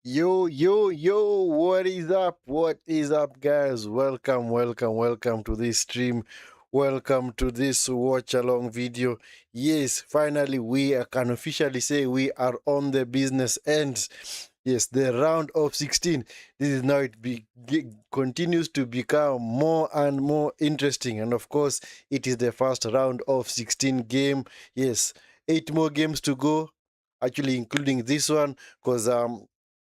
Yo, what is up? What is up, guys? Welcome to this stream. Welcome to this watch along video. Yes, finally, can officially say we are on the business end. Yes, the round of 16. This is now continues to become more and more interesting. And of course, it is the first round of 16 game. Yes, 8 more games to go, actually, including this one, because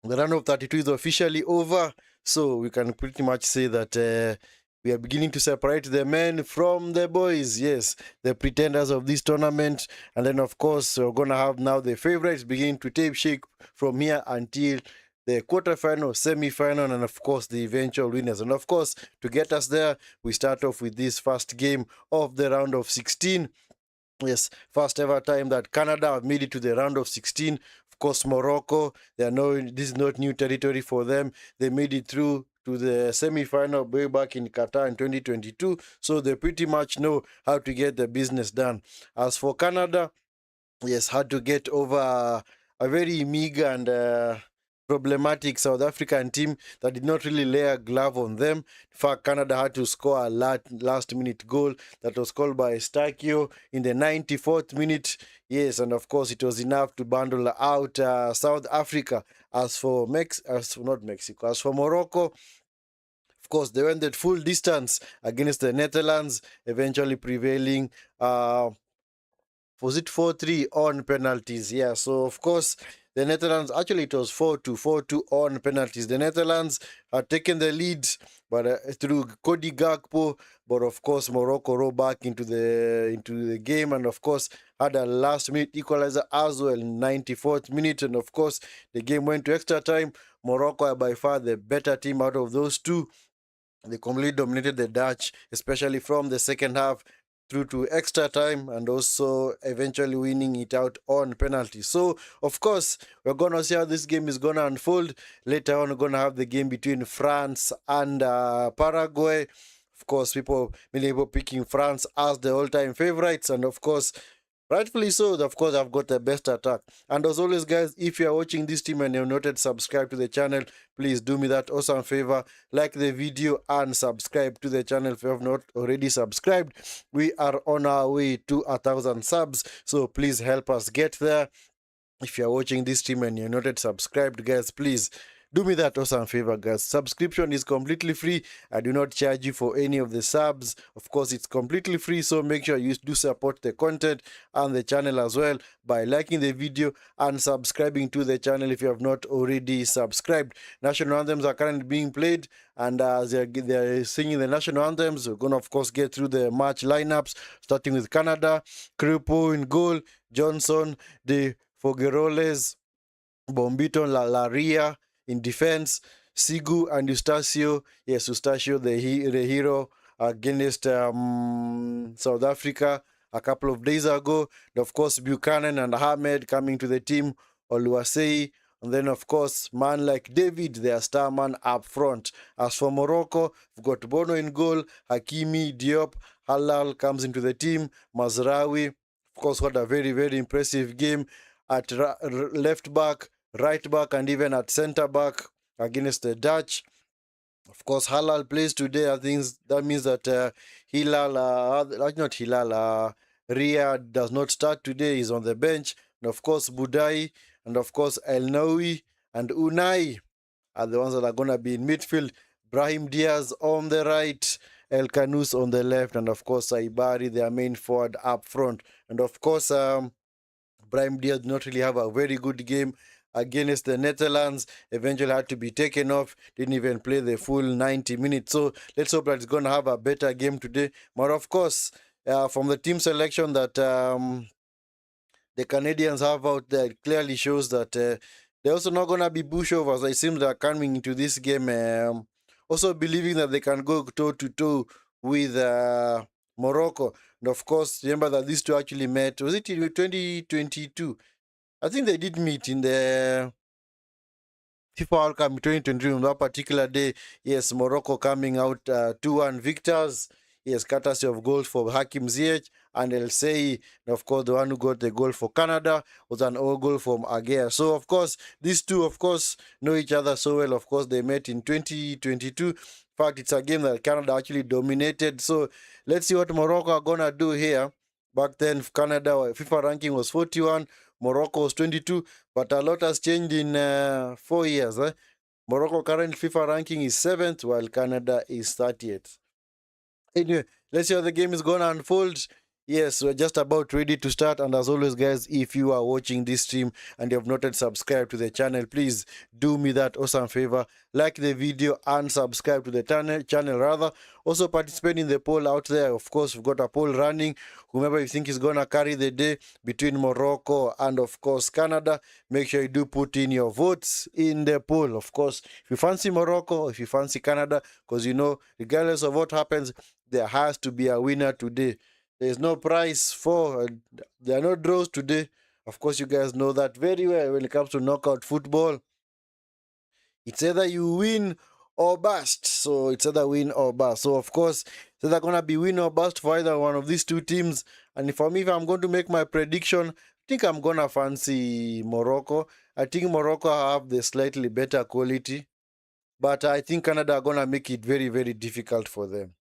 the round of 32 is officially over, so we can pretty much say that we are beginning to separate the men from the boys. Yes, the pretenders of this tournament. And then, of course, we're going to have now the favorites beginning to take shape from here until the quarterfinal, semi-final, and of course the eventual winners. And of course, to get us there, we start off with this first game of the round of 16. Yes, first ever time that Canada have made it to the round of 16. Of course, Morocco, this is not new territory for them. They made it through to the semi-final way back in Qatar in 2022. So they pretty much know how to get the business done. As for Canada, yes, had to get over a very meager and problematic South African team that did not really lay a glove on them. In fact, Canada had to score a last-minute goal that was called by Stakio in the 94th minute. Yes, and of course, it was enough to bundle out South Africa. As for Morocco, of course, they went that full distance against the Netherlands, eventually prevailing. Was it 4-3 on penalties? Yeah, so of course, the Netherlands, actually it was 4-2 on penalties. The Netherlands had taken the lead but through Cody Gakpo, but of course Morocco rolled back into the game, and of course had a last minute equalizer as well in 94th minute, and of course the game went to extra time. Morocco are by far the better team out of those two. They completely dominated the Dutch, especially from the second half through to extra time, and also eventually winning it out on penalty. So, of course, we're going to see how this game is going to unfold. Later on, we're going to have the game between France and Paraguay. Of course, many people picking France as the all-time favorites, and of course, rightfully so. Of course, I've got the best attack. And as always, guys, if you are watching this team and you've not yet subscribed to the channel, please do me that awesome favor. Like the video and subscribe to the channel if you have not already subscribed. We are on our way to 1,000 subs, so please help us get there. If you're watching this stream and you're not yet subscribed, guys, please do me that awesome favor, guys. Subscription is completely free. I do not charge you for any of the subs. Of course, it's completely free, so make sure you do support the content and the channel as well by liking the video and subscribing to the channel if you have not already subscribed. National anthems are currently being played, and as they're singing the national anthems, we're going to, of course, get through the match lineups, starting with Canada. Crepeau in goal, Johnson, the Fogueroles, Bombito, Laria in defense, Sigu and Eustacio. Yes, Eustacio, the hero against South Africa a couple of days ago. And of course, Buchanan and Ahmed coming to the team, Oluwasei. And then, of course, man like David, their star man up front. As for Morocco, we've got Bono in goal, Hakimi, Diop, Halal comes into the team, Mazraoui. Of course, what a very, very impressive game at left back, right back, and even at centre back against the Dutch. Of course, Halal plays today. I think that means that Ria does not start today. He's on the bench. And of course, Budai, and of course, El Nawi and Unai are the ones that are going to be in midfield. Brahim Diaz on the right, El Kanous on the left, and of course, Saibari, their main forward up front. And of course, Brahim Diaz did not really have a very good game against the Netherlands. Eventually had to be taken off. Didn't even play the full 90 minutes. So let's hope that it's going to have a better game today. But of course, from the team selection that the Canadians have out there, it clearly shows that they're also not going to be pushovers. It seems they're coming into this game also believing that they can go toe-to-toe with Morocco. And of course, remember that these two actually met. Was it in 2022? I think they did meet in the FIFA World Cup in 2023 on that particular day. Yes, Morocco coming out 2-1 victors. Yes, courtesy of goals for Hakim Ziyech and El Sei. And of course, the one who got the goal for Canada was an own goal from Agea. So, of course, these two, of course, know each other so well. Of course, they met in 2022. In fact, it's a game that Canada actually dominated. So, let's see what Morocco are going to do here. Back then, Canada FIFA ranking was 41, Morocco was 22, but a lot has changed in 4 years. Morocco current FIFA ranking is 7th, while Canada is 30th. Anyway, let's see how the game is going to unfold. Yes, we're just about ready to start. And as always, guys, if you are watching this stream and you have not yet subscribed to the channel, please do me that awesome favor. Like the video and subscribe to the channel rather. Also participate in the poll out there. Of course, we've got a poll running. Whomever you think is going to carry the day between Morocco and, of course, Canada, make sure you do put in your votes in the poll. Of course, if you fancy Morocco, if you fancy Canada, because you know, regardless of what happens, there has to be a winner today. There is no prize for, there are no draws today. Of course, you guys know that very well when it comes to knockout football. It's either you win or bust. So it's either win or bust. So of course, it's either gonna be win or bust for either one of these two teams. And for me, if I'm going to make my prediction, I think I'm gonna fancy Morocco. I think Morocco have the slightly better quality, but I think Canada are gonna make it very, very difficult for them.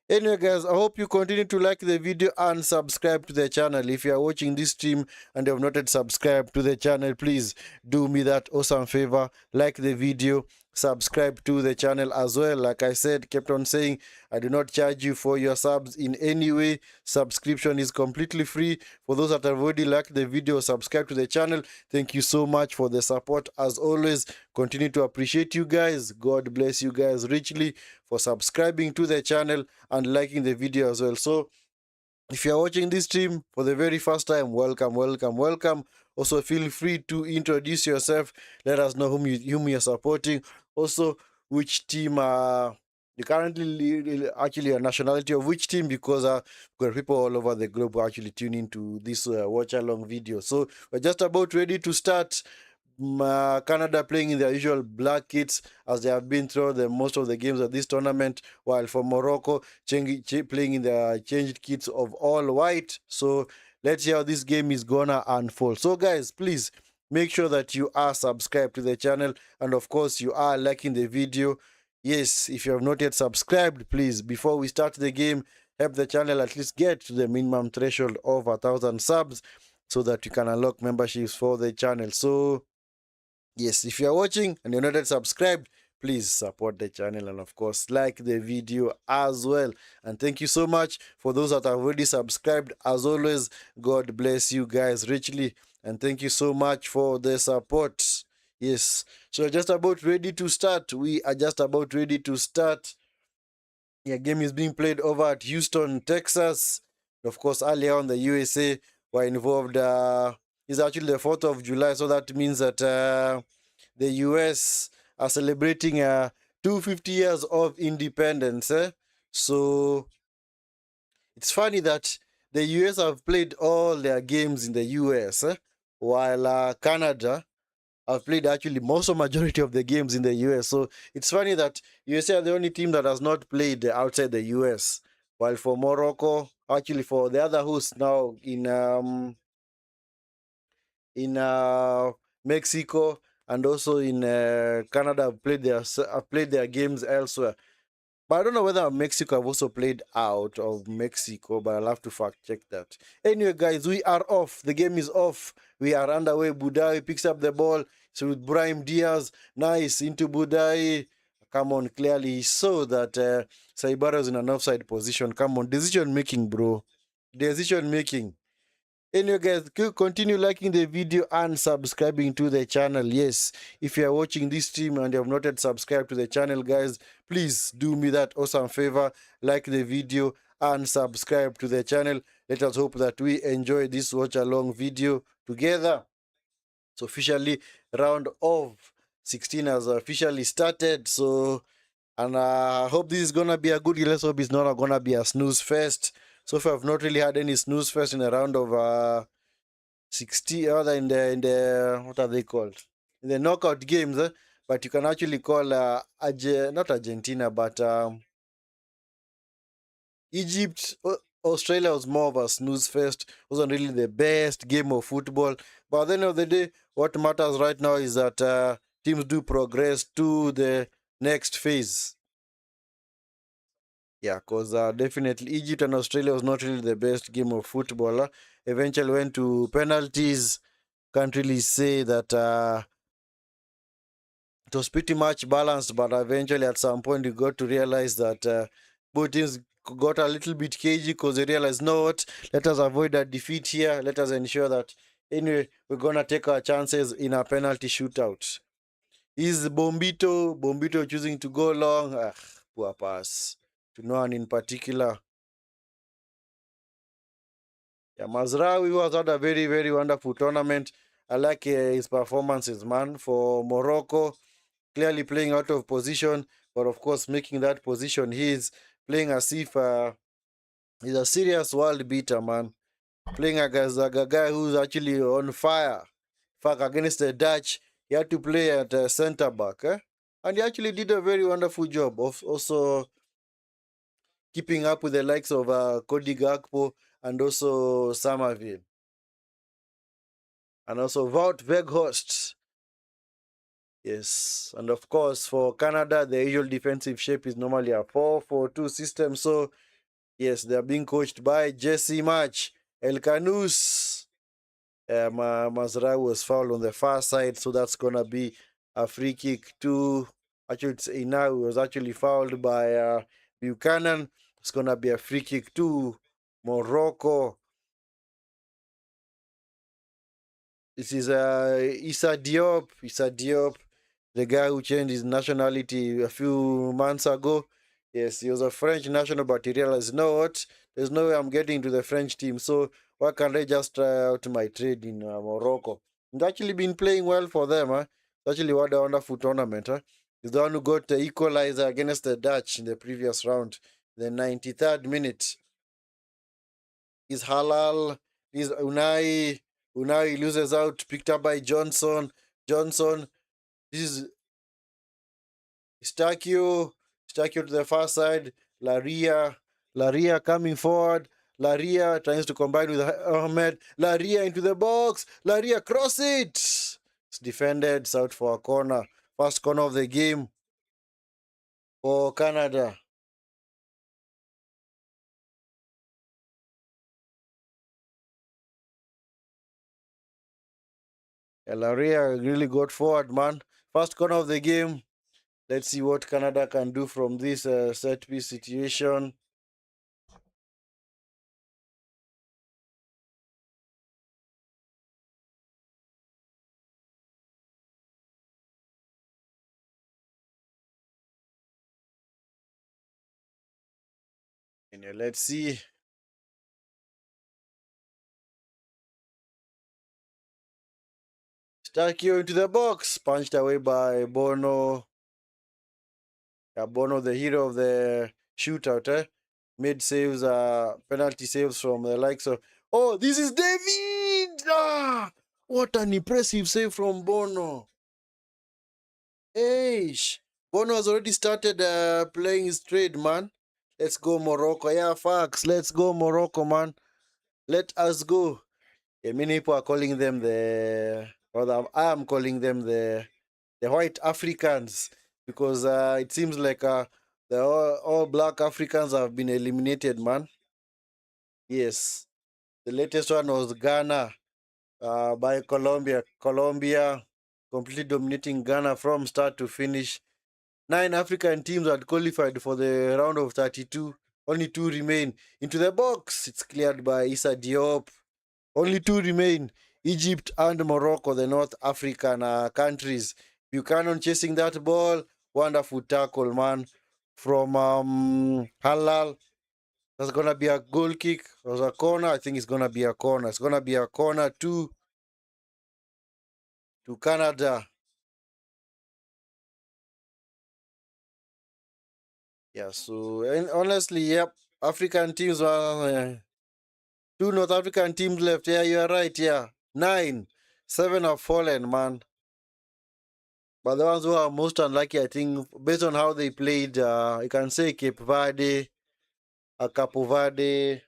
Anyway, guys, I hope you continue to like the video and subscribe to the channel. If you are watching this stream and you have not yet subscribed to the channel, please do me that awesome favor. Like the video, subscribe to the channel as well. Like I said, kept on saying, I do not charge you for your subs in any way. Subscription is completely free. For those that have already liked the video, subscribe to the channel. Thank you so much for the support. As always, continue to appreciate you guys. God bless you guys richly for subscribing to the channel and liking the video as well. So if you're watching this stream for the very first time, welcome, welcome, welcome. Also feel free to introduce yourself. Let us know whom you're supporting. Also, which team you currently actually a nationality of which team, because we've got people all over the globe who actually tune into this watch along video. So we're just about ready to start. Canada playing in their usual black kits as they have been through most of the games of this tournament, while for Morocco playing in their changed kits of all white. So let's see how this game is gonna unfold. So guys, please make sure that you are subscribed to the channel, and of course you are liking the video. Yes, if you have not yet subscribed, please, before we start the game, help the channel at least get to the minimum threshold of 1,000 subs so that you can unlock memberships for the channel. So yes, if you're watching and you're not yet subscribed, please support the channel and of course like the video as well. And thank you so much for those that have already subscribed. As always, God bless you guys richly and thank you so much for the support. Yes, so we're just about ready to start. We are just about ready to start. Yeah, game is being played over at Houston, Texas. Of course, earlier on the USA were involved. It's actually the 4th of July, so that means that the US are celebrating 250 years of independence. So it's funny that the US have played all their games in the US, while Canada have played actually most of majority of the games in the US. So it's funny that USA are the only team that has not played outside the US. While for Morocco, actually for the other hosts now in Mexico and also in Canada have played their games elsewhere. But I don't know whether Mexico have also played out of Mexico, but I'll have to fact check that. Anyway, guys, we are off. The game is off. We are underway. Budai picks up the ball. So with Brahim Diaz, nice into Budai. Come on, clearly he saw that Saibara is in an offside position. Come on, decision making, bro. Decision making. Anyway, guys, continue liking the video and subscribing to the channel. Yes, if you are watching this stream and you have not yet subscribed to the channel, guys, please do me that awesome favor. Like the video and subscribe to the channel. Let us hope that we enjoy this watch along video together. So officially, round of 16 has officially started. So, and I hope this is gonna be a good. Let's hope it's not gonna be a snooze fest. So far, I've not really had any snooze fest in a round of 60 other in the what are they called, in the knockout games, but you can actually call not Argentina, but Egypt, Australia was more of a snooze fest. Wasn't really the best game of football. But at the end of the day, what matters right now is that teams do progress to the next phase. Yeah, because definitely Egypt and Australia was not really the best game of football. Eventually went to penalties. Can't really say that it was pretty much balanced, but eventually at some point you got to realize that both teams got a little bit cagey because they realized, no, what, let us avoid a defeat here. Let us ensure that anyway, we're going to take our chances in a penalty shootout. Is Bombito choosing to go long? Ah, poor pass. To no one in particular. Yeah, Mazraoui was had a very, very wonderful tournament. I like his performances, man, for Morocco. Clearly playing out of position, but of course making that position he's playing as if he's a serious world beater, man. Playing against a guy who's actually on fire. In fact, against the Dutch, he had to play at centre back, and he actually did a very wonderful job of also keeping up with the likes of Cody Gakpo and also Somerville and also Wout Weghorst. Yes, and of course for Canada, the usual defensive shape is normally a 4-4-2 system. So yes, they are being coached by Jesse March, El Canus. Mazraoui was fouled on the far side, so that's gonna be a free kick to. Actually, it's Inau was actually fouled by Buchanan. It's gonna be a free kick to Morocco. This is Issa Diop. Issa Diop, the guy who changed his nationality a few months ago. Yes, he was a French national, but he realized, you know what? There's no way I'm getting into the French team. So why can't I just try out my trade in Morocco? He's actually been playing well for them. Huh? It's actually what a wonderful tournament. Huh? He's the one who got the equalizer against the Dutch in the previous round, the 93rd minute. Is Halal, is Unai. Unai loses out, picked up by Johnson. Johnson, this is Stakio. Stakio to the far side. Laria. Laria coming forward. Laria tries to combine with Ahmed. Laria into the box. Laria cross it. It's defended. It's out for a corner. First corner of the game for Canada. Yeah, Laria really got forward, man. First corner of the game. Let's see what Canada can do from this set piece situation. And let's see. Stakio into the box. Punched away by Bono. Yeah, Bono, the hero of the shootout, made saves, penalty saves from the likes of. Oh, this is David! Ah, what an impressive save from Bono. Hey, Bono has already started playing his trade, man. Let's go, Morocco. Yeah, facts. Let's go, Morocco, man. Let us go. Yeah, many people are calling them I am calling them the white Africans because it seems like the all black Africans have been eliminated, man. Yes, the latest one was Ghana by Colombia. Colombia completely dominating Ghana from start to finish. 9 African teams had qualified for the round of 32. Only two remain. Into the box, it's cleared by Issa Diop. Only two remain, Egypt and Morocco, the North African countries. Buchanan chasing that ball. Wonderful tackle, man. From Halal. That's going to be a goal kick. It was a corner. I think it's going to be a corner. It's going to be a corner to Canada. Yeah, so and honestly, yep. African teams are two North African teams left. Yeah, you are right. Yeah. 9. 7 have fallen, man. But the ones who are most unlucky, I think, based on how they played, you can say Cape Verde, Capo Verde,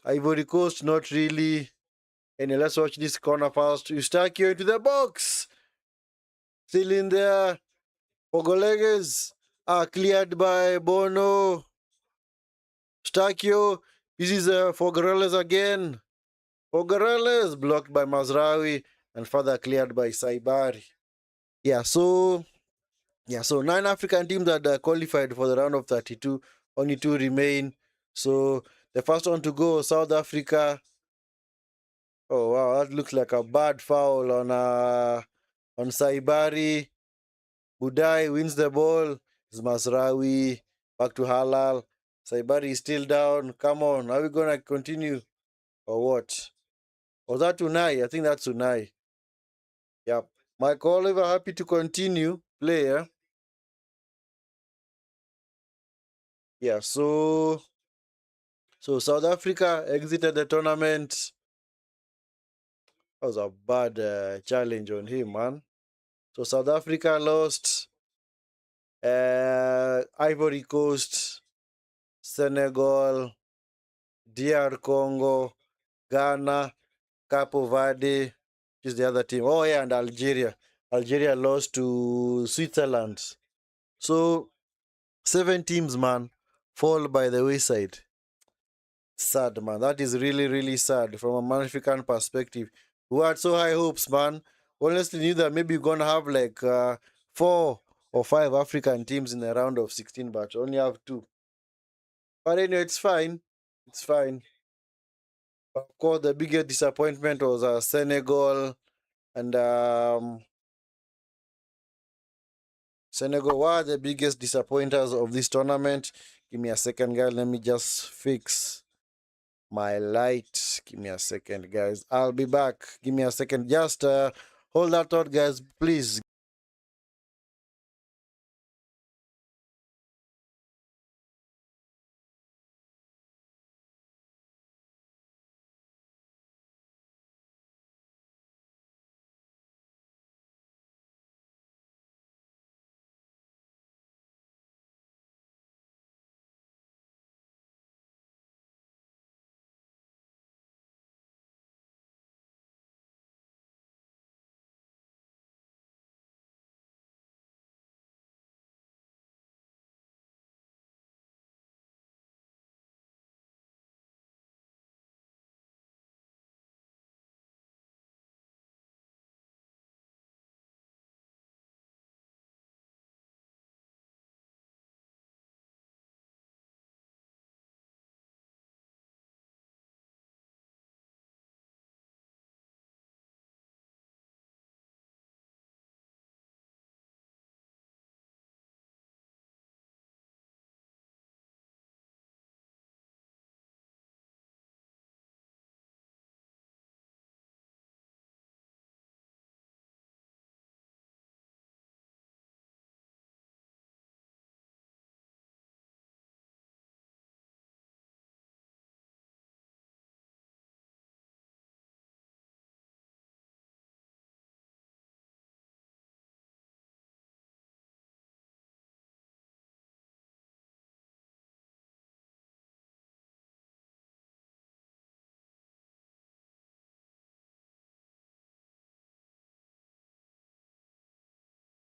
Ivory Coast, not really. And let's watch this corner first. Eustachio into the box. Still in there. Pogoleges are cleared by Bono. Eustachio. This is Fogarelles again. Fogarelles blocked by Mazraoui and further cleared by Saibari. So 9 African teams had qualified for the round of 32. Only 2 remain. So the first one to go, South Africa. Oh wow, that looks like a bad foul on Saibari. Budai wins the ball. It's Mazraoui. Back to Halal. Saibari is still down. Come on, are we gonna continue or what? Was that Unai? I think that's Unai. Yep. Mike Oliver happy to continue player. Yeah, so South Africa exited the tournament. That was a bad challenge on him, man. So South Africa lost. Ivory Coast, Senegal, DR Congo, Ghana, Capo Verde, which is the other team. Oh yeah, and Algeria. Algeria lost to Switzerland. So 7 teams, man, fall by the wayside. Sad, man. That is really, really sad from a Man African perspective. We had so high hopes, man. Honestly, knew that maybe we're gonna have like 4 or 5 African teams in the round of 16, but only have 2. But anyway, it's fine. It's fine. Of course, the biggest disappointment was Senegal and Senegal were the biggest disappointers of this tournament. Give me a second, guys. Let me just fix my light. Give me a second, guys. I'll be back. Give me a second. Just hold that thought, guys, please.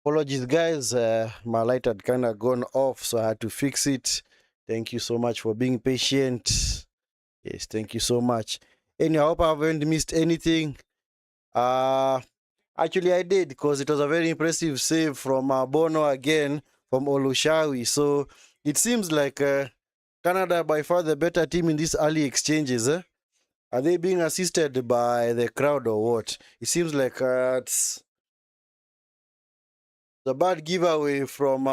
Apologies, guys. My light had kind of gone off, so I had to fix it. Thank you so much for being patient. Yes, thank you so much. Anyway, I hope I haven't missed anything. Actually, I did, because it was a very impressive save from Bono again from Olushawi. So it seems like Canada by far the better team in these early exchanges. Are they being assisted by the crowd or what? It seems like it's a bad giveaway from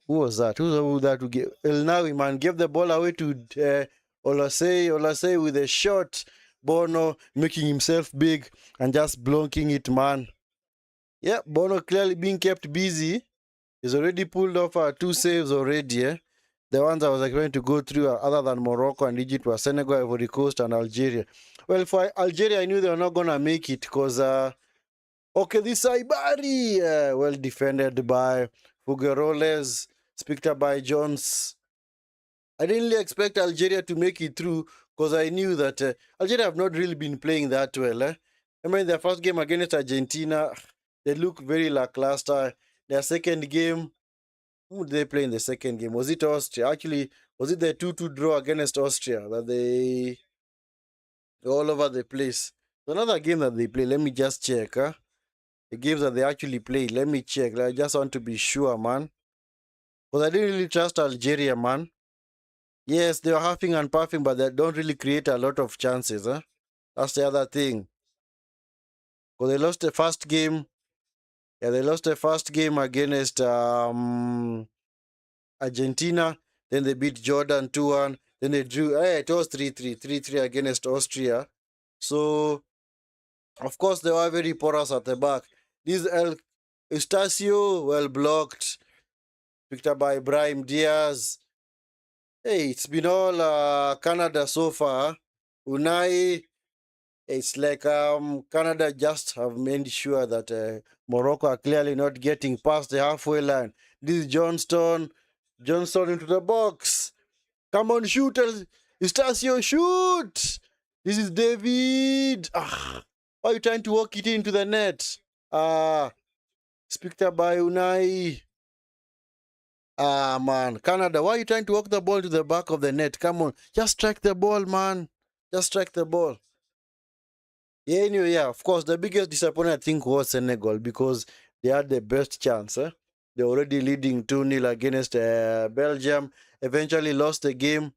who was that? Who that to give? El Nawi, man, gave the ball away to Olasey. Olasey with a shot. Bono making himself big and just blocking it, man. Yeah, Bono clearly being kept busy. He's already pulled off 2 saves already. The ones I was going to go through other than Morocco and Egypt were Senegal, Ivory Coast, and Algeria. Well, for Algeria, I knew they were not going to make it because Okay, this Saibari, well defended by Fugeroles, picked up by Jones. I didn't really expect Algeria to make it through because I knew that Algeria have not really been playing that well. I mean, their first game against Argentina, they look very lackluster. Their second game, who did they play in the second game? Was it Austria? Actually, was it the 2-2 draw against Austria that they all over the place? Another game that they play. Let me just check. The games that they actually played. Let me check. I just want to be sure, man. Because I didn't really trust Algeria, man. Yes, they were huffing and puffing, but they don't really create a lot of chances. That's the other thing. Because they lost the first game. Yeah, they lost the first game against Argentina. Then they beat Jordan 2-1. Then they drew. It was 3-3. 3-3 against Austria. So, of course, they were very porous at the back. This El Eustacio, well blocked. Picked up by Ibrahim Diaz. Hey, it's been all Canada so far. Unai, it's like Canada just have made sure that Morocco are clearly not getting past the halfway line. This is Johnston. Johnston into the box. Come on, shoot. Eustacio, shoot. This is David. Why are you trying to walk it into the net? It's picked up by Unai. Man, Canada, why are you trying to walk the ball to the back of the net? Come on, just strike the ball, man. Just strike the ball. Yeah, anyway, yeah, of course, the biggest disappointment I think was Senegal because they had the best chance. They're already leading 2-0 against Belgium. Eventually lost the game.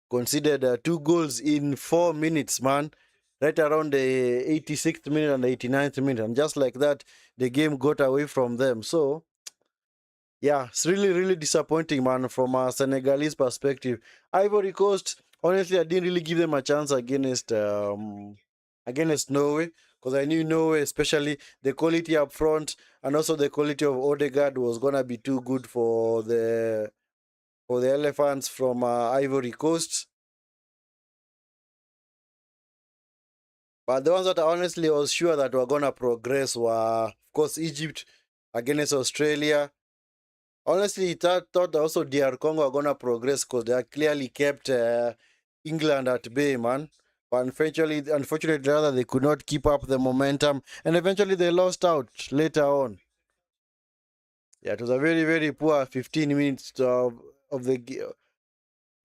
Conceded 2 goals in 4 minutes, man. Right around the 86th minute and the 89th minute. And just like that, the game got away from them. So, yeah, it's really, really disappointing, man, from a Senegalese perspective. Ivory Coast, honestly, I didn't really give them a chance against Norway because I knew Norway, especially the quality up front and also the quality of Odegaard was gonna be too good for the Elephants from Ivory Coast. But the ones that I honestly was sure that were gonna progress were, of course, Egypt against Australia. Honestly, thought also DR Congo are gonna progress because they are clearly kept England at bay, man. But unfortunately, rather they could not keep up the momentum, and eventually they lost out later on. Yeah, it was a very very poor 15 minutes of the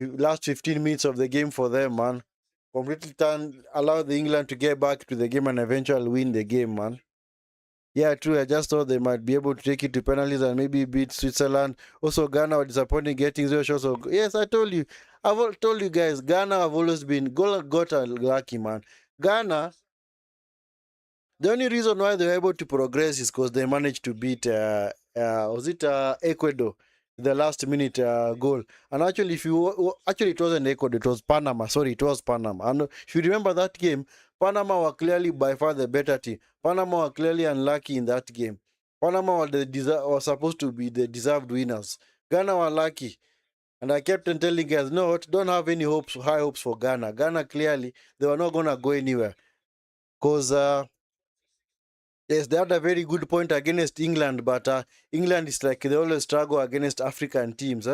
last 15 minutes of the game for them, man. Completely allowed the England to get back to the game and eventually win the game, man. Yeah, true. I just thought they might be able to take it to penalties and maybe beat Switzerland. Also, Ghana were disappointing getting 0 shots. So, yes, I told you. Told you guys, Ghana have always been got lucky, man. Ghana, the only reason why they were able to progress is because they managed to beat, was it Ecuador? The last minute goal. And actually, actually, it wasn't Ecuador, it was Panama. Sorry, it was Panama. And if you remember that game, Panama were clearly by far the better team. Panama were clearly unlucky in that game. Panama were supposed to be the deserved winners. Ghana were lucky. And I kept on telling guys, no, don't have any high hopes for Ghana. Ghana clearly, they were not going to go anywhere. Because yes, they had a very good point against England, but England is like they always struggle against African teams.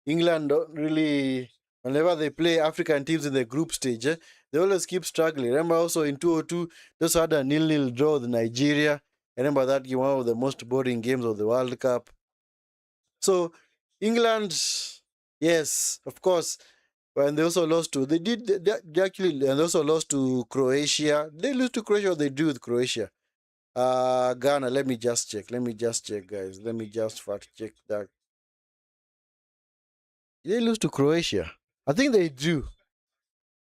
England don't really, whenever they play African teams in the group stage, they always keep struggling. Remember also in 2002, they also had a 0-0 draw with Nigeria. I remember that game, one of the most boring games of the World Cup. So, England, yes, of course, when they also lost to, they actually, and they also lost to Croatia. They lose to Croatia or they drew with Croatia? Ghana, let me just check. Let me just check, guys. Let me just fact check that. They lose to Croatia. I think they drew.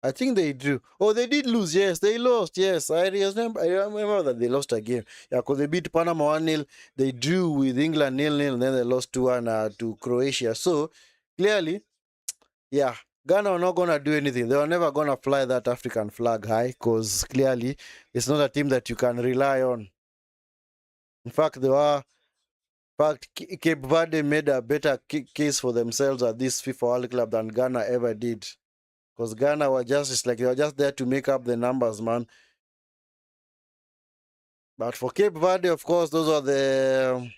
I think they drew. Oh, they did lose. Yes, they lost. Yes, I remember that they lost a game. Yeah, because they beat Panama 1-0. They drew with England 0-0, and then they lost 2-1 to Croatia. So, clearly, yeah, Ghana are not going to do anything. They are never going to fly that African flag high because clearly it's not a team that you can rely on. In fact, they were. In fact, Cape Verde made a better case for themselves at this FIFA World Cup than Ghana ever did. Because Ghana were just, it's like they were just there to make up the numbers, man. But for Cape Verde, of course, those are the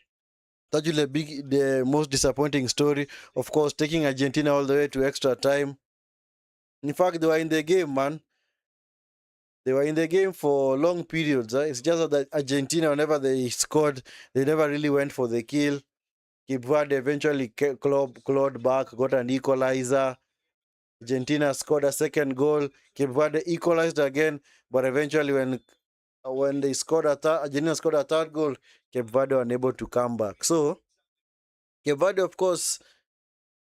most disappointing story. Of course, taking Argentina all the way to extra time. In fact, they were in the game, man. They were in the game for long periods. It's just that Argentina, whenever they scored, they never really went for the kill. Cape Verde eventually clawed back, got an equalizer. Argentina scored a second goal. Cape Verde equalized again, but eventually when they scored Argentina scored a third goal, Cape Verde were unable to come back. So Cape Verde, of course,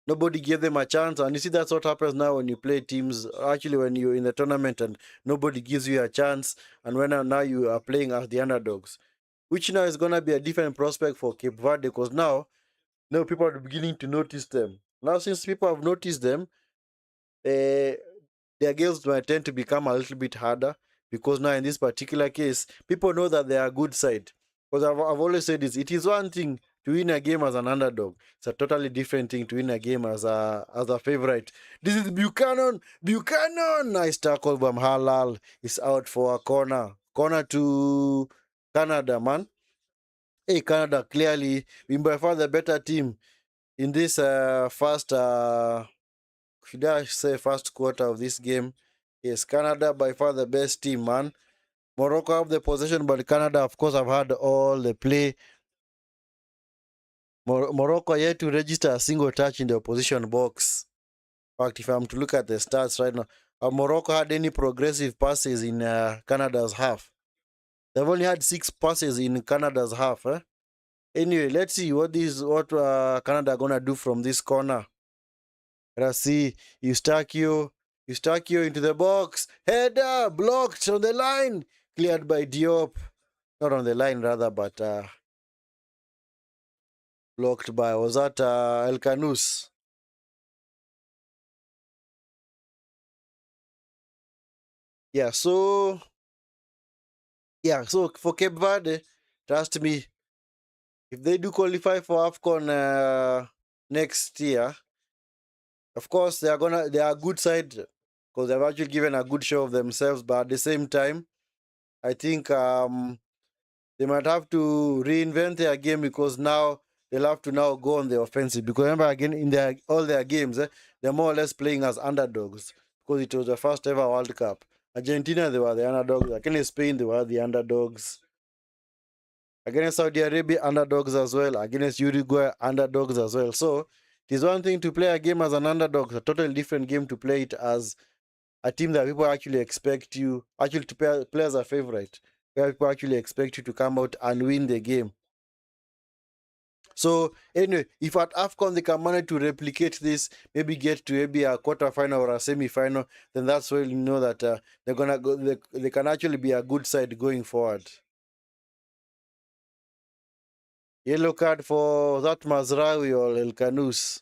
nobody gave them a chance, and you see that's what happens now when you play teams. Actually, when you're in the tournament and nobody gives you a chance, and when now you are playing as the underdogs, which now is gonna be a different prospect for Cape Verde because now people are beginning to notice them. Now, since people have noticed them, uh, their games might tend to become a little bit harder because now in this particular case, people know that they are a good side. Because I've always said this, it is one thing to win a game as an underdog. It's a totally different thing to win a game as a favorite. This is Buchanan. Buchanan! Nice tackle from Halal. Is out for a corner. Corner to Canada, man. Hey, Canada clearly been by far the better team in this first should I say first quarter of this game. Yes, Canada by far the best team, man. Morocco have the possession, but Canada, of course, have had all the play. Morocco yet to register a single touch in the opposition box. In fact, if I'm to look at the stats right now, Morocco had any progressive passes in Canada's half. They've only had 6 passes in Canada's half. Anyway, let's see what Canada are gonna do from this corner. Let's see. Eustachio into the box. Header blocked on the line. Cleared by Diop. Not on the line rather, but blocked by, was that El Canus? Yeah, so for Cape Verde, trust me, if they do qualify for AFCON next year, of course they are a good side because they've actually given a good show of themselves, but at the same time, I think they might have to reinvent their game because now they'll have to now go on the offensive. Because remember, again, in all their games, they're more or less playing as underdogs because it was the first ever World Cup. Argentina, they were the underdogs. Against Spain, they were the underdogs. Against Saudi Arabia, underdogs as well. Against Uruguay, underdogs as well. So it is one thing to play a game as an underdog, it's a totally different game to play it as a team that people actually expect you actually to play as a favorite, where people actually expect you to come out and win the game. So anyway, if at AFCON they can manage to replicate this, maybe get to maybe a quarterfinal or a semi-final, then that's where you know that they're gonna go. They can actually be a good side going forward. Yellow card for that Mazraoui or El Canus.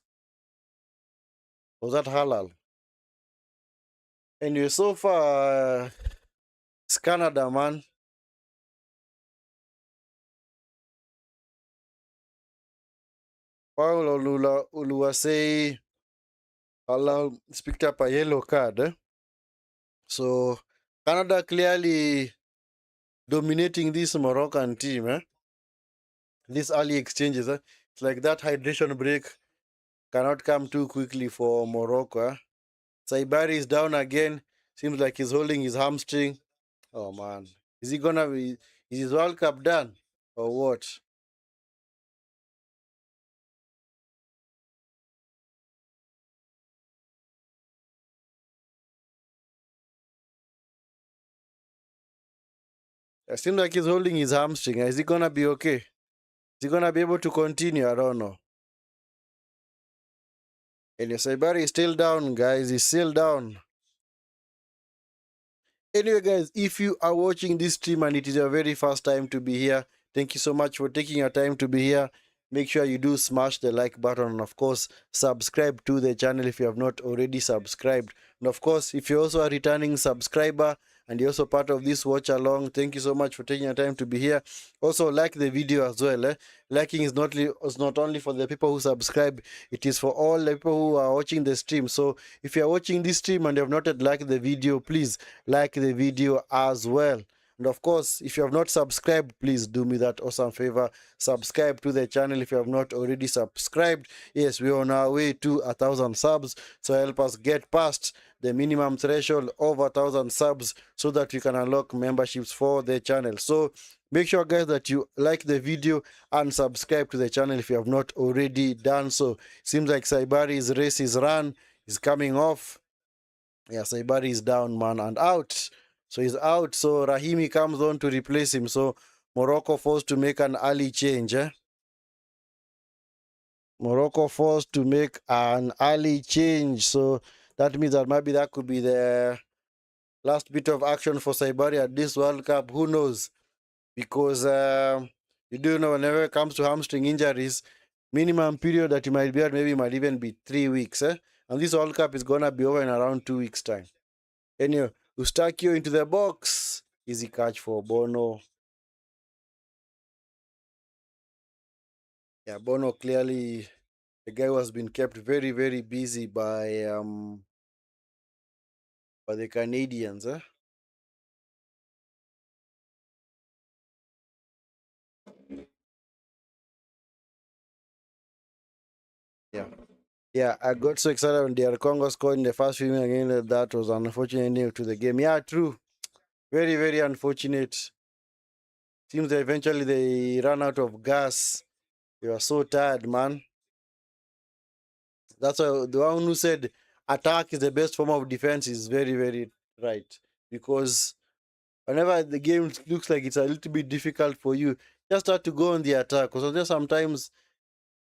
Was that Halal? Anyway, so far it's Canada, man. Paul Oluwasei picked up a yellow card. So Canada clearly dominating this Moroccan team. These early exchanges. It's like that hydration break cannot come too quickly for Morocco. Saibari is down again. Seems like he's holding his hamstring. Oh man. Is he gonna be is his World Cup done? Or what? It seems like he's holding his hamstring. Is he gonna be okay? Is he gonna be able to continue? I don't know. Elias Saibari is still down, guys. He's still down. Anyway, guys, if you are watching this stream and it is your very first time to be here, thank you so much for taking your time to be here. Make sure you do smash the like button and, of course, subscribe to the channel if you have not already subscribed. And, of course, if you're also a returning subscriber and you're also part of this watch along, thank you so much for taking your time to be here. Also, like the video as well. Liking is not only for the people who subscribe, it is for all the people who are watching the stream. So, if you're watching this stream and you have not yet liked the video, please like the video as well. And of course, if you have not subscribed, please do me that awesome favor. Subscribe to the channel if you have not already subscribed. Yes, we're on our way to 1,000 subs. So help us get past the minimum threshold of 1,000 subs so that we can unlock memberships for the channel. So make sure, guys, that you like the video and subscribe to the channel if you have not already done so. Seems like Saibari's race is run, is coming off. Yeah, Saibari is down, man, and out. So he's out. So Rahimi comes on to replace him. So Morocco forced to make an early change. Morocco forced to make an early change. So that means that maybe that could be the last bit of action for Saibari at this World Cup. Who knows? Because you do know whenever it comes to hamstring injuries, minimum period that you might be at maybe might even be 3 weeks. And this World Cup is gonna be over in around 2 weeks' time. Anyway, Eustakio into the box. Easy catch for Bono. Yeah, Bono clearly the guy who has been kept very, very busy by the Canadians. Yeah. Yeah, I got so excited when DR Congo scored in the first few minutes again. That was an unfortunate ending to the game. Yeah, true. Very, very unfortunate. Seems that eventually they ran out of gas. They were so tired, man. That's why the one who said attack is the best form of defense is very, very right. Because whenever the game looks like it's a little bit difficult for you, just start to go on the attack. Because there's sometimes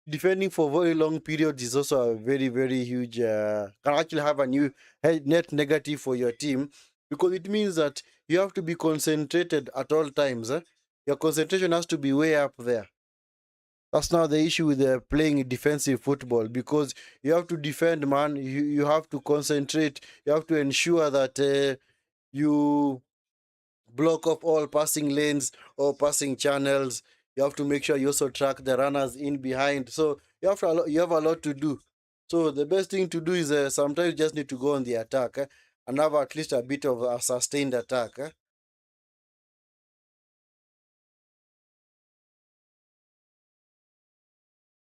defending for very long periods is also a very, very huge, can actually have a new net negative for your team because it means that you have to be concentrated at all times. Your concentration has to be way up there. That's now the issue with playing defensive football because you have to defend, man. You have to concentrate. You have to ensure that you block off all passing lanes or passing channels. You have to make sure you also track the runners in behind. So you have a lot to do. So the best thing to do is sometimes you just need to go on the attack and have at least a bit of a sustained attack.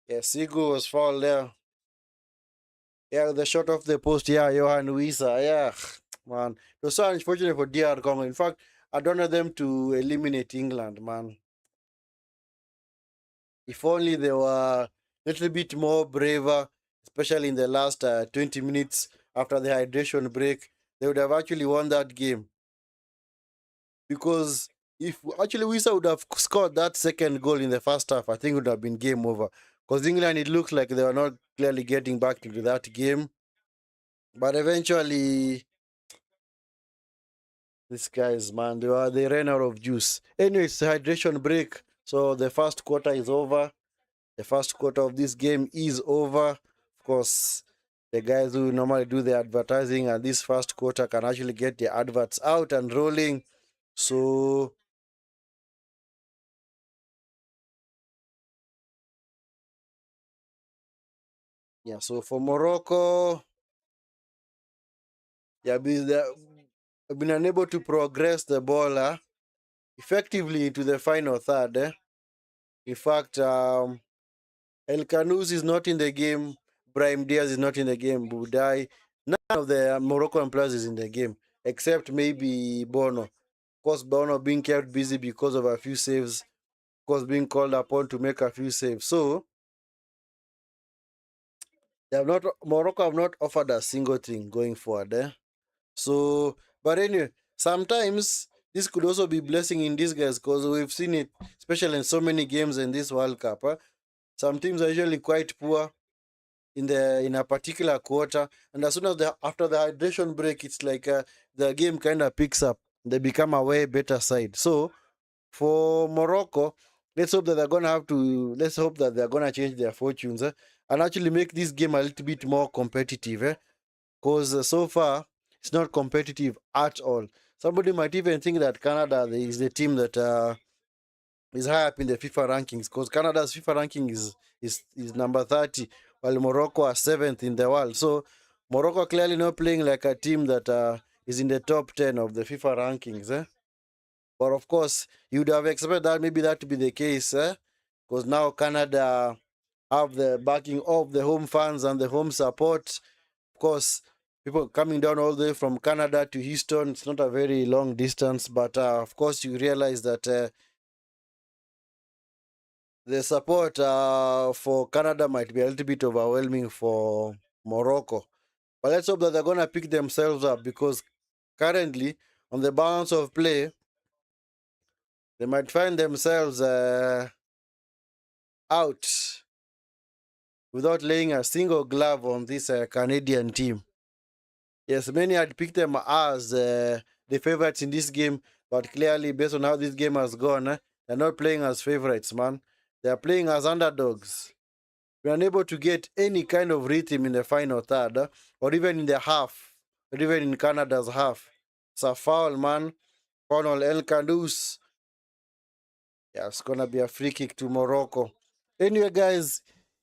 Yeah, Sigu was fouled there. Yeah, the shot off the post. Yeah, Johan Wisa. Yeah, man. It was so unfortunate for DR Congo. In fact, I don't want them to eliminate England, man. If only they were a little bit more braver, especially in the last 20 minutes after the hydration break, they would have actually won that game. Because if actually Wisa would have scored that second goal in the first half, I think it would have been game over. Because England, it looked like they were not clearly getting back into that game. But eventually, these guys, man, they ran out of juice. Anyways, hydration break. So the first quarter is over. The first quarter of this game is over. Of course, the guys who normally do the advertising and this first quarter can actually get the adverts out and rolling. So, yeah, so for Morocco, yeah, they've been unable to progress the ball effectively to the final third. In fact, El Kanous is not in the game. Brahim Diaz is not in the game. Budai. None of the Moroccan players is in the game, except maybe Bono. Of course, Bono being kept busy because of a few saves. Of course, being called upon to make a few saves. So, they have not Morocco have not offered a single thing going forward. So, but anyway, sometimes this could also be blessing in disguise because we've seen it, especially in so many games in this World Cup. Some teams are usually quite poor in a particular quarter, and as soon as after the hydration break, it's like the game kind of picks up. They become a way better side. So for Morocco, let's hope that they're gonna change their fortunes and actually make this game a little bit more competitive. Because so far it's not competitive at all. Somebody might even think that Canada is the team that is high up in the FIFA rankings because Canada's FIFA ranking is number 30, while Morocco are seventh in the world. So Morocco clearly not playing like a team that is in the top 10 of the FIFA rankings. But of course, you would have expected that maybe that to be the case, because now Canada have the backing of the home fans and the home support. Of course, people coming down all the way from Canada to Houston, it's not a very long distance, but of course, you realize that the support for Canada might be a little bit overwhelming for Morocco. But let's hope that they're going to pick themselves up, because currently, on the balance of play, they might find themselves out without laying a single glove on this Canadian team. Yes, many had picked them as the favorites in this game, but clearly, based on how this game has gone, they're not playing as favorites, man. They're playing as underdogs. We're unable to get any kind of rhythm in the final third, or even in the half, or even in Canada's half. It's a foul, man. Colonel El Kandus. Yeah, it's gonna be a free kick to Morocco. Anyway, guys,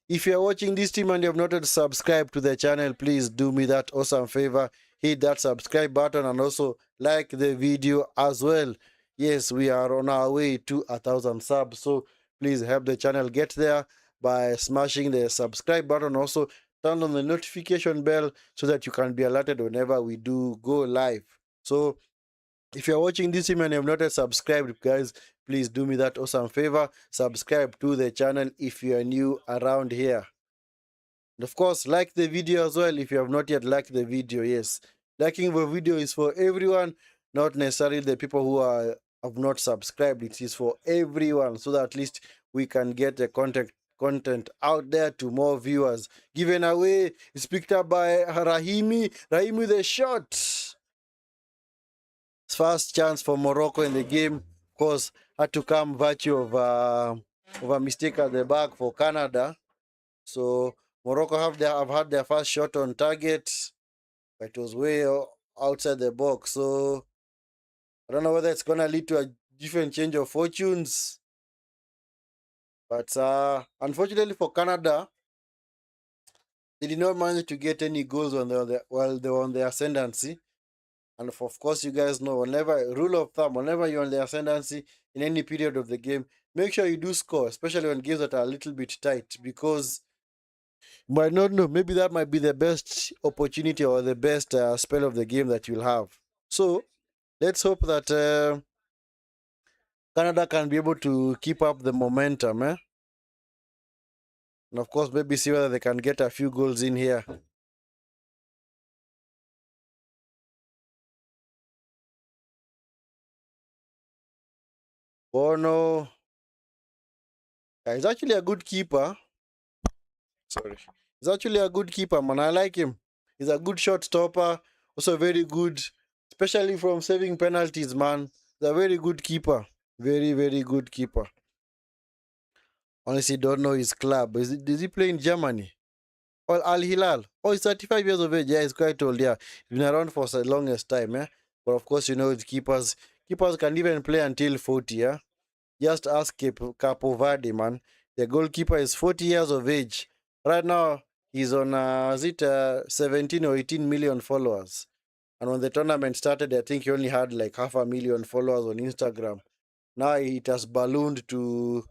if you're watching this team and you have not yet subscribed to the channel, please do me that awesome favor. Hit that subscribe button and also like the video as well. Yes, we are on our way to 1,000 subs, so please help the channel get there by smashing the subscribe button. Also, turn on the notification bell so that you can be alerted whenever we do go live. So if you're watching this video and you have not yet subscribed, guys, please do me that awesome favor. Subscribe to the channel if you are new around here. And of course, like the video as well if you have not yet liked the video. Yes, liking the video is for everyone, not necessarily the people who have not subscribed. It is for everyone, so that at least we can get the content out there to more viewers. Given away is picked up by Rahimi. Rahimi the shot. First chance for Morocco in the game, of course, had to come virtue of a mistake at the back for Canada. So Morocco have had their first shot on target, but it was way outside the box. So I don't know whether it's gonna lead to a different change of fortunes. But unfortunately for Canada, they did not manage to get any goals while they were on the ascendancy. And of course, you guys know, rule of thumb, whenever you're on the ascendancy in any period of the game, make sure you do score, especially when games that are a little bit tight, because you might not know, maybe that might be the best opportunity or the best spell of the game that you'll have. So let's hope that Canada can be able to keep up the momentum, eh? And of course, maybe see whether they can get a few goals in here. Oh no. He's actually a good keeper. Sorry. He's actually a good keeper, man. I like him. He's a good shot stopper. Also very good, especially from saving penalties, man. He's a very good keeper. Very, very good keeper. Honestly, don't know his club. Does he play in Germany? Or Al Hilal? Oh, he's 35 years of age. Yeah, he's quite old. Yeah, he's been around for the longest time. Yeah, but of course, you know, keepers can even play until 40. Yeah, just ask Capo Verde, man. The goalkeeper is 40 years of age. Right now, he's on, 17 or 18 million followers. And when the tournament started, I think he only had like 500,000 followers on Instagram. Now it has ballooned to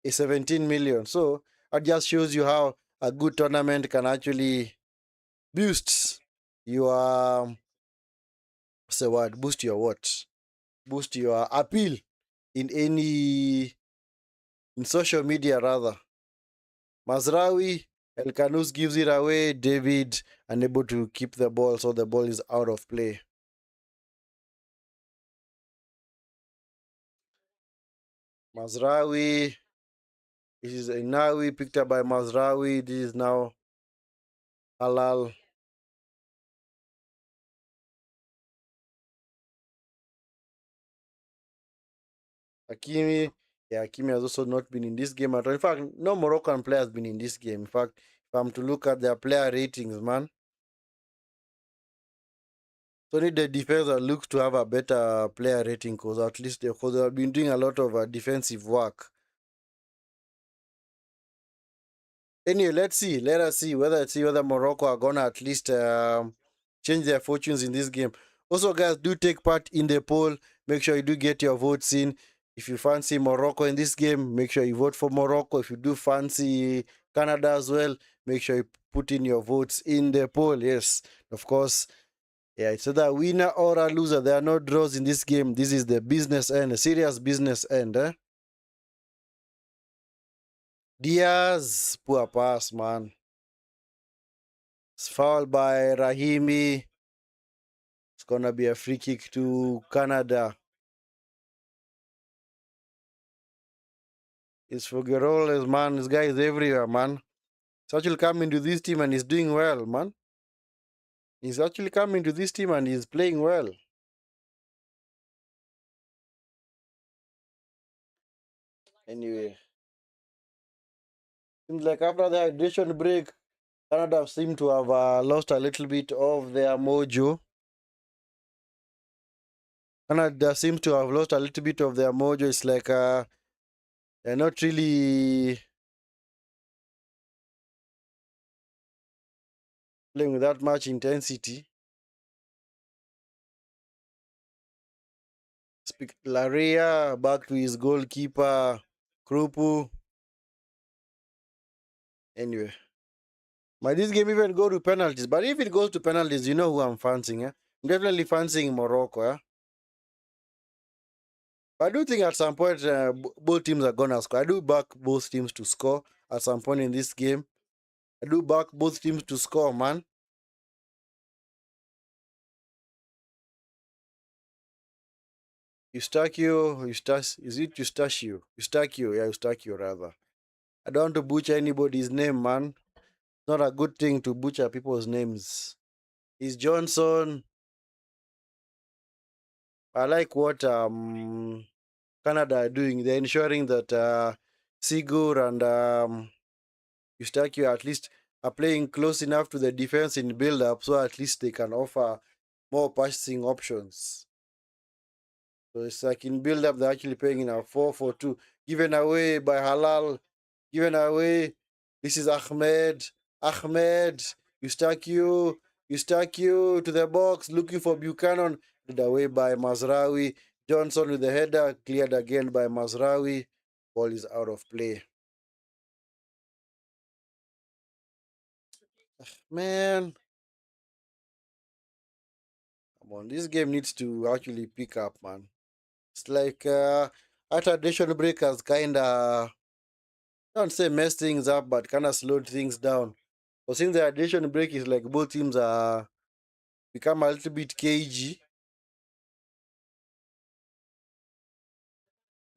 17 million. So that just shows you how a good tournament can actually boost your, what's the word? Boost your what? Boost your appeal in social media rather. Mazraoui, El Kanous gives it away. David unable to keep the ball, so the ball is out of play. Mazraoui, this is Inawi picked up by Mazraoui. This is now Halal. Hakimi, yeah, Hakimi has also not been in this game at all. In fact, no Moroccan player has been in this game. In fact, if I'm to look at their player ratings, man, so need the defense that looks to have a better player rating, because at least they have been doing a lot of defensive work. Anyway, let's see. Let us see whether Morocco are gonna at least change their fortunes in this game. Also, guys, do take part in the poll. Make sure you do get your votes in. If you fancy Morocco in this game, make sure you vote for Morocco. If you do fancy Canada as well, make sure you put in your votes in the poll. Yes, of course. Yeah, it's either a winner or a loser. There are no draws in this game. This is the business end, a serious business end. Diaz, poor pass, man. It's fouled by Rahimi. It's gonna be a free kick to Canada. It's Figueroa, man. This guy is everywhere, man. He's actually coming to this team and he's doing well, man. He's actually coming to this team and he's playing well. Anyway, seems like after the hydration break, Canada seem to have lost a little bit of their mojo. Canada seems to have lost a little bit of their mojo. It's like they're not really playing with that much intensity. Laria back to his goalkeeper, Krupu. Anyway, might this game even go to penalties? But if it goes to penalties, you know who I'm fancying. I'm definitely fancying Morocco. I do think at some point both teams are gonna score. I do back both teams to score at some point in this game. I do back both teams to score, man. Is it Eustachio? Eustachio, yeah, Eustachio rather. I don't want to butcher anybody's name, man. It's not a good thing to butcher people's names. Is Johnson. I like what Canada are doing. They're ensuring that Sigur and Eustachio at least are playing close enough to the defense in build-up, so at least they can offer more passing options. So it's like in build-up, they're actually playing in a 4-4-2, given away by Halal, given away. This is Ahmed, Eustachio, Eustachio to the box, looking for Buchanan, led away by Mazraoui. Johnson with the header, cleared again by Mazraoui. Ball is out of play. Man, come on, this game needs to actually pick up, man. It's like our tradition break has kinda, don't say messed things up, but kinda slowed things down. But since the addition break is like both teams are become a little bit cagey.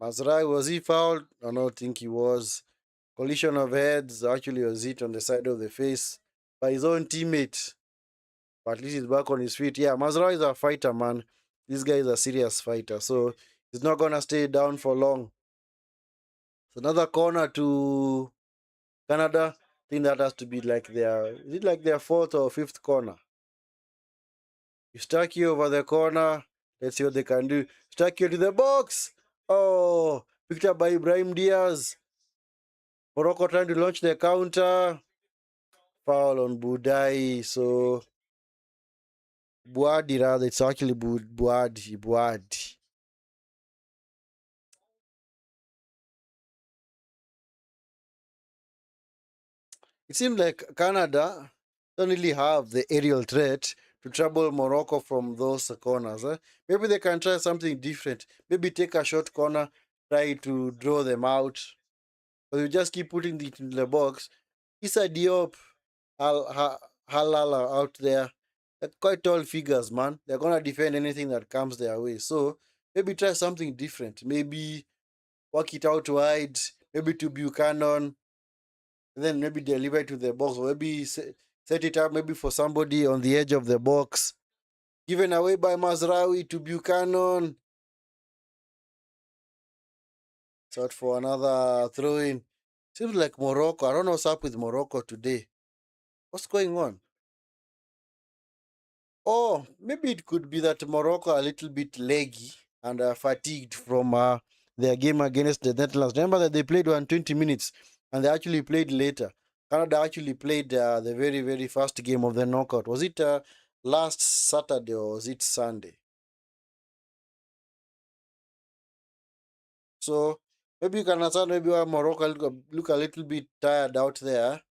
Mazrai, was he fouled? I don't think he was. Collision of heads actually was hit on the side of the face by his own teammate. But at least he's back on his feet. Yeah, Mazrai is a fighter, man. This guy is a serious fighter. So he's not gonna stay down for long. So another corner to Canada. I think that has to be like is it like their fourth or fifth corner? Eustachio over the corner. Let's see what they can do. Eustachio to the box. Oh, picked up by Ibrahim Diaz. Morocco trying to launch the counter. Foul on Budai. So Buadi rather. It's actually Buadi. It seems like Canada don't really have the aerial threat to trouble Morocco from those corners. Maybe they can try something different. Maybe take a short corner, try to draw them out. But you just keep putting it in the box. Issa Diop, Halala out there. They're quite tall figures, man. They're gonna defend anything that comes their way. So maybe try something different. Maybe work it out wide. Maybe to Buchanan. And then maybe deliver it to the box. Or maybe set it up maybe for somebody on the edge of the box. Given away by Mazraoui to Buchanan. Sought for another throw in. Seems like Morocco. I don't know what's up with Morocco today. What's going on? Oh, maybe it could be that Morocco are a little bit leggy and fatigued from their game against the Netherlands. Remember that they played 120 minutes and they actually played later. Canada actually played the very, very first game of the knockout. Was it last Saturday, or was it Sunday? So maybe you can understand maybe why Morocco look a little bit tired out there.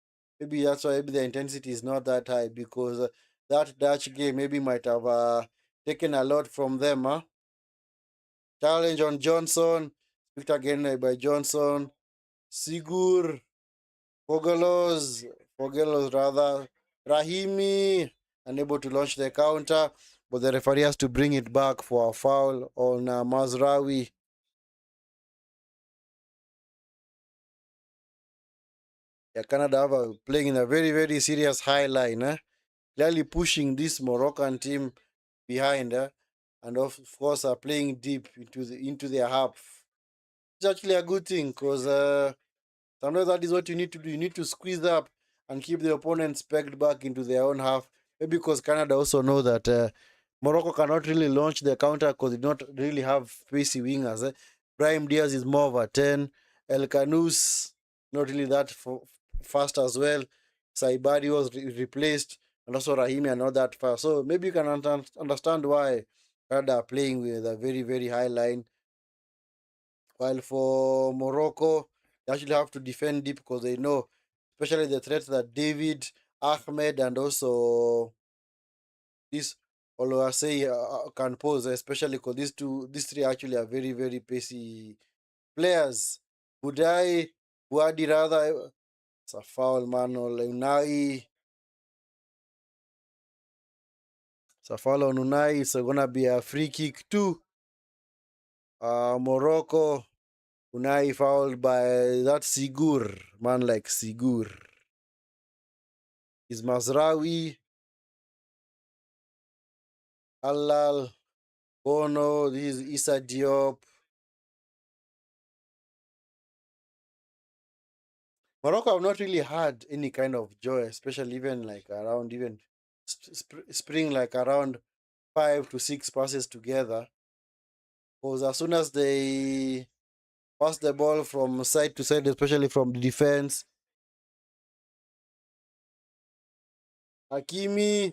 Maybe that's why maybe the intensity is not that high, because that Dutch game maybe might have taken a lot from them. Huh? Challenge on Johnson, picked again by Johnson. Sigur, Fogelos rather, Rahimi, unable to launch the counter, but the referee has to bring it back for a foul on Mazraoui. Yeah, Canada have playing in a very, very serious high line, clearly pushing this Moroccan team behind, and of course are playing deep into their half. It's actually a good thing, because sometimes that is what you need to do. You need to squeeze up and keep the opponents pegged back into their own half. Maybe because Canada also know that Morocco cannot really launch their counter because they don't really have pacey wingers. Brahim Diaz is more of a 10. El Canous, not really that fast as well. Saibari was replaced, and also Rahimi are not that fast. So maybe you can understand why Canada are playing with a very, very high line, while for Morocco, they actually have to defend deep because they know, especially the threats that David, Ahmed, and also this Oluwase can pose, especially because these three actually are very, very pacey players. Budai, Buadi rather, it's a foul, man. Or Unai, it's a foul on Unai. It's gonna be a free kick too. Morocco, Unai fouled by that Sigur, man like Sigur. Is Mazraoui, Alal, Bono, this is Issa Diop. Morocco have not really had any kind of joy, especially even like around even spring like around 5 to 6 passes together. Because as soon as they pass the ball from side to side, especially from the defense, Hakimi,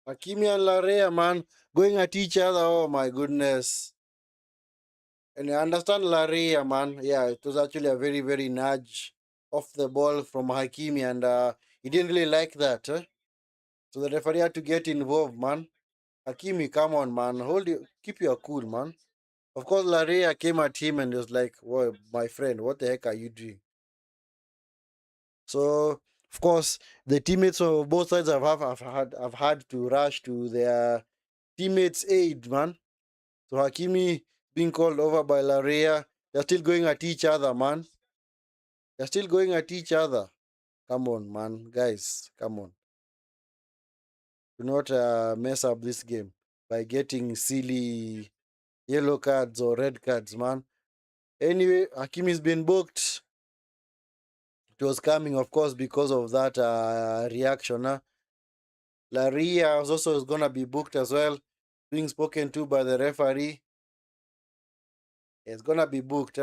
Hakimi and Larea, man, going at each other. Oh my goodness. And I understand Larea, man. Yeah, it was actually a very, very nudge off the ball from Hakimi, and he didn't really like that. So the referee had to get involved, man. Hakimi, come on, man. Keep your cool, man. Of course, Larea came at him and was like, "Whoa, my friend, what the heck are you doing?" So, of course, the teammates of both sides have had to rush to their teammates' aid, man. So Hakimi being called over by Larea. They're still going at each other, man. They're still going at each other. Come on, man. Guys, come on. Do not mess up this game by getting silly yellow cards or red cards, man. Anyway, Hakimi's been booked. It was coming, of course, because of that reaction. Laria was also going to be booked as well, being spoken to by the referee. It's going to be booked.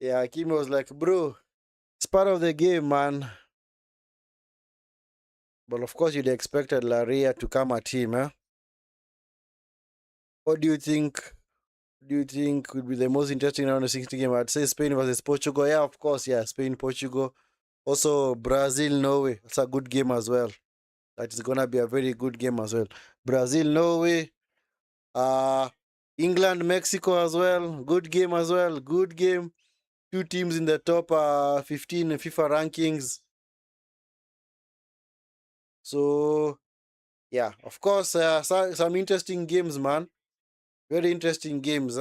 Yeah, Hakimi was like, bro, it's part of the game, man. But of course, you'd expected Laria to come at him. What do you think would be the most interesting round of 60 game? I'd say Spain versus Portugal. Yeah, of course. Yeah, Spain, Portugal. Also, Brazil, Norway. That's a good game as well. That is going to be a very good game as well. Brazil, Norway. Uh, England, Mexico as well. Good game as well. Good game. Two teams in the top 15 FIFA rankings. So, yeah, of course, some interesting games, man. Very interesting games.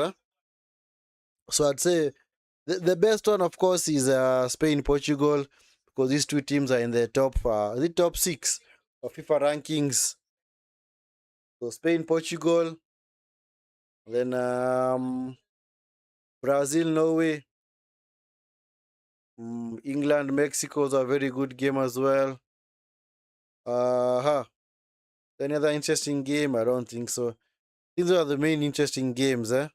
So, I'd say the best one, of course, is Spain, Portugal, because these two teams are in the top six of FIFA rankings. So, Spain, Portugal, then Brazil, Norway, England, Mexico is a very good game as well. Any other interesting game? I don't think so. These are the main interesting games, eh?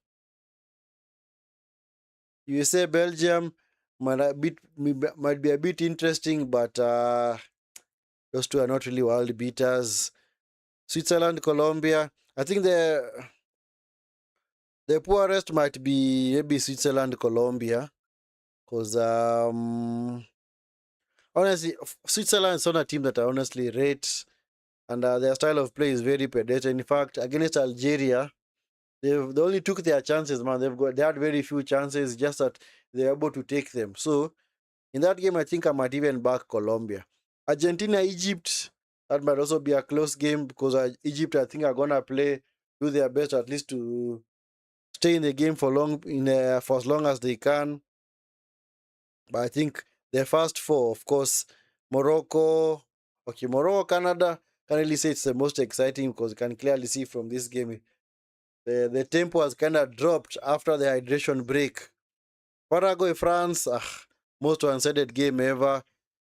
USA, Belgium might be a bit interesting, but those two are not really world beaters. Switzerland, Colombia. I think the poorest might be maybe Switzerland, Colombia, because honestly, Switzerland is not a team that I honestly rate, and their style of play is very predatory. In fact, against Algeria, they only took their chances, man. They had very few chances, just that they're able to take them. So in that game, I think I might even back Colombia. Argentina, Egypt. That might also be a close game because Egypt, I think, are gonna do their best at least to stay in the game for as long as they can. But I think the first four, of course, Morocco. Okay, Morocco, Canada. Can't really say it's the most exciting because you can clearly see from this game the tempo has kind of dropped after the hydration break. Paraguay, France, most one-sided game ever.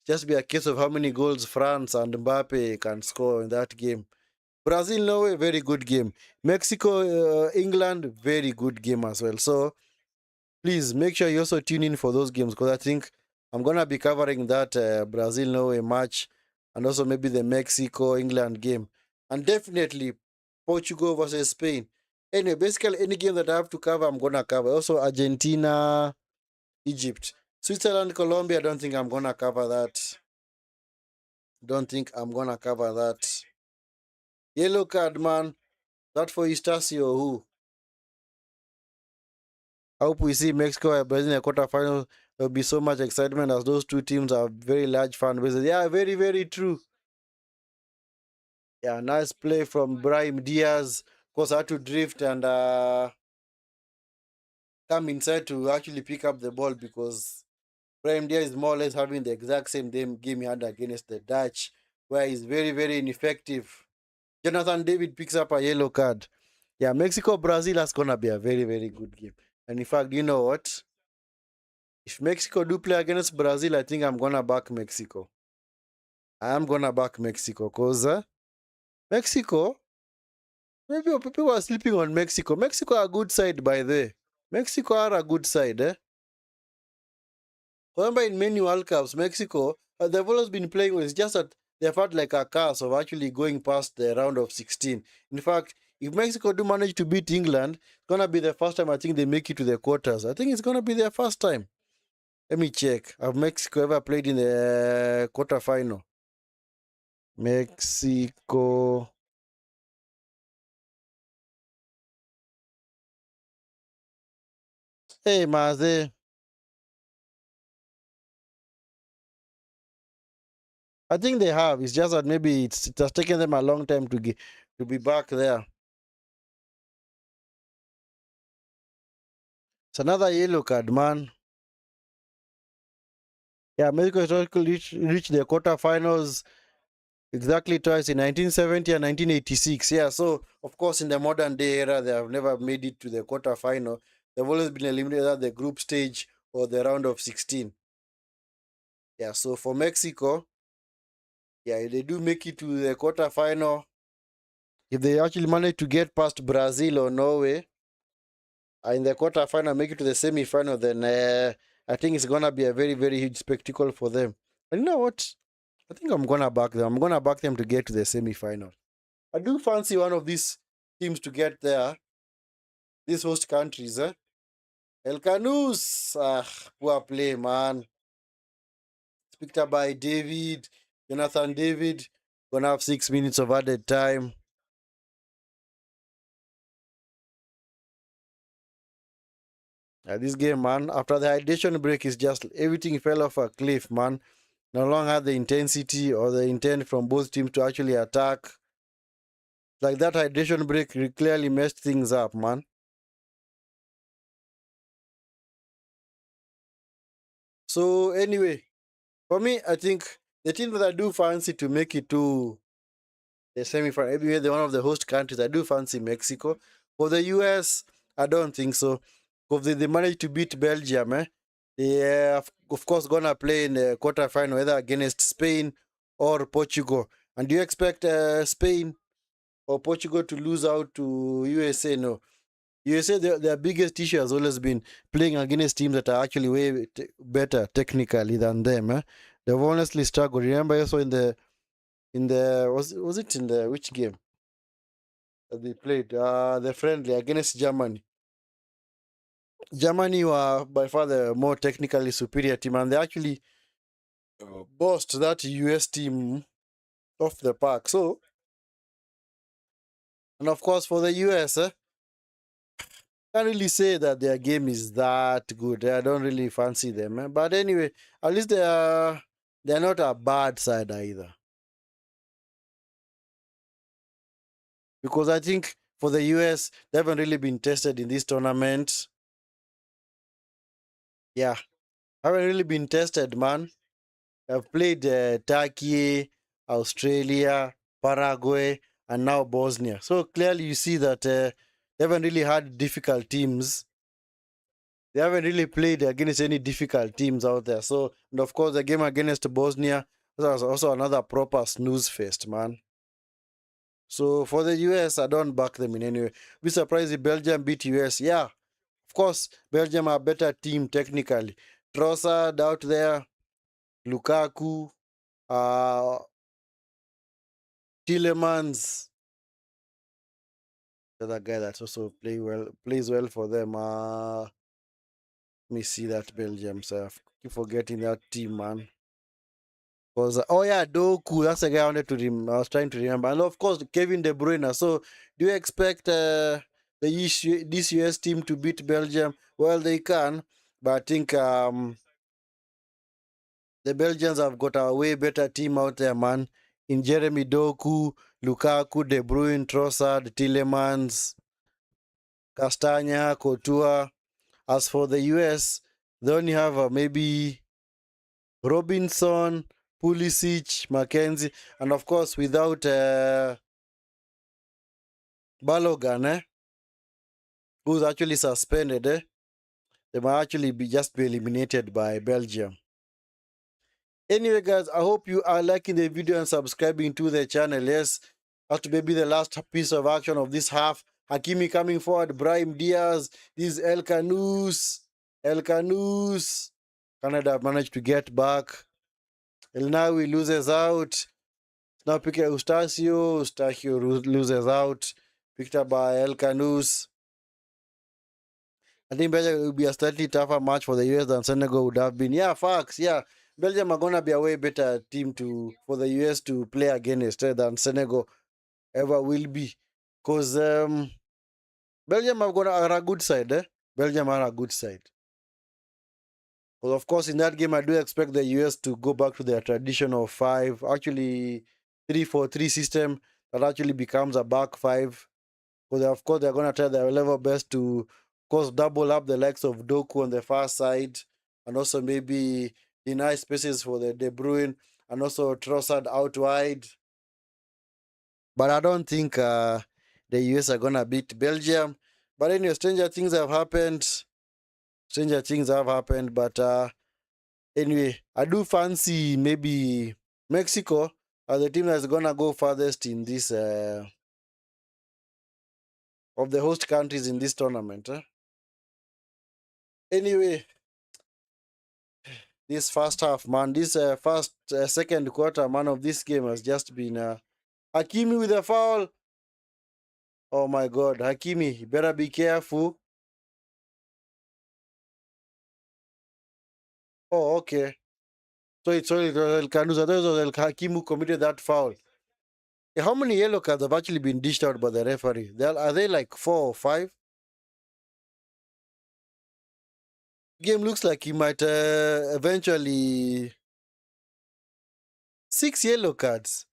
Just be a case of how many goals France and Mbappe can score in that game. Brazil, Norway, very good game. Mexico, England, very good game as well. So please make sure you also tune in for those games because I think I'm gonna be covering that Brazil Norway match and also maybe the Mexico England game and definitely Portugal versus Spain. Anyway, basically any game that I have to cover, I'm gonna cover. Also Argentina, Egypt, Switzerland, Colombia. I don't think I'm gonna cover that. Don't think I'm gonna cover that. Yellow card, man. That for Eustacio who? I hope we see Mexico and Brazil in the quarterfinals. There'll be so much excitement as those two teams are very large fan bases. Yeah, very, very true. Yeah, nice play from Brahim Diaz. Of course, had to drift and come inside to actually pick up the ball because Brahim Diaz is more or less having the exact same game he had against the Dutch, where he's very, very ineffective. Jonathan David picks up a yellow card. Yeah, Mexico Brazil is gonna be a very, very good game. And in fact, you know what? If Mexico do play against Brazil, I think I'm gonna back Mexico. I am gonna back Mexico because Mexico, maybe people are sleeping on Mexico. Mexico are a good side, by the way. Mexico are a good side, eh? Remember in many World Cups, Mexico, they've always been playing with. It's just that they've had like a curse of actually going past the round of 16. In fact, if Mexico do manage to beat England, it's gonna be the first time I think they make it to the quarters. I think it's gonna be their first time. Let me check. Have Mexico ever played in the quarterfinal? Mexico. Hey, Maze. I think they have. It's just that maybe it has taken them a long time to be back there. It's another yellow card, man. Yeah, Mexico historically reached the quarterfinals exactly twice in 1970 and 1986. Yeah, so of course in the modern day era, they have never made it to the quarterfinal. They've always been eliminated at the group stage or the round of 16. Yeah, so for Mexico, yeah, if they do make it to the quarterfinal, if they actually manage to get past Brazil or Norway in the quarterfinal, make it to the semi-final, then I think it's gonna be a very, very huge spectacle for them. And you know what? I think I'm gonna back them. I'm gonna back them to get to the semi-final. I do fancy one of these teams to get there. These host countries, eh? El Canus, poor play, man. It's picked up by David, Jonathan David. Gonna have 6 minutes of added time. This game, man, after the hydration break, is just everything fell off a cliff, man. No longer had the intensity or the intent from both teams to actually attack. Like that hydration break clearly messed things up, man. So anyway, for me, I think the team that I do fancy to make it to the semi-final, maybe they're one of the host countries. I do fancy Mexico. For the US, I don't think so. Because they managed to beat Belgium, eh? They of course gonna play in the quarterfinal either against Spain or Portugal. And do you expect Spain or Portugal to lose out to USA? No. USA, their biggest issue has always been playing against teams that are actually way better technically than them. They've honestly struggled. Remember also in the was it in the which game that they played? The friendly against Germany. Germany were by far the more technically superior team, and they actually bossed that US team off the park. So, and of course for the US, can't really say that their game is that good. I don't really fancy them. But anyway, at least they're not a bad side either. Because I think for the US, they haven't really been tested in this tournament. Yeah, haven't really been tested, man. I've played Turkey, Australia, Paraguay, and now Bosnia. So clearly you see that they haven't really had difficult teams. They haven't really played against any difficult teams out there. So, and of course, the game against Bosnia was also another proper snooze fest, man. So for the US, I don't back them in any way. Be surprised if Belgium beat US. Yeah, of course, Belgium are a better team technically. Trossard out there, Lukaku, uh, Tillemans, the other guy that also plays well for them. Let me see that Belgium self. Keep forgetting that team, man. Because oh yeah, Doku, that's the guy I wanted to I was trying to remember, and of course Kevin De Bruyne. So do you expect this US team to beat Belgium? Well, they can, but I think the Belgians have got a way better team out there, man. In Jeremy Doku, Lukaku, De Bruyne, Trossard, Tillemans, Castagna, Couture. As for the US, they only have maybe Robinson, Pulisic, Mackenzie, and of course without Balogan, who's actually suspended, they might actually be just be eliminated by Belgium. Anyway, guys, I hope you are liking the video and subscribing to the channel. Yes, that may be the last piece of action of this half. Hakimi coming forward, Brahim Diaz, this El Canus, El Canus. Canada managed to get back. El Nawi loses out. Now pick Eustacio. Eustacio loses out. Picked up by El Canus. I think Belgium will be a slightly tougher match for the US than Senegal would have been. Yeah, facts. Yeah, Belgium are gonna be a way better team for the US to play against than Senegal ever will be. Cause Belgium have got are a good side. Belgium are a good side. Because of course in that game I do expect the US to go back to their traditional five, actually 3-4-3 system that actually becomes a back five. Because of course they're gonna try their level best to, of course, double up the likes of Doku on the far side, and also maybe deny spaces for the De Bruyne, and also Trossard out wide. But I don't think the US are gonna beat Belgium. But anyway, stranger things have happened. Stranger things have happened. But anyway, I do fancy maybe Mexico as the team that's gonna go farthest in this of the host countries in this tournament. Anyway, this first half, man, this second quarter, man, of this game has just been Hakimi with a foul. Oh my God, Hakimi, you better be careful. Oh, okay. So it's only El Canus. I thought it was El Hakim who committed that foul. How many yellow cards have actually been dished out by the referee? Are they like 4 or 5? Game looks like he might eventually 6 yellow cards.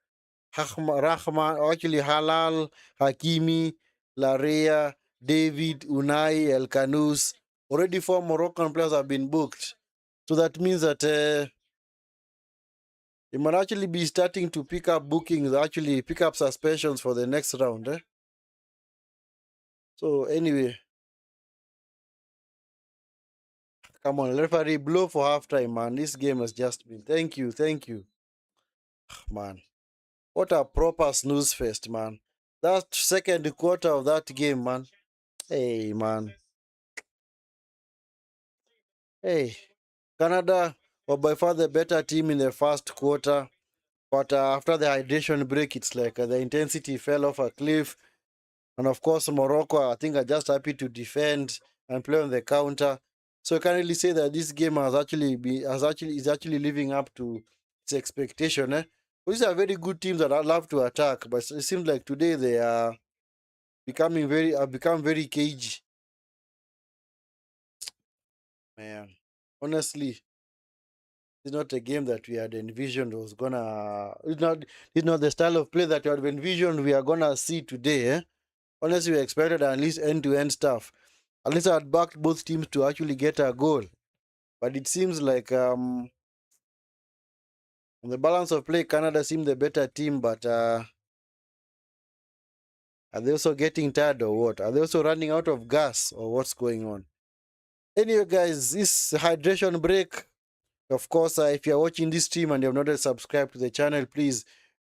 Rahman, actually Halal, Hakimi, Larea, David, Unai, El Canus. Already 4 Moroccan players have been booked. So that means that he might actually be starting to pick up bookings, actually pick up suspensions for the next round. So anyway, Come on, referee, blow for halftime, man. This game has just been. Thank you, thank you, man. What a proper snooze fest, man. That second quarter of that game, man. Hey, man. Hey, Canada were by far the better team in the first quarter, but after the hydration break, it's like the intensity fell off a cliff. And of course, Morocco, I think, are just happy to defend and play on the counter. So I can't really say that this game is actually living up to its expectation. These are very good teams that I love to attack, but it seems like today they are become very cagey. Man, honestly, it's not a game that we had envisioned was gonna. It's not the style of play that we had envisioned we are gonna see today. Honestly, we expected at least end-to-end stuff. At least I had backed both teams to actually get a goal. But it seems like on the balance of play, Canada seemed the better team. But are they also getting tired or what? Are they also running out of gas or what's going on? Anyway, guys, this hydration break. Of course, if you're watching this stream and you have not yet subscribed to the channel, please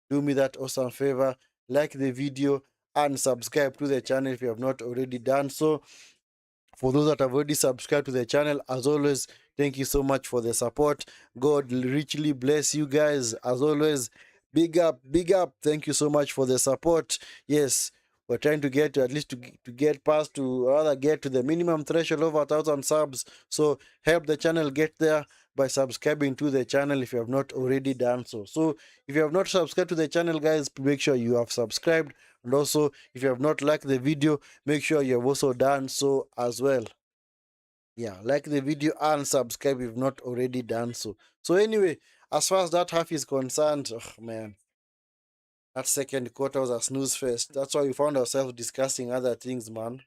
do me that awesome favor. Like the video and subscribe to the channel if you have not already done so. For those that have already subscribed to the channel, as always, thank you so much for the support. God richly bless you guys. As always, big up, big up. Thank you so much for the support. Yes, we're trying to get to at least to get past to rather get to the minimum threshold of 1,000 subs. So help the channel get there by subscribing to the channel if you have not already done so. So if you have not subscribed to the channel, guys, make sure you have subscribed. And also, if you have not liked the video, make sure you have also done so as well. Yeah, like the video and subscribe if you've not already done so. So anyway, as far as that half is concerned, oh man, that second quarter was a snooze fest. That's why we found ourselves discussing other things, man.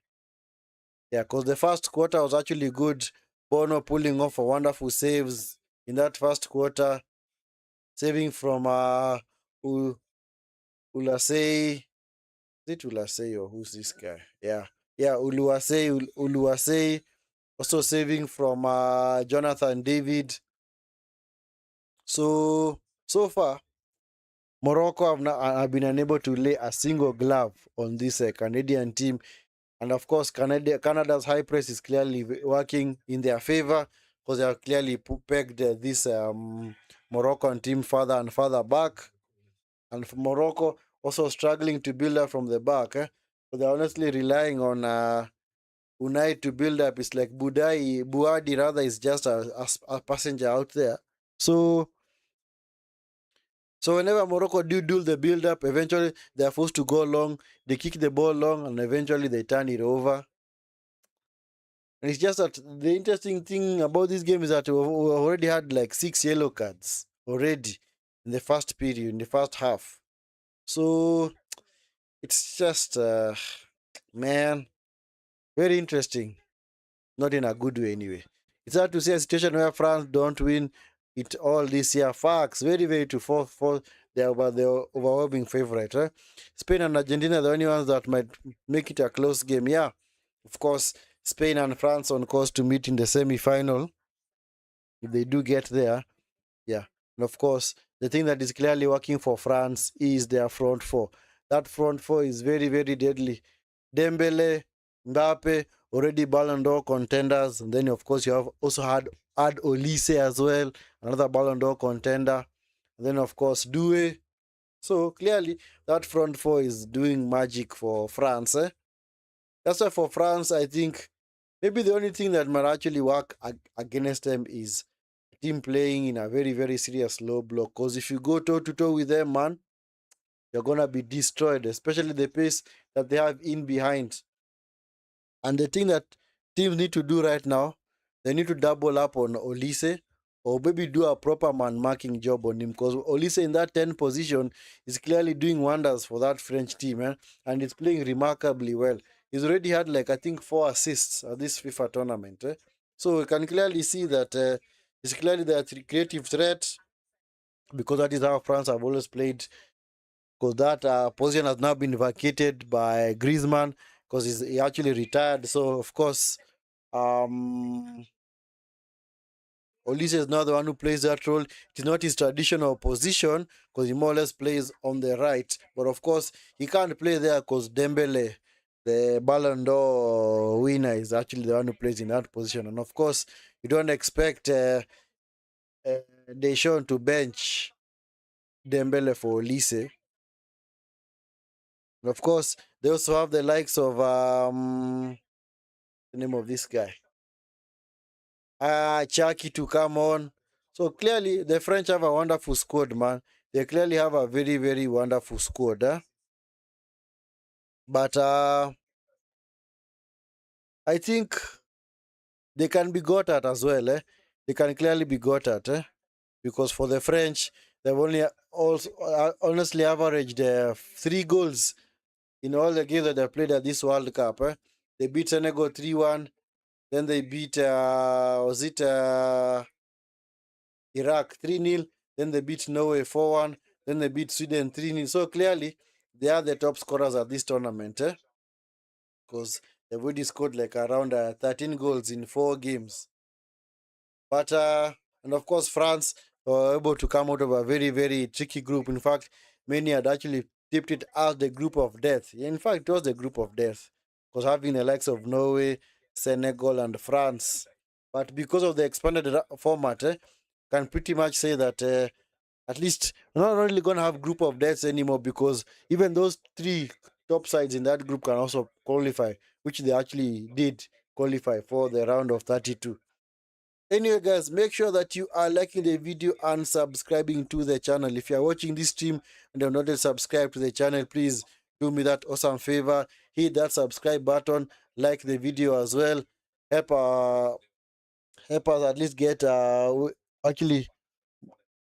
Yeah, because the first quarter was actually good. Bono pulling off a wonderful saves in that first quarter, saving from Ulasei. Is it Ulasei or who's this guy? Yeah, Uluwasei, also saving from Jonathan David. So far, Morocco have been unable to lay a single glove on this Canadian team. And of course, Canada's high press is clearly working in their favor because they have clearly pegged this Moroccan team further and further back. And Morocco also struggling to build up from the back. So they're honestly relying on Unai to build up. It's like Buadi rather is just a passenger out there. So whenever Morocco do the build up, eventually they are forced to go long. They kick the ball long, and eventually they turn it over. And it's just that the interesting thing about this game is that we already had like 6 yellow cards already in the first period, in the first half. So it's just, man, very interesting. Not in a good way, anyway. It's hard to see a situation where France don't win it all this year. Facts, very, very to for they're the overwhelming favorite. Spain and Argentina are the only ones that might make it a close game. Yeah, of course, Spain and France on course to meet in the semi-final if they do get there. Yeah, and of course, the thing that is clearly working for France is their front four. That front four is very, very deadly. Dembele, Mbappe, already Ballon d'Or contenders. And then, of course, you have also had Olise as well, another Ballon d'Or contender. And then, of course, Doué. So, clearly, that front four is doing magic for France. That's why for France, I think maybe the only thing that might actually work against them is team playing in a very, very serious low block. Because if you go toe-to-toe with them, man, you're going to be destroyed, especially the pace that they have in behind. And the thing that teams need to do right now, they need to double up on Olise or maybe do a proper man marking job on him because Olise in that 10 position is clearly doing wonders for that French team, and it's playing remarkably well. He's already had like I think 4 assists at this FIFA tournament. So we can clearly see that he's clearly the creative threat because that is how France have always played because that position has now been vacated by Griezmann because he actually retired. So of course, um, Olise is not the one who plays that role. It is not his traditional position because he more or less plays on the right. But of course, he can't play there because Dembele, the Ballon d'Or winner, is actually the one who plays in that position. And of course, you don't expect Deschamps to bench Dembele for Olise. And of course, they also have the likes of the name of this guy, Chucky to come on. So clearly, the French have a wonderful squad, man. They clearly have a very, very wonderful squad. But I think they can be got at as well. They can clearly be got at. Because for the French, they've only also honestly averaged 3 goals in all the games that they played at this World Cup. They beat Senegal 3-1. Then they beat, was it Iraq 3-0. Then they beat Norway 4-1. Then they beat Sweden 3-0. So clearly, they are the top scorers at this tournament. Because they've already scored like around 13 goals in 4 games. But, and of course, France were able to come out of a very, very tricky group. In fact, many had actually tipped it as the group of death. In fact, it was the group of death. Because having the likes of Norway, Senegal, and France. But because of the expanded format, can pretty much say that at least we're not really going to have group of deaths anymore, because even those 3 top sides in that group can also qualify, which they actually did qualify for the round of 32. Anyway, guys, make sure that you are liking the video and subscribing to the channel. If you are watching this stream and have not yet subscribed to the channel, please do me that awesome favor. Hit that subscribe button, like the video as well. Help help us at least get actually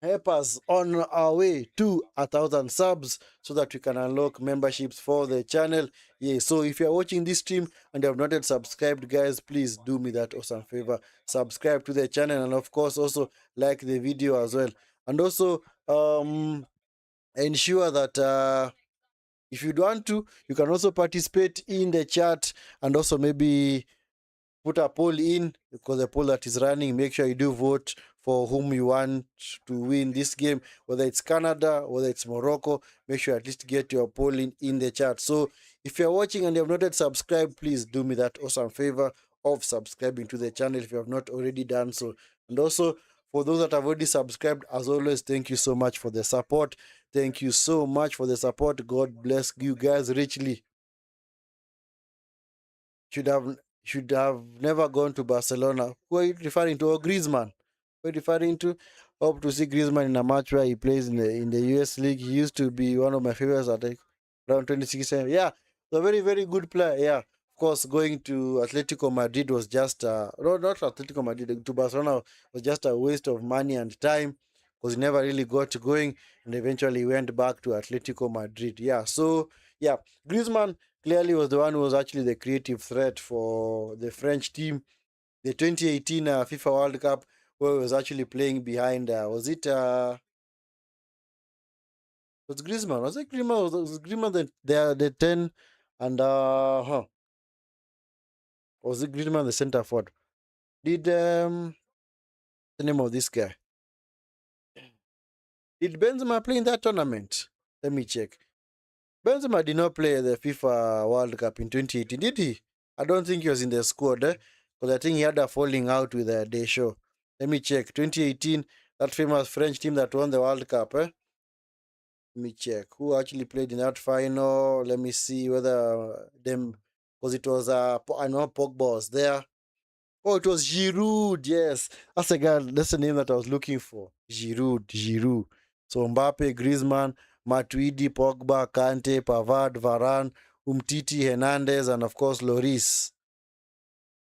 help us on our way to 1,000 subs so that we can unlock memberships for the channel. Yeah, so if you're watching this stream and you have not yet subscribed, guys, please do me that awesome favor. Subscribe to the channel, and of course also like the video as well. And also ensure that if you want to, you can also participate in the chat, and also maybe put a poll in, because the poll that is running, make sure you do vote for whom you want to win this game, whether it's Canada, whether it's Morocco. Make sure at least get your poll in the chat. So if you're watching and you have not yet subscribed, please do me that awesome favor of subscribing to the channel if you have not already done so. And also, for those that have already subscribed, as always, thank you so much for the support. Thank you so much for the support. God bless you guys richly. should have should have never gone to Barcelona. Who are you referring to? Or Griezmann? Who are you referring to? Hope to see Griezmann in a match where he plays in the US League. He used to be one of my favorites at around 2016. Yeah, a very, very good player. Yeah. Of course, going to Atletico Madrid was just no, not Atletico Madrid, to Barcelona was just a waste of money and time, because he never really got going, and eventually went back to Atletico Madrid. Yeah, so yeah, Griezmann clearly was the one who was actually the creative threat for the French team. The 2018 FIFA World Cup, where he was actually playing behind, was it was Griezmann? Was it Griezmann? Was Griezmann the 10, and was it Griezmann the center forward? Did the name of this guy? Did Benzema play in that tournament? Let me check. Benzema did not play the FIFA World Cup in 2018, did he? I don't think he was in the squad, because I think he had a falling out with Deschamps. Let me check. 2018, that famous French team that won the World Cup. Let me check who actually played in that final. Let me see whether them, because it was I know Pogba was there. Oh, it was Giroud. Yes, that's the guy. That's the name that I was looking for. Giroud. So Mbappe, Griezmann, Matuidi, Pogba, Kante, Pavard, Varane, Umtiti, Hernandez, and of course Lloris.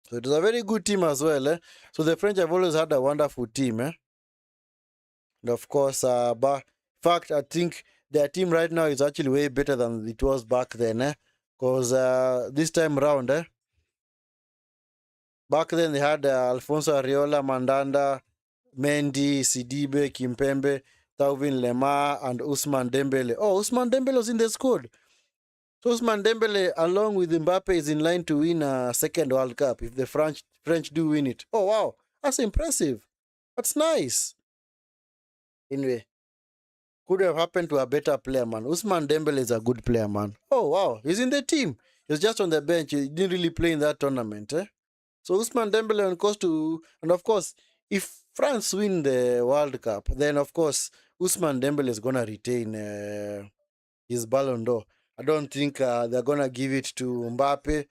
So it was a very good team as well. So the French have always had a wonderful team. And of course, but in fact, I think their team right now is actually way better than it was back then. Because this time around, back then they had Alfonso Areola, Mandanda, Mendy, Sidibe, Kimpembe, Tauvin Lemar, and Ousmane Dembele. Oh, Ousmane Dembele was in the squad. So Ousmane Dembele, along with Mbappe, is in line to win a second World Cup if the French do win it. Oh, wow. That's impressive. That's nice. Anyway, could have happened to a better player, man. Usman Dembele is a good player, man. Oh, wow. He's in the team. He's just on the bench. He didn't really play in that tournament, eh? So Usman Dembele on course to, and of course, if France win the World Cup, then of course Usman Dembele is gonna retain his Ballon d'Or. I don't think they're gonna give it to Mbappe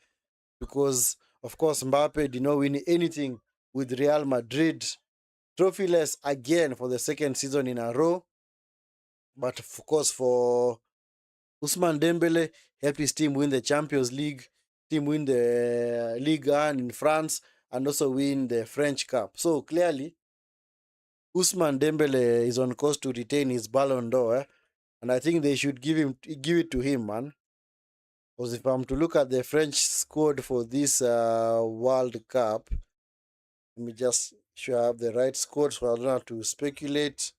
because, of course, Mbappe did not win anything with Real Madrid, trophyless again for the second season in a row. But of course, for Usman Dembele, helped his team win the Champions League, team win the Ligue 1 in France, and also win the French Cup. So clearly, Usman Dembele is on course to retain his Ballon d'Or, and I think they should give it to him, man. Because if I'm to look at the French squad for this World Cup, let me just sure I have the right squad so I don't have to speculate.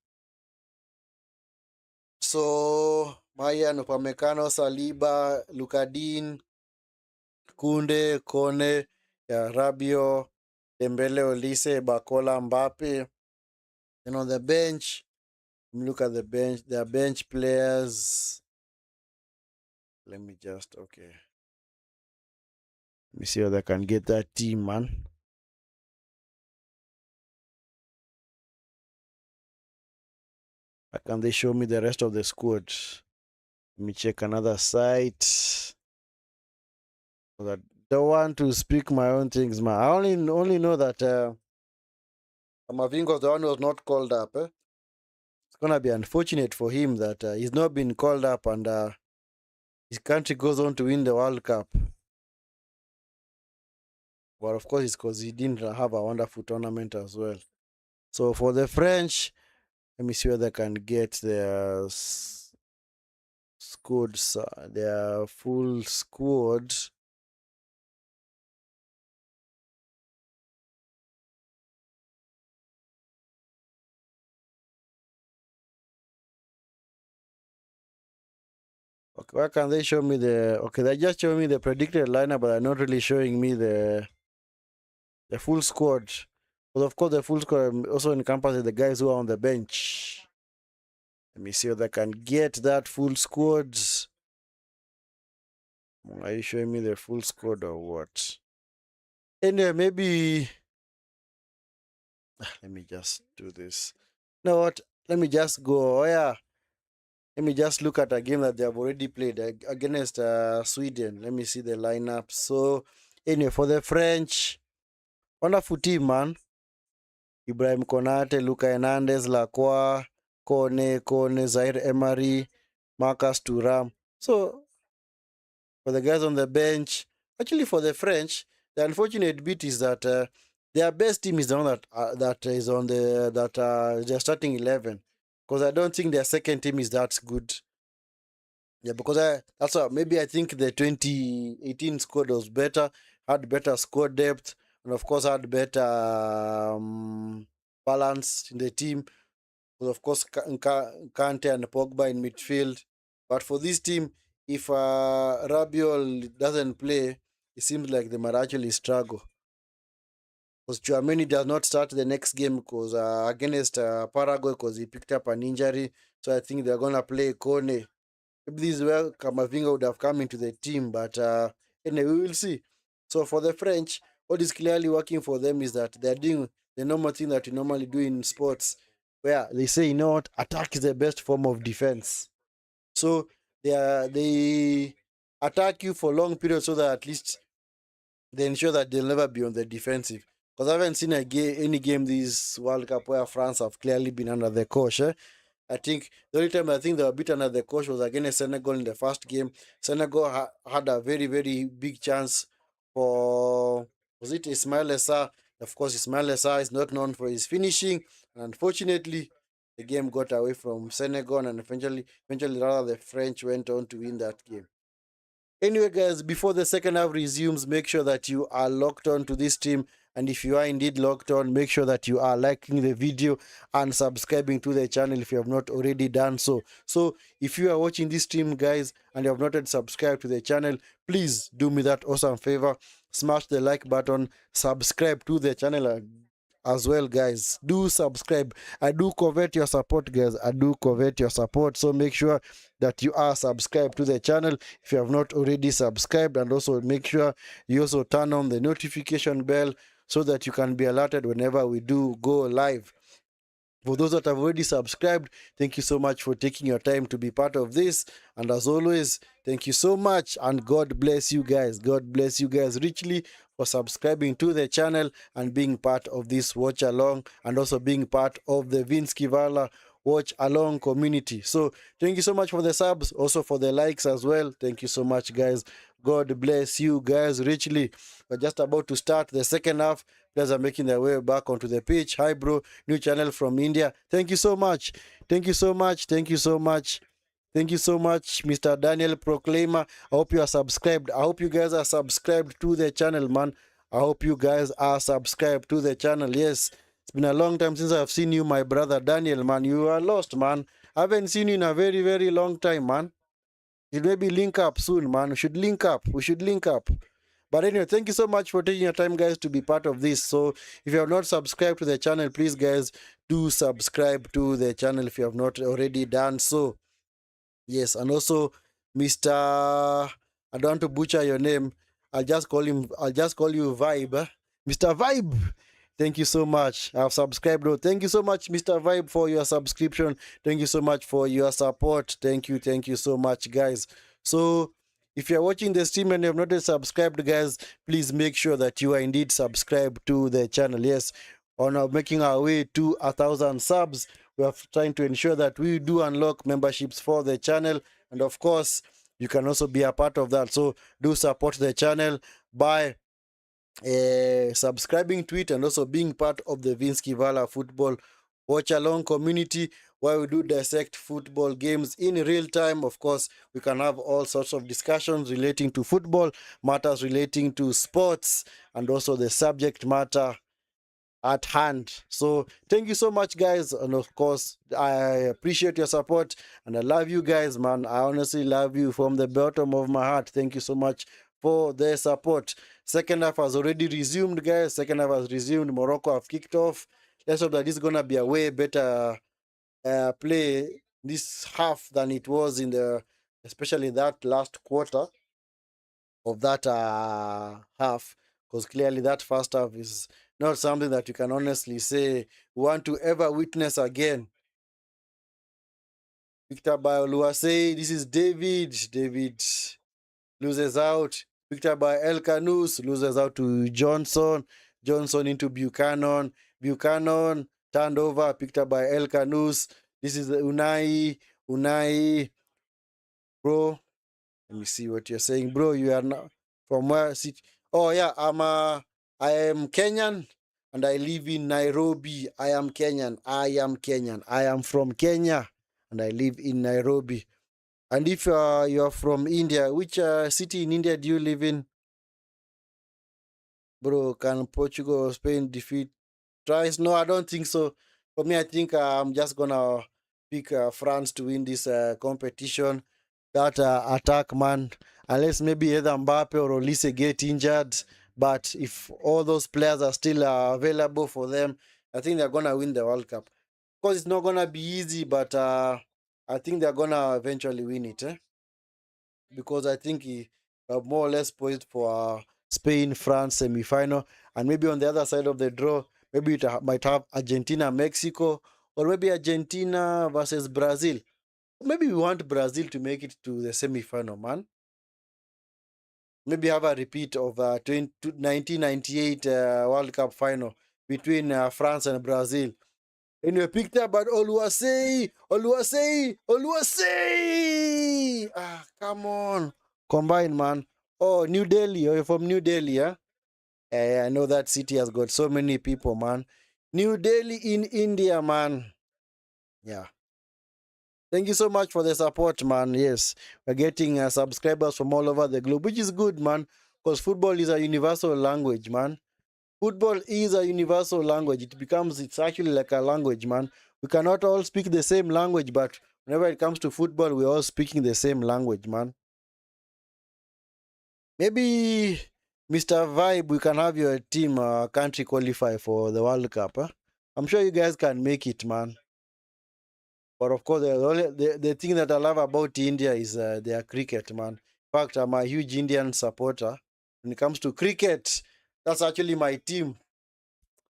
So Mayan, Upamecano, Saliba, Lucadine, Kunde, Kone, Rabio, Dembele, Olise, Bakola, Mbappe. And on the bench, look at the bench. Their bench players. Let me just okay. Let me see whether I can get that team, man. How can they show me the rest of the squad? Let me check another site. I don't want to speak my own things, man. I only know that Amavingo, the one who was not called up. It's gonna be unfortunate for him that he's not been called up and his country goes on to win the World Cup. But of course, it's because he didn't have a wonderful tournament as well. So for the French, let me see whether I can get their squad, their full squad. Okay, why can't they show me the? Okay, they're just showing me the predicted lineup, but they're not really showing me the full squad. But of course, the full squad also encompasses the guys who are on the bench. Let me see whether I can get that full squad. Are you showing me the full squad or what? Anyway, maybe let me just do this. You know what? Let me just go. Oh yeah. Let me just look at a game that they have already played against Sweden. Let me see the lineup. So, anyway, for the French, wonderful team, man. Ibrahim Konate, Luka Hernandez, Lacroix, Kone, Zaire Emery, Marcus Thuram. So, for the guys on the bench, actually for the French, the unfortunate bit is that their best team is the one that is on their starting 11. Because I don't think their second team is that good. Yeah, because that's why maybe I think the 2018 squad was better, had better squad depth, and of course had better balance in the team. Because of course Kante and Pogba in midfield. But for this team, if Rabiol doesn't play, it seems like they might actually struggle. Because Chouameni does not start the next game because against Paraguay because he picked up an injury. So I think they're gonna play Kone. Maybe this is where Kamavinga would have come into the team, but anyway, we will see. So for the French, what is clearly working for them is that they're doing the normal thing that you normally do in sports, where they say, you know what, attack is the best form of defense. So they attack you for long periods so that at least they ensure that they'll never be on the defensive. Because I haven't seen any game this World Cup where France have clearly been under the coach. I think the only time I think they were beaten under the coach was against Senegal in the first game. Senegal had a very, very big chance for, was it Ismail Essa? Of course, Ismail Essa is not known for his finishing. And unfortunately, the game got away from Senegal and eventually rather the French went on to win that game. Anyway, guys, before the second half resumes, make sure that you are locked on to this team. And if you are indeed locked on, make sure that you are liking the video and subscribing to the channel if you have not already done so. So, if you are watching this stream, guys, and you have not yet subscribed to the channel, please do me that awesome favor. Smash the like button, subscribe to the channel, as well, guys. Do subscribe. I do covet your support, guys. I do covet your support. So make sure that you are subscribed to the channel if you have not already subscribed, and also make sure you also turn on the notification bell so that you can be alerted whenever we do go live. For those that have already subscribed, thank you so much for taking your time to be part of this. And as always, thank you so much, and God bless you guys. God bless you guys richly for subscribing to the channel and being part of this watch along, and also being part of the Vinskey Valor watch along community. So thank you so much for the subs, also for the likes as well. Thank you so much, guys. God bless you guys richly. We're just about to start the second half. Players are making their way back onto the pitch. Hi, bro. New channel from India. Thank you so much. Thank you so much. Thank you so much. Thank you so much, Mr. Daniel Proclaimer. I hope you are subscribed. I hope you guys are subscribed to the channel, man. I hope you guys are subscribed to the channel. Yes, it's been a long time since I've seen you, my brother Daniel, man. You are lost, man. I haven't seen you in a very, very long time, man. You'll maybe link up soon, man. We should link up. We should link up. But anyway, thank you so much for taking your time, guys, to be part of this. So if you have not subscribed to the channel, please, guys, do subscribe to the channel if you have not already done so. Yes, and also Mr. I don't want to butcher your name. I'll just call you Vibe. Mr. Vibe. Thank you so much. I've subscribed. Oh, thank you so much, Mr. Vibe, for your subscription. Thank you so much for your support. Thank you so much, guys. So if you're watching the stream and you have not yet subscribed, guys, please make sure that you are indeed subscribed to the channel. Yes, on our making our way to 1,000 subs, we are trying to ensure that we do unlock memberships for the channel, and of course you can also be a part of that. So do support the channel by subscribing to it, and also being part of the Vinskey Valor football watch along community, where we do dissect football games in real time. Of course, we can have all sorts of discussions relating to football, matters relating to sports, and also the subject matter at hand. So thank you so much, guys, and of course I appreciate your support, and I love you guys, man. I honestly love you from the bottom of my heart. Thank you so much for the support. Second half has already resumed, guys. Second half has resumed. Morocco have kicked off. Let's hope that this is gonna be a way better play this half than it was in the, especially that last quarter of that half, because clearly that first half is not something that you can honestly say we want to ever witness again. Victor by Oluwase, this is David. David loses out. Victor by El Canus loses out to Johnson. Johnson into Buchanan. Buchanan turned over, picked up by El Canus. This is Unai. Unai, bro. Let me see what you're saying, bro. You are not from where? Oh yeah, I am Kenyan and I live in Nairobi. I am Kenyan. I am Kenyan. I am from Kenya and I live in Nairobi. And if you are from India, which city in India do you live in, bro? Can Portugal or Spain defeat twice? No, I don't think so. For me, I think I'm just gonna pick France to win this competition. That attack, man, unless maybe either Mbappe or Olise get injured. But if all those players are still available for them, I think they're gonna win the World Cup. Of course, it's not gonna be easy, but I think they're gonna eventually win it. Because I think he more or less poised for Spain France semi-final, and maybe on the other side of the draw, maybe it might have Argentina Mexico, or maybe Argentina versus Brazil. Maybe we want Brazil to make it to the semi-final, man. Maybe have a repeat of 1998 World Cup final between France and Brazil. Anyway, picked up by Oluwase. Oluwase. Oluwase. Ah, come on. Combine, man. Oh, New Delhi. Oh, you're from New Delhi, yeah? I know that city has got so many people, man. New Delhi in India, man. Yeah. Thank you so much for the support, man. Yes, we're getting subscribers from all over the globe, which is good, man, because football is a universal language, man. Football is a universal language. It's actually like a language, man. We cannot all speak the same language, but whenever it comes to football, we're all speaking the same language, man. Maybe Mr. Vibe, we can have your team, country qualify for the World Cup. Huh? I'm sure you guys can make it, man. But of course, the thing that I love about India is their cricket, man. In fact, I'm a huge Indian supporter. When it comes to cricket, that's actually my team.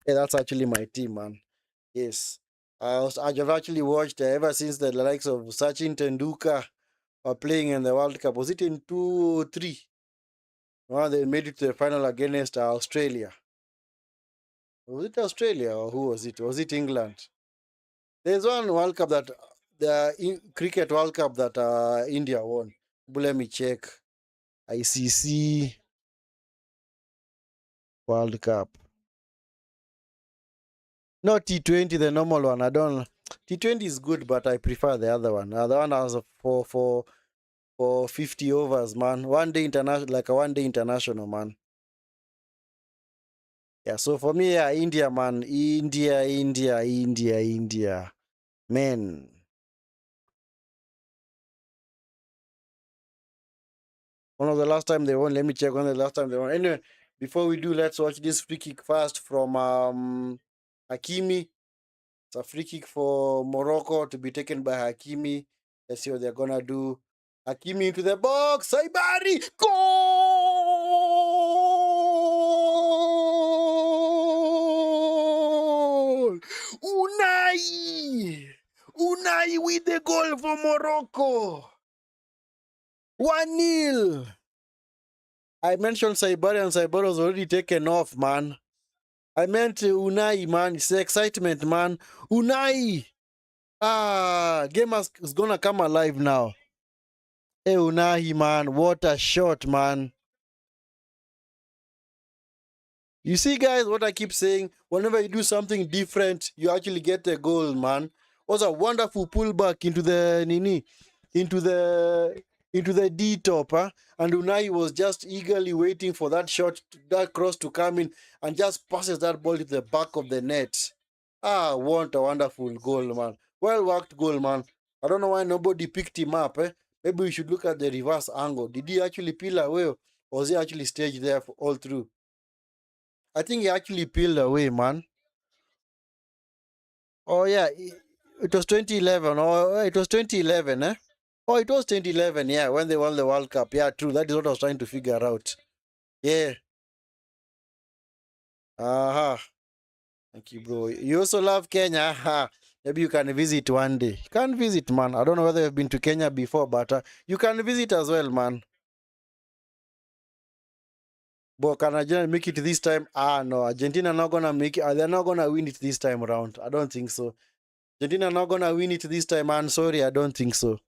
Yeah, that's actually my team, man. Yes. I've actually watched ever since the likes of Sachin Tendulkar were playing in the World Cup. Was it in 2-3? They made it to the final against Australia. Was it Australia or who was it? Was it England? There's one World Cup that cricket World Cup that India won. But let me check. ICC World Cup. Not T20, the normal one. I don't. T20 is good, but I prefer the other one. The one has for 50 overs, man. One day international, like a 1 day international, man. Yeah. So for me, yeah, India, man. India. Man. One of the last time they won. Let me check when the last time they won. Anyway, before we do, let's watch this free kick first from Hakimi. It's a free kick for Morocco to be taken by Hakimi. Let's see what they're gonna do. Hakimi into the box. Saibari. Goal! Unai! Unai with the goal for Morocco. 1-0. I mentioned Saibari and Saibari was already taken off, man. I meant Unai, man. It's the excitement, man. Unai! Game is gonna come alive now. Hey, Unai, man. What a shot, man. You see, guys, what I keep saying, whenever you do something different, you actually get a goal, man. It was a wonderful pullback into the into the D top, huh? And Unai was just eagerly waiting for that shot, that cross to come in, and just passes that ball to the back of the net. What a wonderful goal, man. Well worked goal, man. I don't know why nobody picked him up, eh? Maybe we should look at the reverse angle. Did he actually peel away, or was he actually staged there for all through? I think he actually peeled away, man. Oh, yeah. It was 2011. Oh, it was 2011, eh? Oh, it was 2011, yeah, when they won the World Cup. Yeah, true. That is what I was trying to figure out. Yeah. Uh-huh. Thank you, bro. You also love Kenya. Maybe you can visit one day. You can visit, man. I don't know whether you've been to Kenya before, but you can visit as well, man. But can Argentina make it this time? No. Argentina not gonna make it. They're not gonna win it this time around. I don't think so. Argentina not gonna win it this time, man. Sorry, I don't think so.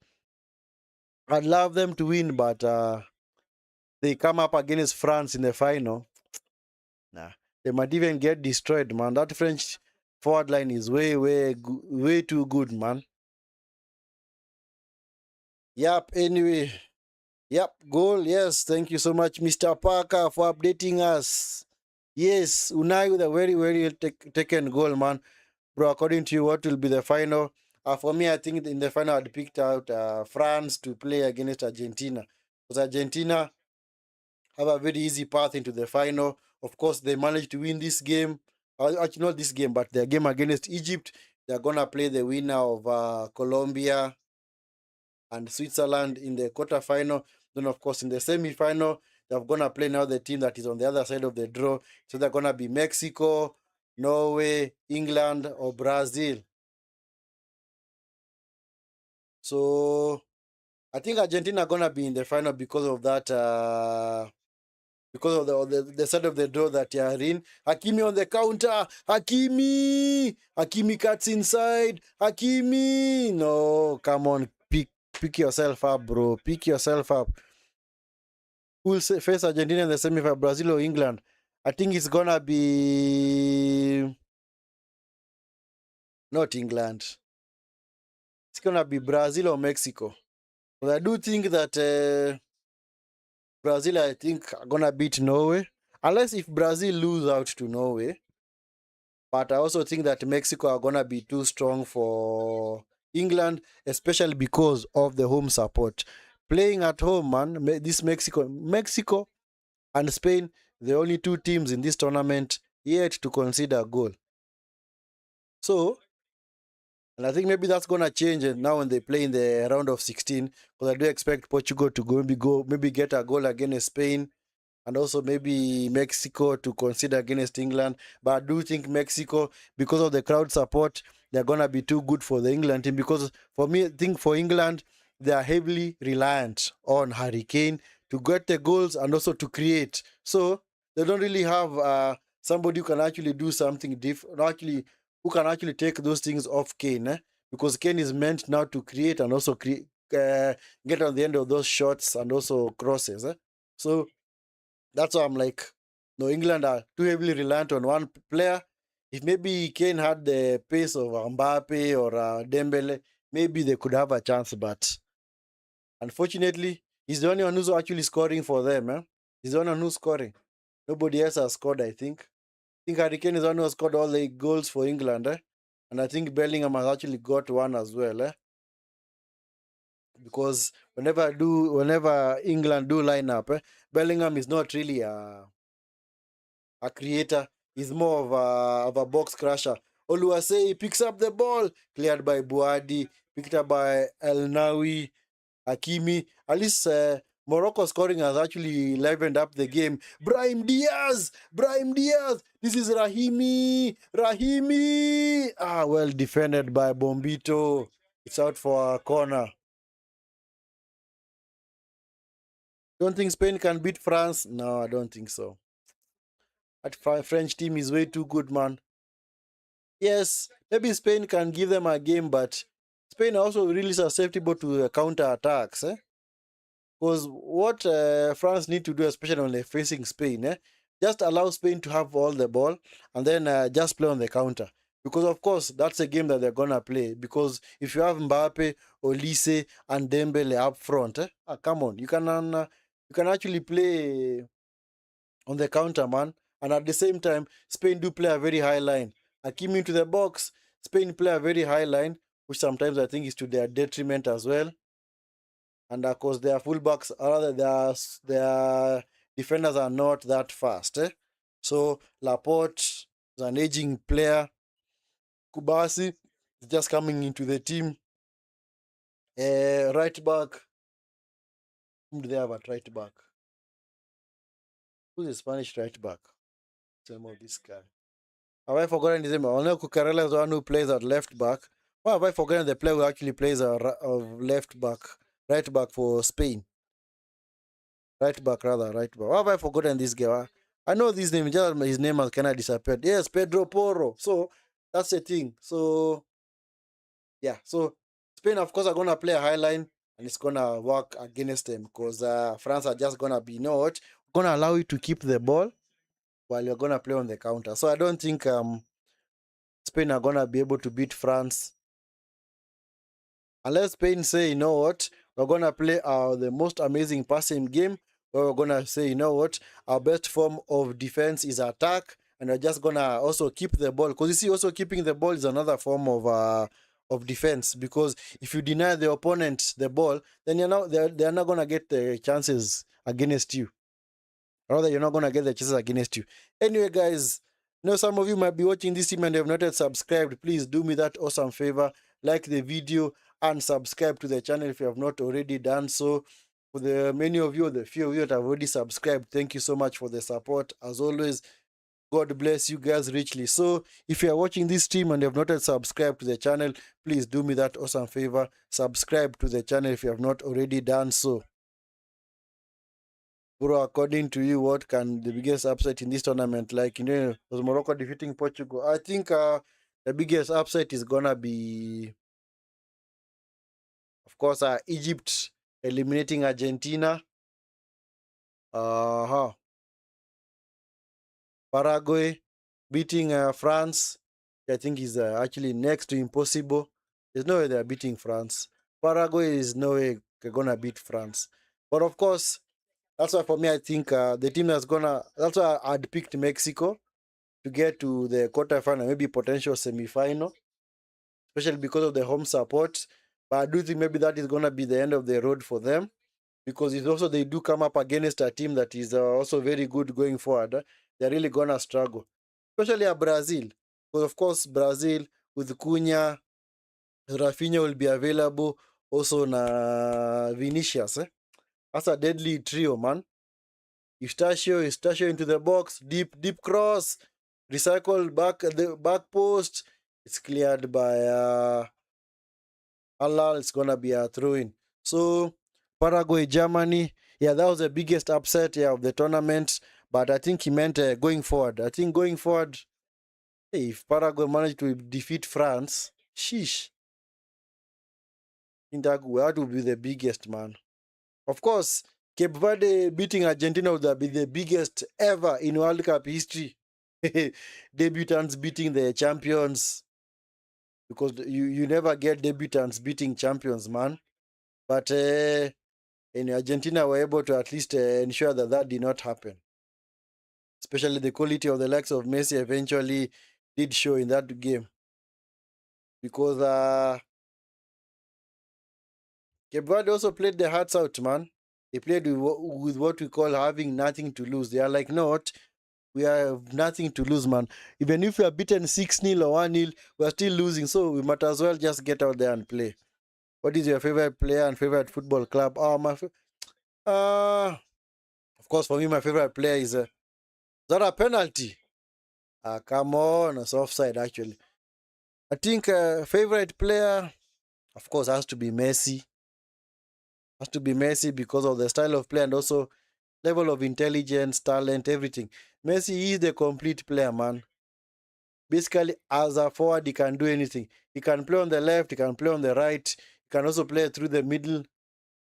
I'd love them to win, but they come up against France in the final. Nah, they might even get destroyed, man. That French forward line is way too good, man. Yep. Anyway, yep. Goal. Yes. Thank you so much, Mr. Parker, for updating us. Yes, Unai with a very taken goal, man. Bro, according to you, what will be the final? For me, I think in the final, I'd picked out France to play against Argentina. Because Argentina have a very easy path into the final. Of course, they managed to win this game. Actually, not this game, but their game against Egypt. They're going to play the winner of Colombia and Switzerland in the quarterfinal. Then, of course, in the semi-final, they're going to play now the team that is on the other side of the draw. So they're going to be Mexico, Norway, England, or Brazil. So I think Argentina are going to be in the final because of that. Because of the side of the door that you are in. Hakimi on the counter. Hakimi cuts inside. Hakimi. No, come on. Pick yourself up, bro. Pick yourself up. Who will face Argentina in the semifinal, Brazil or England? I think it's going to be not England. It's going to be Brazil or Mexico. But I do think that Brazil, I think, are going to beat Norway. Unless if Brazil lose out to Norway. But I also think that Mexico are going to be too strong for England, especially because of the home support. Playing at home, man, this Mexico and Spain, the only two teams in this tournament yet to concede a goal. So, and I think maybe that's gonna change now when they play in the round of 16, because I do expect Portugal to maybe get a goal against Spain, and also maybe Mexico to consider against England. But I do think Mexico, because of the crowd support, they're gonna be too good for the England team. Because for me, I think for England, they are heavily reliant on Harry Kane to get the goals and also to create. So they don't really have somebody who can actually do something different, actually who can actually take those things off Kane. Because Kane is meant now to create and also get on the end of those shots and also crosses. So that's why I'm like, no, England are too heavily reliant on one player. If maybe Kane had the pace of Mbappe or Dembele, maybe they could have a chance. But unfortunately, he's the only one who's actually scoring for them. He's the only one who's scoring. Nobody else has scored, I think. I think Harry Kane is the one who has scored all the goals for England. And I think Bellingham has actually got one as well. Because whenever England do line up, Bellingham is not really a creator. He's more of a box crusher. Oluwase picks up the ball, cleared by Buadi, picked up by El Nawi, Hakimi. At least Morocco scoring has actually livened up the game. Brahim Diaz. This is Rahimi. Well defended by Bombito. It's out for a corner. Don't think Spain can beat France? No, I don't think so. That French team is way too good, man. Yes, maybe Spain can give them a game, but Spain are also really susceptible to counter attacks. Because what France need to do, especially when they're facing Spain, just allow Spain to have all the ball and then just play on the counter. Because of course that's a game that they're gonna play. Because if you have Mbappe, Olise, and Dembele up front, come on, you can actually play on the counter, man. And at the same time, Spain do play a very high line. Hakimi into the box, Spain play a very high line, which sometimes I think is to their detriment as well. And of course, their fullbacks, or rather, their defenders are not that fast. So Laporte is an aging player. Kubasi is just coming into the team. Right back. Whom do they have at right back? Who's the Spanish right back? Name of this guy. Have I forgotten his name? I know Cucurella is the one who plays at left back. Why have I forgotten the player who actually plays of left back, right back for Spain? Right back, rather, right back. Why have I forgotten this guy? I know this name, just his name has kind of disappeared. Yes, Pedro Porro. So that's the thing. So, yeah. So Spain, of course, are going to play a high line and it's going to work against them because France are just going to be, going to allow you to keep the ball while you're going to play on the counter. So I don't think Spain are going to be able to beat France. Unless Spain say, you know what, we're going to play the most amazing passing game, where we're going to say, you know what, our best form of defense is attack, and we're just going to also keep the ball. Because you see, also keeping the ball is another form of defense. Because if you deny the opponent the ball, then they're not going to get the chances against you. Rather, you're not going to get the chances against you. Anyway, guys, some of you might be watching this team and have not yet subscribed. Please do me that awesome favor. Like the video and subscribe to the channel if you have not already done so. For the many of you, the few of you that have already subscribed, thank you so much for the support. As always, God bless you guys richly. So, if you are watching this stream and have not yet subscribed to the channel, please do me that awesome favor. Subscribe to the channel if you have not already done so. Bro, according to you, what can the biggest upset in this tournament like? Was Morocco defeating Portugal? I think the biggest upset is gonna be, of course, Egypt eliminating Argentina. Paraguay beating France. I think is actually next to impossible. There's no way they're beating France. Paraguay is no way they're gonna beat France. But of course, that's why for me, I think the team that's gonna. That's why I'd picked Mexico to get to the quarterfinal, maybe potential semifinal, especially because of the home support. But I do think maybe that is going to be the end of the road for them because it's also they do come up against a team that is also very good going forward. They're really gonna struggle, especially a Brazil, because of course Brazil with Cunha, Rafinha will be available, also na Vinicius. That's a deadly trio, man. Eustacio into the box, deep cross, recycle back at the back post. It's cleared by Allah. It's gonna be a throw in. So Paraguay, Germany, yeah, that was the biggest upset, yeah, of the tournament. But I think he meant going forward. I think going forward, hey, if Paraguay managed to defeat France, sheesh, in that would be the biggest, man. Of course, Cape Verde beating Argentina would be the biggest ever in World Cup history. Debutants beating the champions, because you never get debutants beating champions, man. But in Argentina were able to at least ensure that that did not happen. Especially the quality of the likes of Messi eventually did show in that game, because Cape Verde also played their hearts out, man. They played with what we call having nothing to lose. They are like, no, what? We have nothing to lose, man. Even if we are beaten 6-0 or 1-0, we are still losing. So we might as well just get out there and play. What is your favorite player and favorite football club? Oh, of course, for me, my favorite player is that a penalty? Come on, it's offside actually. I think favorite player, of course, has to be Messi. Has to be Messi because of the style of play and also level of intelligence, talent, everything. Messi is the complete player, man. Basically, as a forward, he can do anything. He can play on the left, he can play on the right, he can also play through the middle,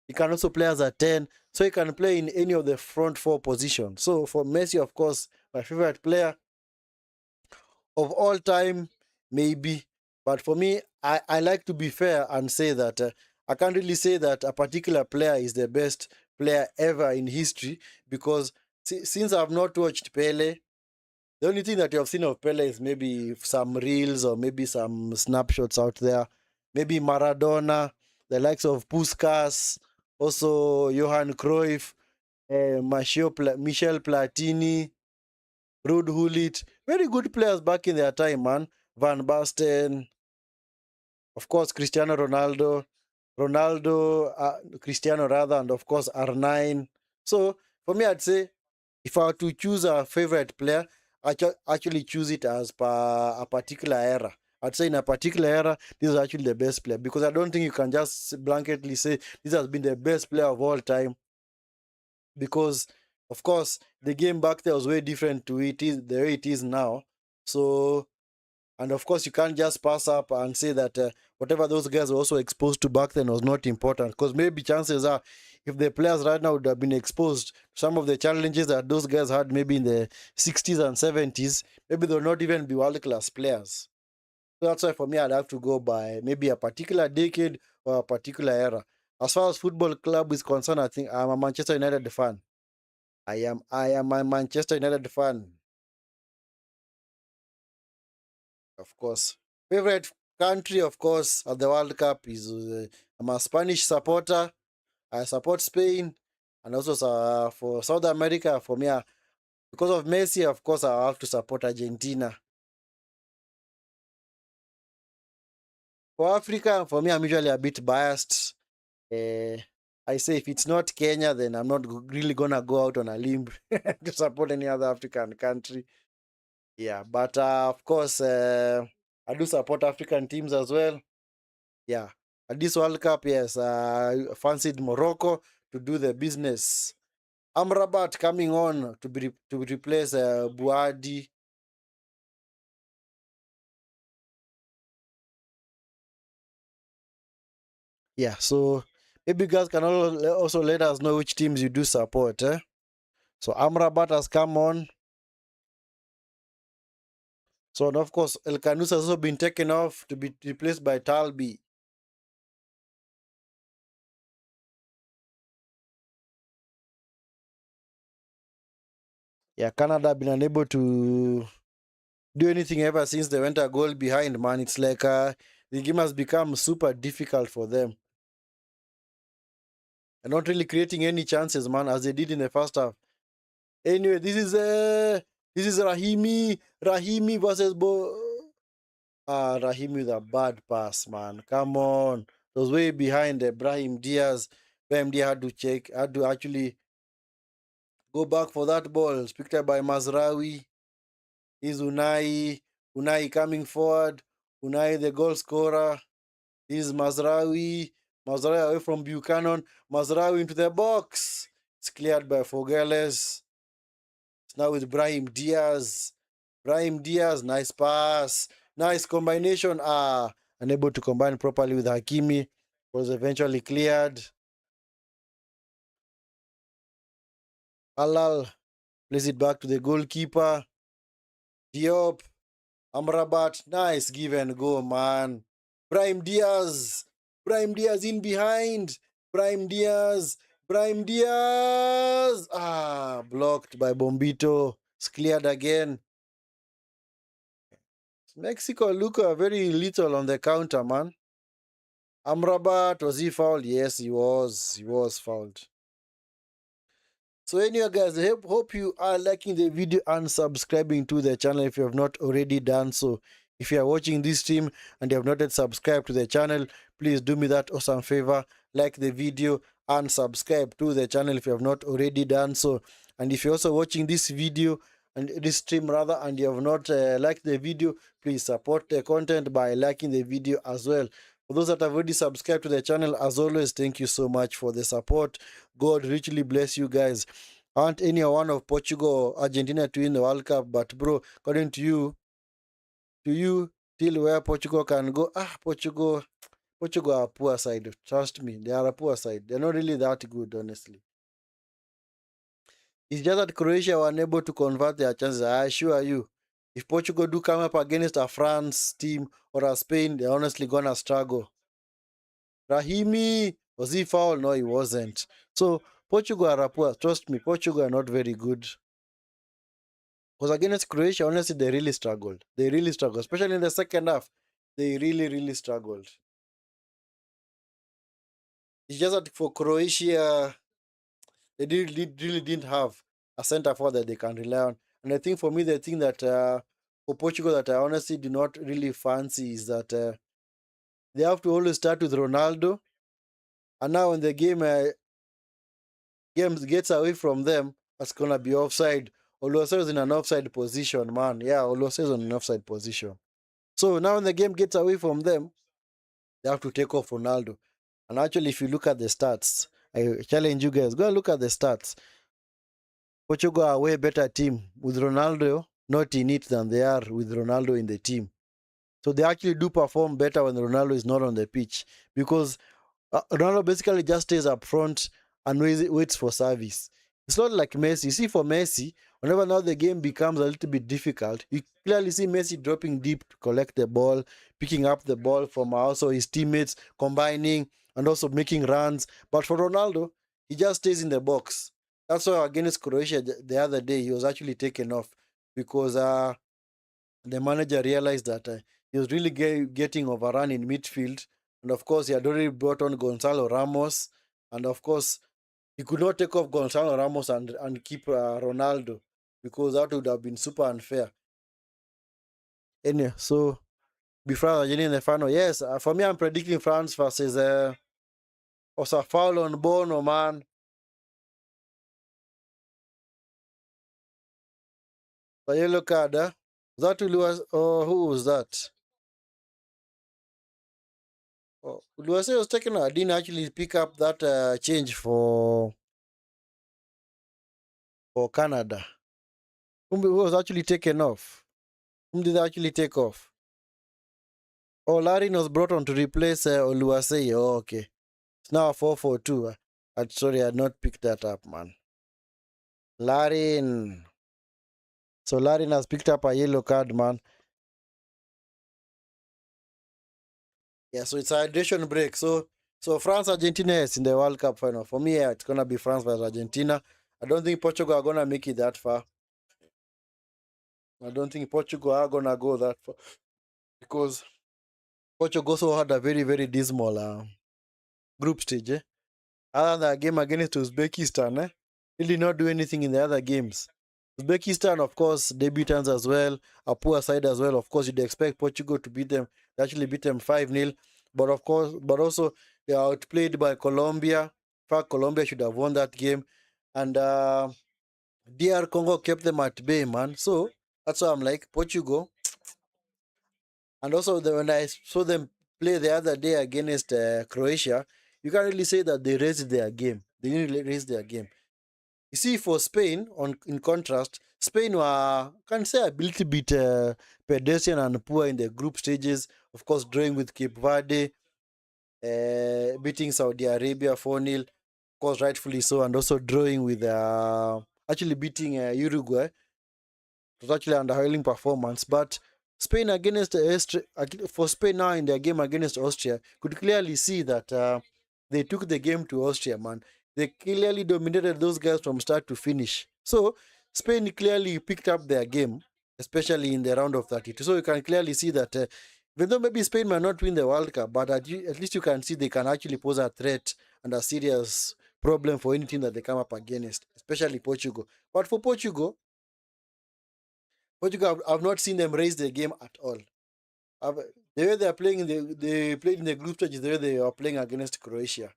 he can also play as a 10, so he can play in any of the front four positions. So for Messi, of course, my favorite player of all time, maybe. But for me, I like to be fair and say that I can't really say that a particular player is the best player ever in history, because since I've not watched Pele, the only thing that you have seen of Pele is maybe some reels or maybe some snapshots out there. Maybe Maradona, the likes of Puskas, also Johan Cruyff, Michel Platini, Ruud Gullit. Very good players back in their time, man. Van Basten, of course, Cristiano rather, and of course R9. So for me, I'd say if I were to choose a favorite player, actually choose it as per a particular era. I'd say in a particular era, this is actually the best player, because I don't think you can just blanketly say this has been the best player of all time, because of course the game back there was way different to it is the way it is now. So, and of course, you can't just pass up and say that whatever those guys were also exposed to back then was not important. Because maybe chances are, if the players right now would have been exposed to some of the challenges that those guys had maybe in the 60s and 70s, maybe they'll not even be world class players. So that's why for me, I'd have to go by maybe a particular decade or a particular era. As far as football club is concerned, I think I'm a Manchester United fan. I am a Manchester United fan. Of course. Favorite country, of course, at the World Cup is I'm a Spanish supporter. I support Spain, and also for South America, for me, because of Messi, of course, I have to support Argentina. For Africa, for me, I'm usually a bit biased. Uh, I say if it's not Kenya, then I'm not really gonna go out on a limb to support any other African country. Yeah, but of course, I do support African teams as well. Yeah. At this World Cup, yes, I fancied Morocco to do the business. Amrabat coming on to replace Buadi. Yeah, so maybe you guys can also let us know which teams you do support. So Amrabat has come on. So, and of course, El Canus has also been taken off to be replaced by Talbi. Yeah, Canada have been unable to do anything ever since they went a goal behind, man. It's like the game has become super difficult for them. and not really creating any chances, man, as they did in the first half. Anyway, this is Rahimi versus Rahimi with a bad pass, man. Come on. It was way behind Brahim Diaz. Brahim Diaz had to actually go back for that ball. It's picked up by Mazraoui. Is Unai. Unai coming forward. Unai, the goal scorer. This is Mazraoui. Mazraoui away from Buchanan. Mazraoui into the box. It's cleared by Fogeles. It's now with Brahim Diaz. Brahim Diaz, nice pass. Nice combination. Unable to combine properly with Hakimi. Was eventually cleared. Alal plays it back to the goalkeeper. Diop. Amrabat. Nice give and go, man. Brahim Diaz. Brahim Diaz in behind. Brahim Diaz. Brahim Diaz. Blocked by Bombito. It's cleared again. Mexico look very little on the counter, man. Amrabat, was he fouled? Yes, he was. He was fouled. So anyway, guys, I hope you are liking the video and subscribing to the channel if you have not already done so. If you are watching this stream and you have not yet subscribed to the channel, please do me that awesome favor. Like the video and subscribe to the channel if you have not already done so. And if you're also watching this video and this stream rather and you have not liked the video, please support the content by liking the video as well. For those that have already subscribed to the channel, as always, thank you so much for the support. God richly bless you guys. I want any one of Portugal or Argentina to win the World Cup, but bro, according to you, till where Portugal can go, Portugal are a poor side. Trust me, they are a poor side. They're not really that good, honestly. It's just that Croatia were unable to convert their chances. I assure you, if Portugal do come up against a France team or a Spain, they're honestly gonna struggle. Rahimi, was he fouled? No, he wasn't. So Portugal are poor. Trust me, Portugal are not very good. Because against Croatia, honestly, they really struggled. They really struggled, especially in the second half. They really, really struggled. It's just that for Croatia, they really didn't have a center forward that they can rely on. And I think for me, the thing that for Portugal that I honestly do not really fancy is that they have to always start with Ronaldo. And now when the game gets away from them, that's gonna be offside. Oluwase is in an offside position, man. Yeah, Oluwase is in an offside position. So now when the game gets away from them, they have to take off Ronaldo. And actually, if you look at the stats, I challenge you guys, go and look at the stats. Portugal are a way better team with Ronaldo not in it than they are with Ronaldo in the team. So they actually do perform better when Ronaldo is not on the pitch because Ronaldo basically just stays up front and waits for service. It's not like Messi. You see, for Messi, whenever now the game becomes a little bit difficult, you clearly see Messi dropping deep to collect the ball, picking up the ball from also his teammates, combining and also making runs. But for Ronaldo, he just stays in the box. That's why against Croatia the other day, he was actually taken off because the manager realized that he was really getting overrun in midfield. And of course, he had already brought on Gonzalo Ramos. And of course, he could not take off Gonzalo Ramos and keep Ronaldo because that would have been super unfair. Anyway, so before Argentina in the final, yes, for me, I'm predicting France versus also foul on Bono, man. A yellow card, That was, who was that? Oh, Uluwase was taken. I didn't actually pick up that change for Canada. Who was actually taken off? Whom did they actually take off? Oh, Larin was brought on to replace Oluwase. Oh, okay. It's now a 4-4-2. I'm sorry, I had not picked that up, man. Larin. So Larin has picked up a yellow card, man. Yeah, so it's a hydration break. So France Argentina is in the World Cup final. For me, yeah, it's gonna be France versus Argentina. I don't think Portugal are gonna make it that far. I don't think Portugal are gonna go that far because Portugal also had a very, very dismal group stage. Other than the game against Uzbekistan, he did not do anything in the other games. Uzbekistan, of course, debutants as well, a poor side as well. Of course, you'd expect Portugal to beat them. They actually beat them 5-0. But of course, but also they are outplayed by Colombia. In fact, Colombia should have won that game. And DR Congo kept them at bay, man. So that's why I'm like, Portugal. And also, when I saw them play the other day against Croatia, you can't really say that they raised their game. They didn't really raise their game. You see, for Spain, in contrast, Spain were, can say, a little bit pedestrian and poor in the group stages. Of course, drawing with Cape Verde, beating Saudi Arabia 4-0, of course, rightfully so, and also drawing with, actually beating Uruguay. It was actually an underwhelming performance. But Spain against Austria, for Spain now in their game against Austria, could clearly see that they took the game to Austria, man. They clearly dominated those guys from start to finish. So Spain clearly picked up their game, especially in the round of 32. So you can clearly see that even though maybe Spain might not win the World Cup, but at least you can see they can actually pose a threat and a serious problem for any team that they come up against, especially Portugal. But for Portugal, I've not seen them raise their game at all. The way they are playing, they played in the group stage is the way they are playing against Croatia.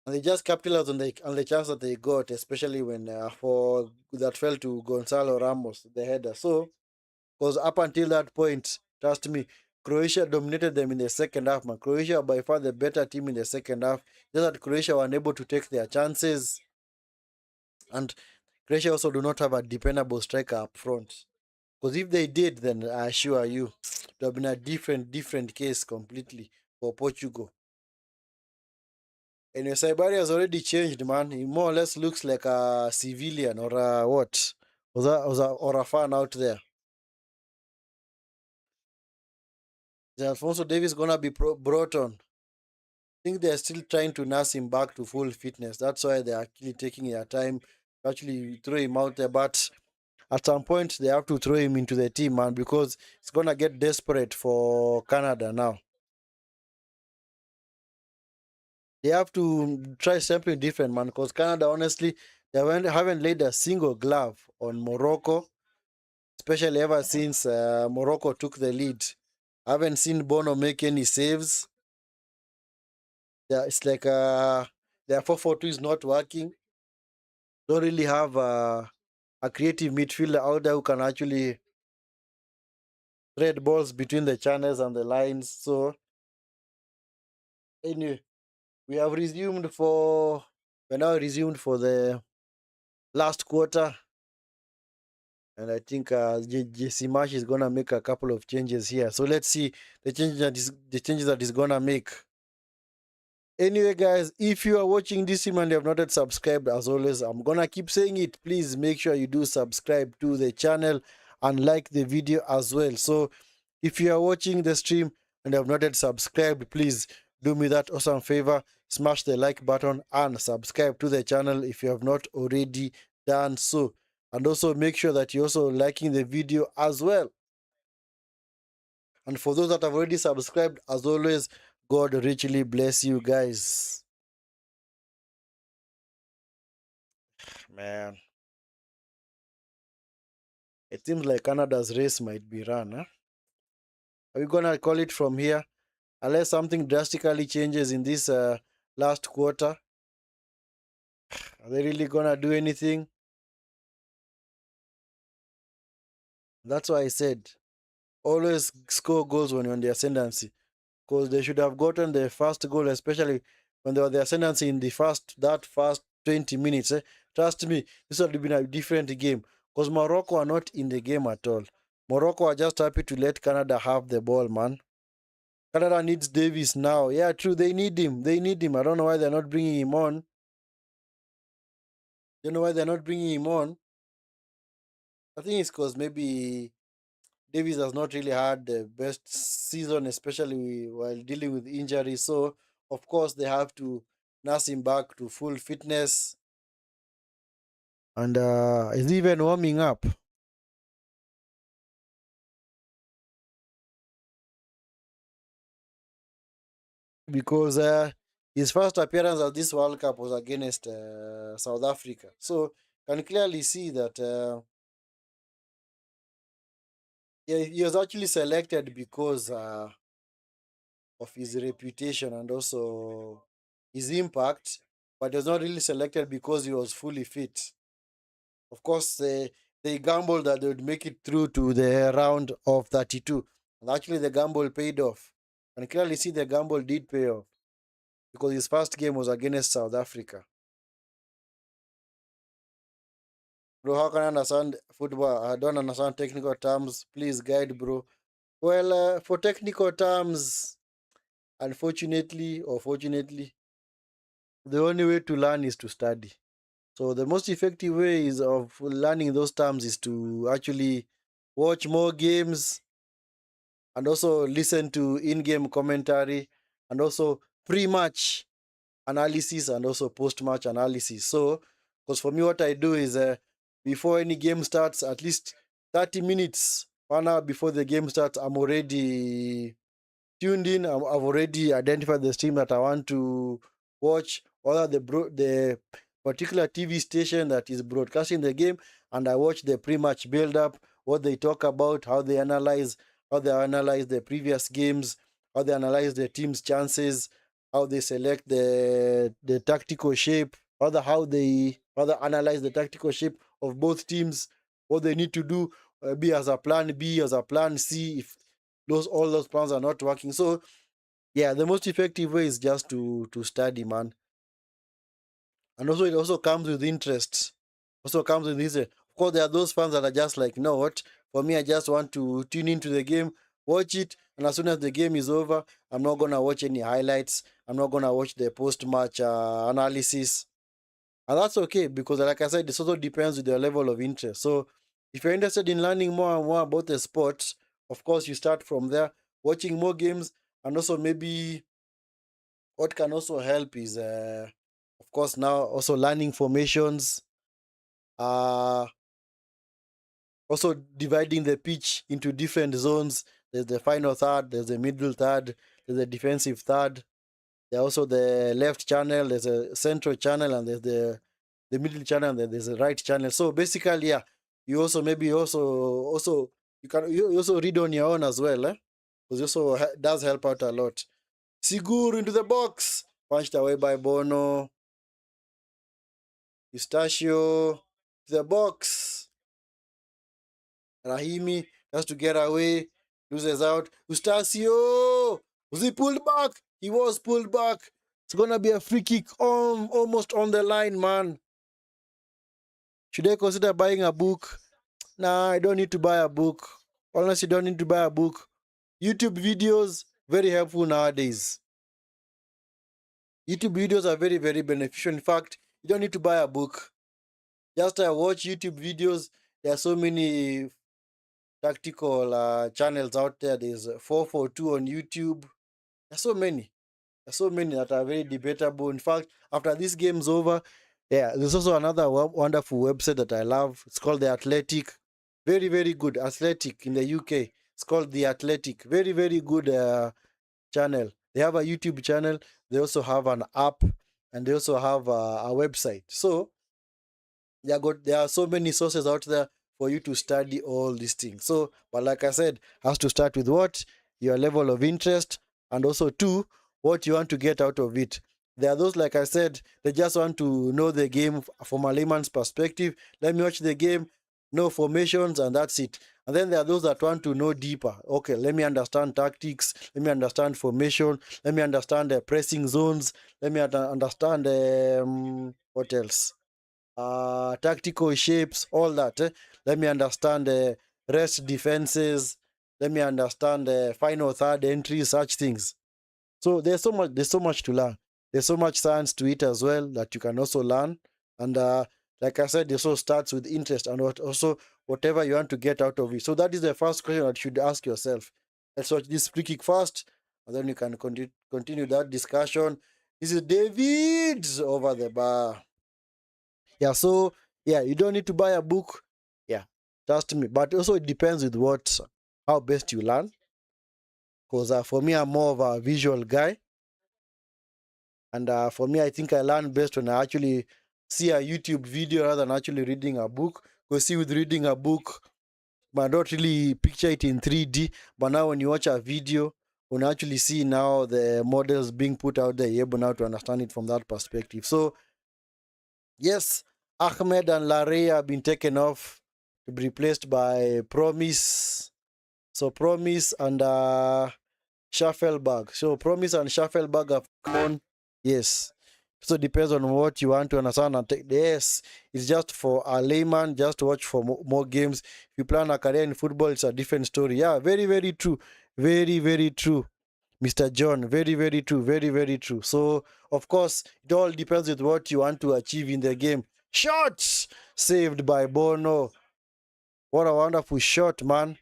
And they just capitalized on the chance that they got, especially when for that fell to Gonzalo Ramos, the header. So, because up until that point, trust me, Croatia dominated them in the second half. Man, Croatia are by far the better team in the second half. Just that Croatia were unable to take their chances, and Croatia also do not have a dependable striker up front. Because if they did, then I assure you, it would have been a different case completely for Portugal. And your Siberia has already changed, man. He more or less looks like a civilian or a what? Or a fan out there. Is Alfonso Davis gonna be brought on? I think they're still trying to nurse him back to full fitness. That's why they're actually taking their time to actually throw him out there. But at some point, they have to throw him into the team, man, because it's gonna get desperate for Canada now. They have to try something different, man, because Canada, honestly, they haven't laid a single glove on Morocco, especially ever since Morocco took the lead. I haven't seen Bono make any saves. It's like their 4-4-2 is not working. Don't really have a creative midfielder out there who can actually thread balls between the channels and the lines. So, anyway, we have resumed for, we're now resumed for the last quarter. And I think JC Marsh is gonna make a couple of changes here. So let's see the changes that he's gonna make. Anyway, guys, if you are watching this stream and you have not yet subscribed, as always, I'm gonna keep saying it. Please make sure you do subscribe to the channel and like the video as well. So if you are watching the stream and have not yet subscribed, please do me that awesome favor. Smash the like button and subscribe to the channel if you have not already done so. And also make sure that you're also liking the video as well. And for those that have already subscribed, as always, God richly bless you guys. Man, it seems like Canada's race might be run. Huh? Are we going to call it from here? Unless something drastically changes in this last quarter. Are they really going to do anything? That's why I said, always score goals when you're on the ascendancy. Because they should have gotten the first goal, especially when they were the ascendancy in the first 20 minutes. Trust me, this would have been a different game. Because Morocco are not in the game at all. Morocco are just happy to let Canada have the ball, man. Canada needs Davis now. Yeah, true. They need him. They need him. I don't know why they're not bringing him on. Don't know why they're not bringing him on. I think it's because maybe Davis has not really had the best season, especially while dealing with injuries. So, of course, they have to nurse him back to full fitness. And is even warming up. Because His first appearance at this World Cup was against South Africa. So can clearly see that he was actually selected because of his reputation and also his impact, but he was not really selected because he was fully fit. Of course, they gambled that they would make it through to the round of 32. And actually, the gamble paid off. And clearly see the gamble did pay off because his first game was against South Africa. Bro, how can I understand football? I don't understand technical terms. Please guide, bro. Well, for technical terms, unfortunately or fortunately, the only way to learn is to study. So the most effective ways of learning those terms is to actually watch more games and also listen to in-game commentary and also pre-match analysis and also post-match analysis. So, because for me, what I do is before any game starts, at least 30 minutes, 1 hour before the game starts, I'm already tuned in. I've already identified the stream that I want to watch, or the particular TV station that is broadcasting the game, and I watch the pre-match build-up, what they talk about, how they analyze the previous games, how they analyze the team's chances, how they select the tactical shape, how they analyze the tactical shape of both teams, what they need to do, be as a plan B, as a plan C, if all those plans are not working. So yeah, the most effective way is just to study, man. And also it also comes with interest. Also comes with this. Of course, there are those fans that are just like, you know what? For me, I just want to tune into the game, watch it, and as soon as the game is over, I'm not gonna watch any highlights. I'm not gonna watch the post-match analysis. And that's okay because, like I said, this also depends with your level of interest. So, if you're interested in learning more and more about the sport, of course, you start from there, watching more games, and also maybe what can also help is, of course, now also learning formations, uh, also dividing the pitch into different zones. There's the final third, there's the middle third, there's the defensive third. There's also the left channel, there's a central channel, and there's the middle channel, and then there's a right channel. So basically, yeah, you also maybe also you also read on your own as well, eh? Because also does help out a lot. Sigur into the box, punched away by Bono. Pistachio to the box. Rahimi has to get away, loses out. Eustacio, was he pulled back? He was pulled back. It's gonna be a free kick almost on the line, man. Should I consider buying a book? Nah, I don't need to buy a book. Unless you don't need to buy a book. YouTube videos, very helpful nowadays. YouTube videos are very, very beneficial. In fact, you don't need to buy a book. Just watch YouTube videos. There are so many tactical channels out there. There's 442 on YouTube. There's so many. There's so many that are very debatable. In fact, after this game's over, yeah, there's also another wonderful website that I love. It's called The Athletic. Very, very good. Athletic in the UK. It's called The Athletic. Very, very good channel. They have a YouTube channel. They also have an app, and they also have a website. So there are so many sources out there for you to study all these things. So, but like I said, has to start with what your level of interest, and also two, what you want to get out of it. There are those, like I said, they just want to know the game from a layman's perspective. Let me watch the game, know formations, and that's it. And then there are those that want to know deeper. Okay, let me understand tactics. Let me understand formation. Let me understand the pressing zones. Let me understand what else? Tactical shapes, all that. Let me understand rest defenses. Let me understand final third entries, such things. So there's so much to learn. There's so much science to it as well that you can also learn. And like I said, it also starts with interest and also whatever you want to get out of it. So that is the first question that you should ask yourself. Let's watch this free kick first, and then you can continue that discussion. This is David over the bar. Yeah, so yeah, you don't need to buy a book. Yeah, trust me. But also it depends with how best you learn. Because for me, I'm more of a visual guy. And for me, I think I learn best when I actually see a YouTube video rather than actually reading a book. Because see, with reading a book, but not really picture it in 3D. But now when you watch a video, when you actually see now the models being put out there, you're able now to understand it from that perspective. So yes, Ahmed and Larry have been taken off to be replaced by Promise. So Promise and Schaffelberg. So Promise and Schaffelberg have come on. Yes. So it depends on what you want to understand and take. Yes, it's just for a layman, just to watch for more games. If you plan a career in football, it's a different story. Yeah, very, very true. Very, very true. Mr. John, very, very true. Very, very true. So, of course, it all depends with what you want to achieve in the game. Shots saved by Bono. What a wonderful shot, man.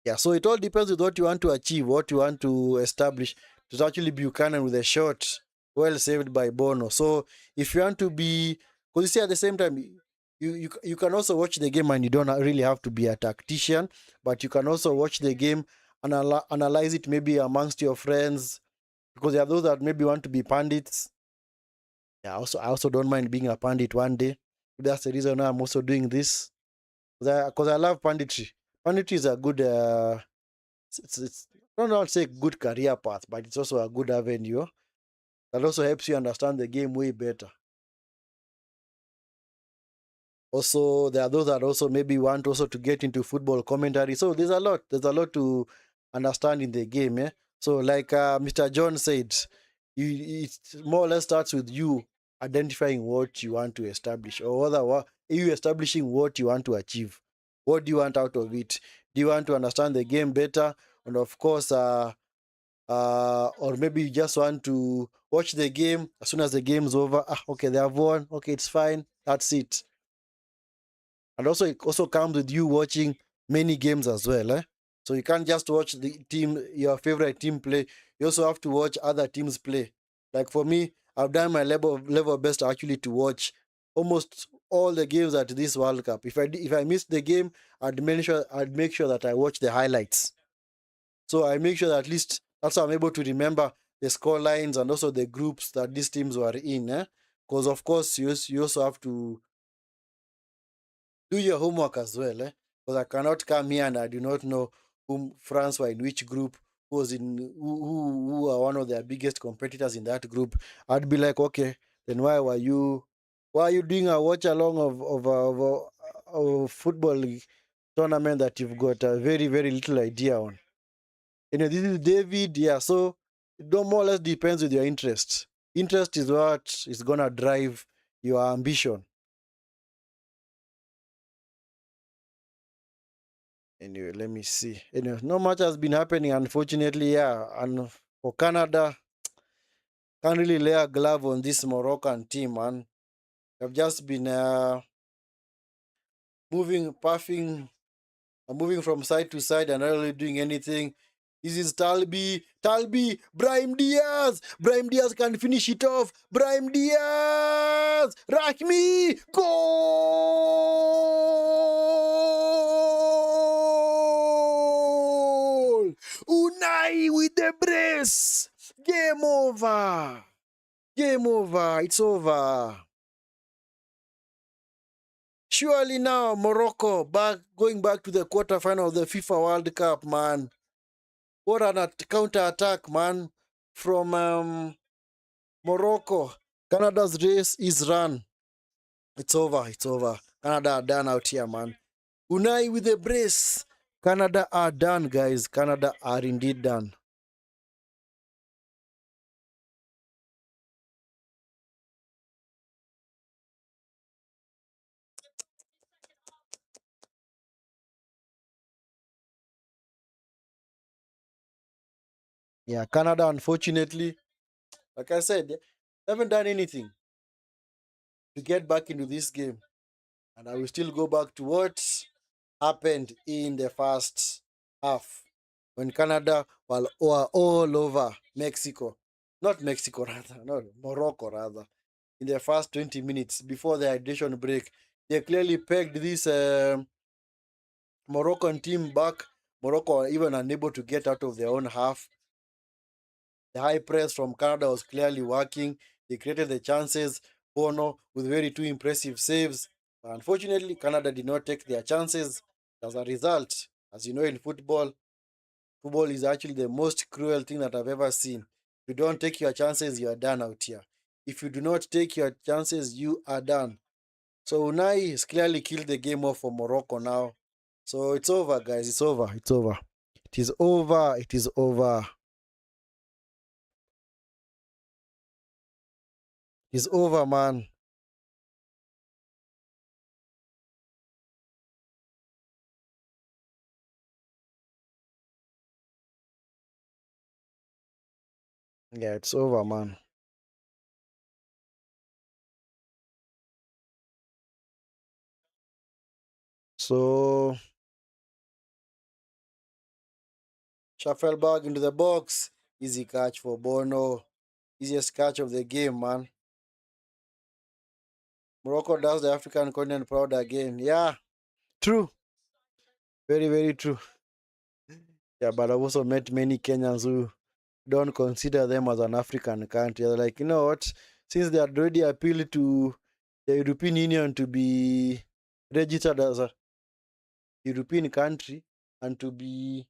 Yeah, so it all depends with what you want to achieve, what you want to establish. It was actually Buchanan with a shot, well saved by Bono. So if you want to be, because you see at the same time, you can also watch the game and you don't really have to be a tactician, but you can also watch the game and analyze it maybe amongst your friends, because there are those that maybe want to be pundits. Yeah, I also don't mind being a pundit one day. That's the reason why I'm also doing this, because I love punditry. Punditry is a good. It's I don't know how to say good career path, but it's also a good avenue that also helps you understand the game way better. Also, there are those that also maybe want also to get into football commentary. So there's a lot to understand in the game. So like Mr. John said, it more or less starts with you identifying what you want to establish, or rather, you establishing what you want to achieve. What do you want out of it? Do you want to understand the game better? And of course, or maybe you just want to watch the game as soon as the game's over. Okay, they have won. Okay, it's fine. That's it. And also, it also comes with you watching many games as well. So you can't just watch the team, your favorite team play. You also have to watch other teams play. Like for me, I've done my level best actually to watch almost all the games at this World Cup. If I missed the game, I'd make sure that I watch the highlights. So I make sure that at least also I'm able to remember the score lines and also the groups that these teams were in. Because of course you also have to do your homework as well. Because I cannot come here and I do not know whom France were in which group, who are one of their biggest competitors in that group. I'd be like, okay, then why are you doing a watch along of football tournament that you've got a very, very little idea on? This is David. Yeah, so it more or less depends with your interest. Interest is what is gonna drive your ambition. Anyway, let me see. Anyway, not much has been happening, unfortunately. Yeah, and for Canada, can't really lay a glove on this Moroccan team, man. They've just been moving from side to side and not really doing anything. This is Talbi. Talbi. Brahim Diaz. Brahim Diaz can finish it off. Brahim Diaz. Rahmi. Goal. Unai with the brace. Game over. Game over. It's over. Surely now Morocco going back to the quarterfinal of the FIFA World Cup, man. What an counter attack, man, from Morocco. Canada's race is run. It's over. It's over. Canada are done out here, man. Unai with the brace. Canada are done, guys. Canada are indeed done. Yeah, Canada, unfortunately, like I said, they haven't done anything to get back into this game. And I will still go back to what happened in the first half when Canada were all over Mexico. Not Mexico, rather. No, Morocco, rather. In the first 20 minutes before the hydration break, they clearly pegged this Moroccan team back. Morocco are even unable to get out of their own half. The high press from Canada was clearly working. They created the chances. Bono with very two impressive saves. Unfortunately, Canada did not take their chances. As a result, as you know in football, football is actually the most cruel thing that I've ever seen. If you don't take your chances, you are done out here. If you do not take your chances, you are done. So Unai has clearly killed the game off for Morocco now. So it's over, guys. It's over. It's over. It is over. It is over. It's over, man. Yeah, it's over, man. So Schaffelberg into the box. Easy catch for Bono. Easiest catch of the game, man. Morocco does the African continent proud again. Yeah, true. Very, very true. Yeah, but I've also met many Kenyans who don't consider them as an African country. They're like, you know what? Since they had already appealed to the European Union to be registered as a European country and to be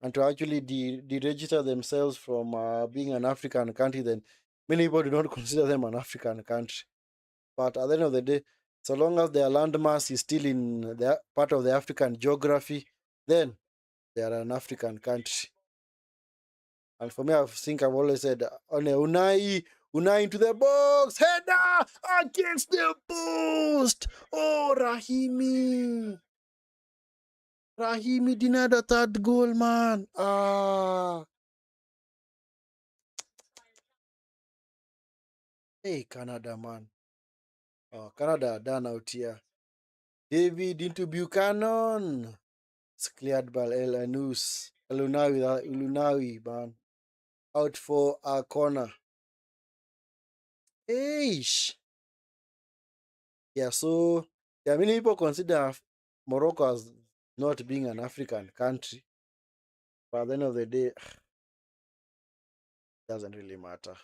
and to actually deregister themselves from being an African country, then many people do not consider them an African country. But at the end of the day, so long as their landmass is still in the part of the African geography, then they are an African country. And for me, I think I've always said, Unai into the box, header against the post. Oh, Rahimi denied a third goal, man. Hey, Canada, man. Oh, Canada done out here. David into Buchanan. It's cleared by El Anus. Elunawi, man. Out for a corner. Eish. Yeah, so yeah, many people consider Morocco as not being an African country. But at the end of the day, it doesn't really matter.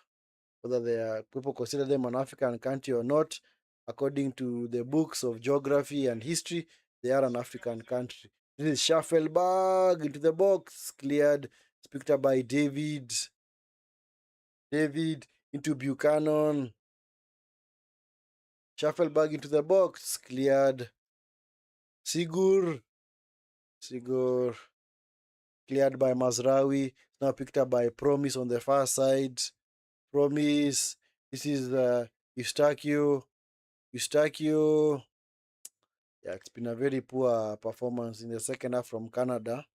Whether they are, people consider them an African country or not, according to the books of geography and history, they are an African country. This is Schaffelberg into the box, cleared, it's picked up by David. David into Buchanan. Schaffelberg into the box, cleared. Sigur, cleared by Mazraoui. Now picked up by Promise on the far side. Promise. This is Eustachio. Eustachio. Yeah, it's been a very poor performance in the second half from Canada.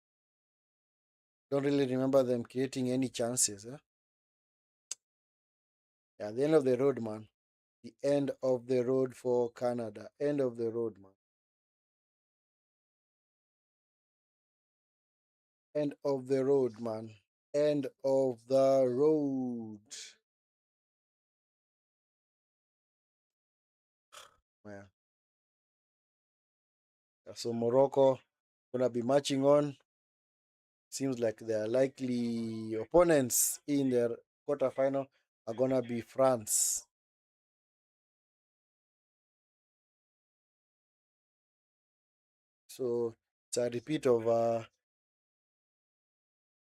Don't really remember them creating any chances. Yeah, the end of the road, man. The end of the road for Canada. End of the road, man. End of the road, man. End of the road. Yeah. So Morocco gonna be marching on. Seems like their likely opponents in their quarterfinal are gonna be France. So it's a repeat of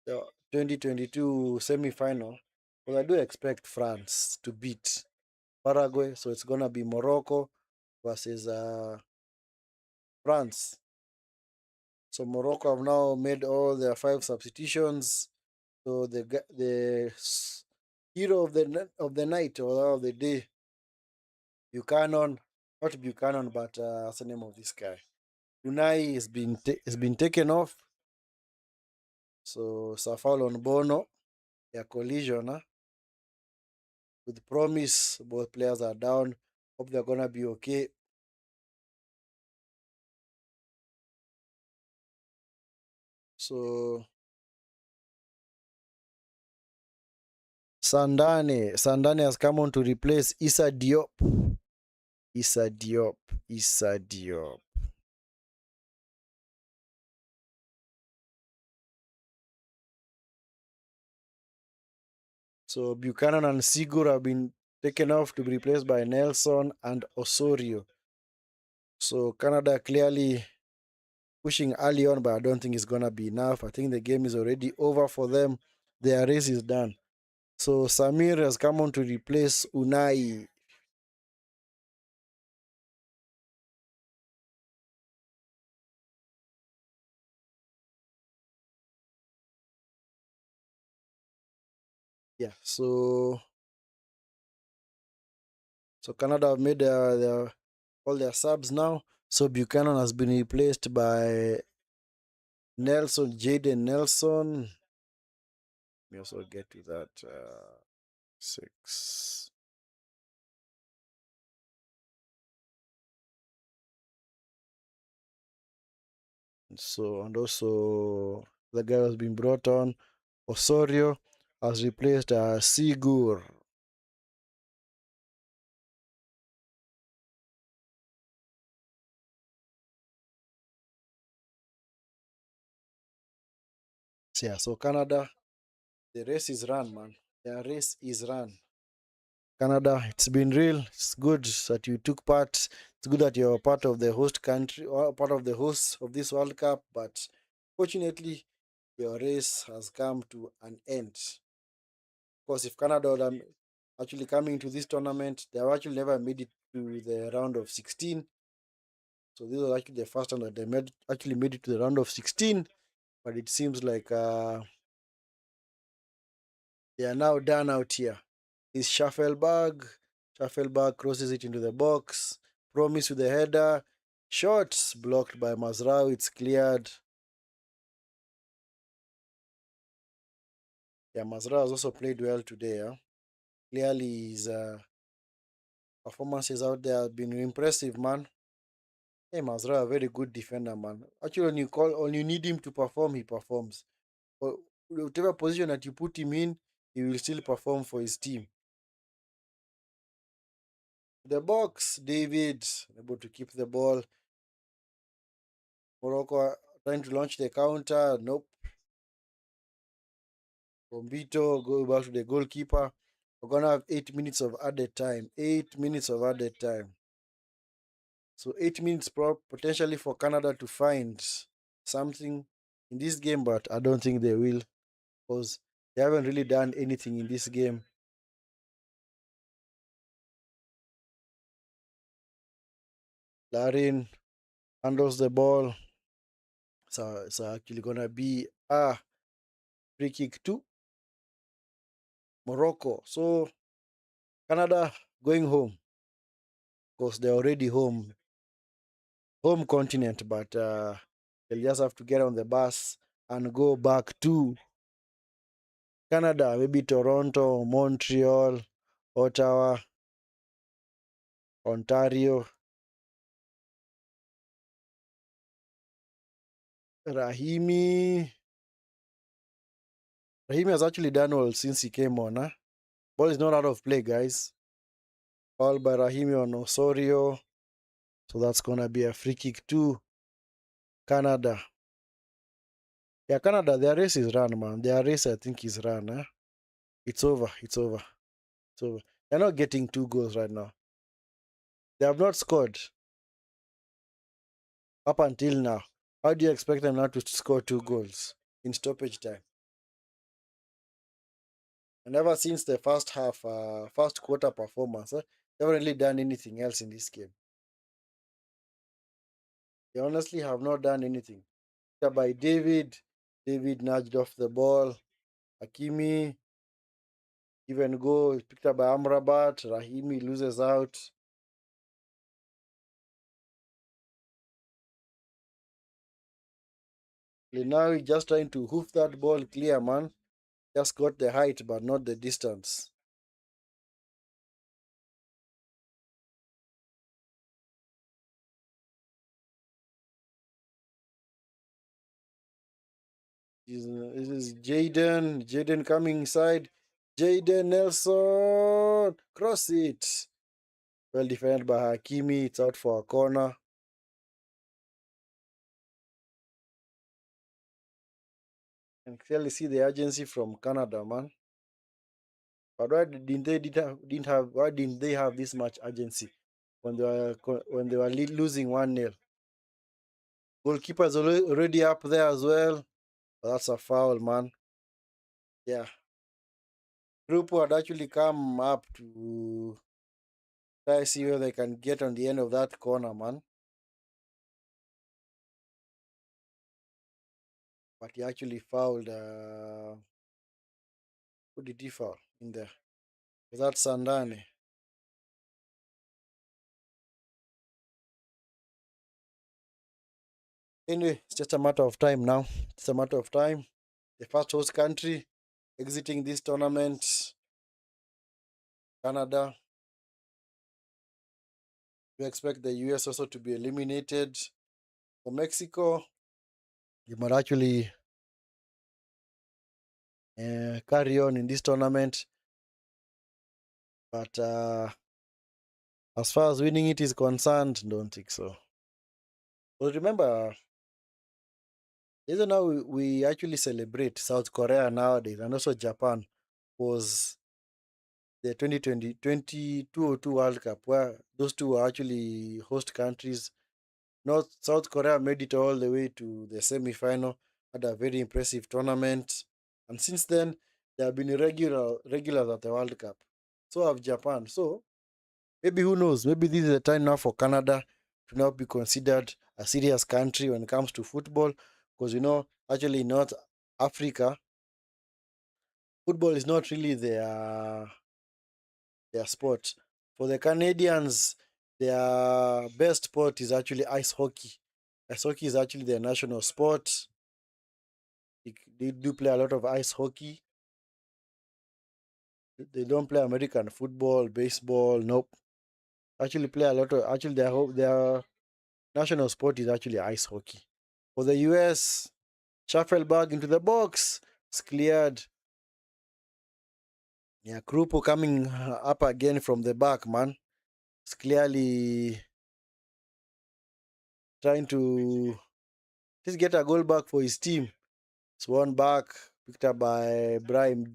the 2022 semi-final. But I do expect France to beat Paraguay. So it's gonna be Morocco versus France. So Morocco have now made all their five substitutions. So hero of the night or of the day, Buchanan, not Buchanan, but what's the name of this guy? Unai has been taken off. So it's a foul on Bono. A collision, with Promise. Both players are down. Hope they're gonna be okay. So Sandane has come on to replace Issa Diop. Issa Diop. Issa Diop. So Buchanan and Sigur have been taken off to be replaced by Nelson and Osorio. So Canada clearly pushing early on, but I don't think it's gonna be enough. I think the game is already over for them. Their race is done. So Samir has come on to replace Unai. Yeah. So Canada have made their all their subs now. So Buchanan has been replaced by Nelson, Jaden Nelson. Let me also get to that. Six. So, and also the guy has been brought on, Osorio, has replaced Sigur. So, yeah, so Canada, the race is run, man. The race is run. Canada, it's been real. It's good that you took part. It's good that you're part of the host country or part of the host of this World Cup. But fortunately, your race has come to an end. Because if Canada would have actually coming to this tournament, they have actually never made it to the round of 16. So this was actually the first time that they actually made it to the round of 16. But it seems like they are now done out here. Is Schaffelberg. Schaffelberg crosses it into the box. Promise with the header. Shots blocked by Mazrao. It's cleared. Yeah, Mazrao has also played well today. Huh? Clearly, his performances out there have been impressive, man. Hey, Mazrao, a very good defender, man. Actually, when you need him to perform, he performs. But whatever position that you put him in, he will still perform for his team. The box, David, able to keep the ball. Morocco trying to launch the counter. Nope. Bombito go back to the goalkeeper. We're gonna have 8 minutes of added time. 8 minutes of added time. So 8 minutes potentially for Canada to find something in this game, but I don't think they will because they haven't really done anything in this game. Larin handles the ball. So it's actually gonna be a free kick to Morocco. So Canada going home because they're already home continent, but they'll just have to get on the bus and go back to Canada, maybe Toronto, Montreal, Ottawa, Ontario. Rahimi. Rahimi has actually done well since he came on. Huh? Ball is not out of play, guys. Foul by Rahimi on Osorio. So that's going to be a free kick to Canada. Yeah, Canada, their race is run, man. Their race, I think, is run. Huh? It's over. It's over. It's over. They're not getting 2 goals right now. They have not scored up until now. How do you expect them now to score 2 goals in stoppage time? And ever since the first half, first quarter performance, they haven't really done anything else in this game. They honestly have not done anything. By David, David nudged off the ball. Hakimi even go picked up by Amrabat. Rahimi loses out. Now just trying to hoof that ball clear, man. Just got the height, but not the distance. This is Jaden. Jaden coming inside. Jaden Nelson. Cross it. Well defended by Hakimi. It's out for a corner. And clearly see the urgency from Canada, man. But why didn't they have this much urgency when they were losing 1-0? Goalkeeper's already up there as well. But that's a foul, man. Yeah. Group had actually come up to try see where they can get on the end of that corner, man. But he actually fouled. Who did he foul in there? Was that Sandane? Anyway, it's just a matter of time now. It's a matter of time. The first host country exiting this tournament, Canada. We expect the US also to be eliminated. For Mexico, you might actually carry on in this tournament. But as far as winning it is concerned, don't think so. But remember, isn't how we actually celebrate South Korea nowadays and also Japan was the 2002 World Cup, where those two were actually host countries. North South Korea made it all the way to the semi-final, had a very impressive tournament, and since then they have been regulars at the World Cup. So have Japan. So maybe who knows? Maybe this is the time now for Canada to now be considered a serious country when it comes to football, because actually in North Africa, football is not really their sport. For the Canadians, their best sport is actually ice hockey. Ice hockey is actually their national sport. They do play a lot of ice hockey. They don't play American football, baseball. Nope. Actually, play a lot of. Actually, their national sport is actually ice hockey. For the US, shuffle bag into the box. It's cleared. Yeah, Krupo coming up again from the back, man. It's clearly trying to just get a goal back for his team. It's one back, picked up by Brahim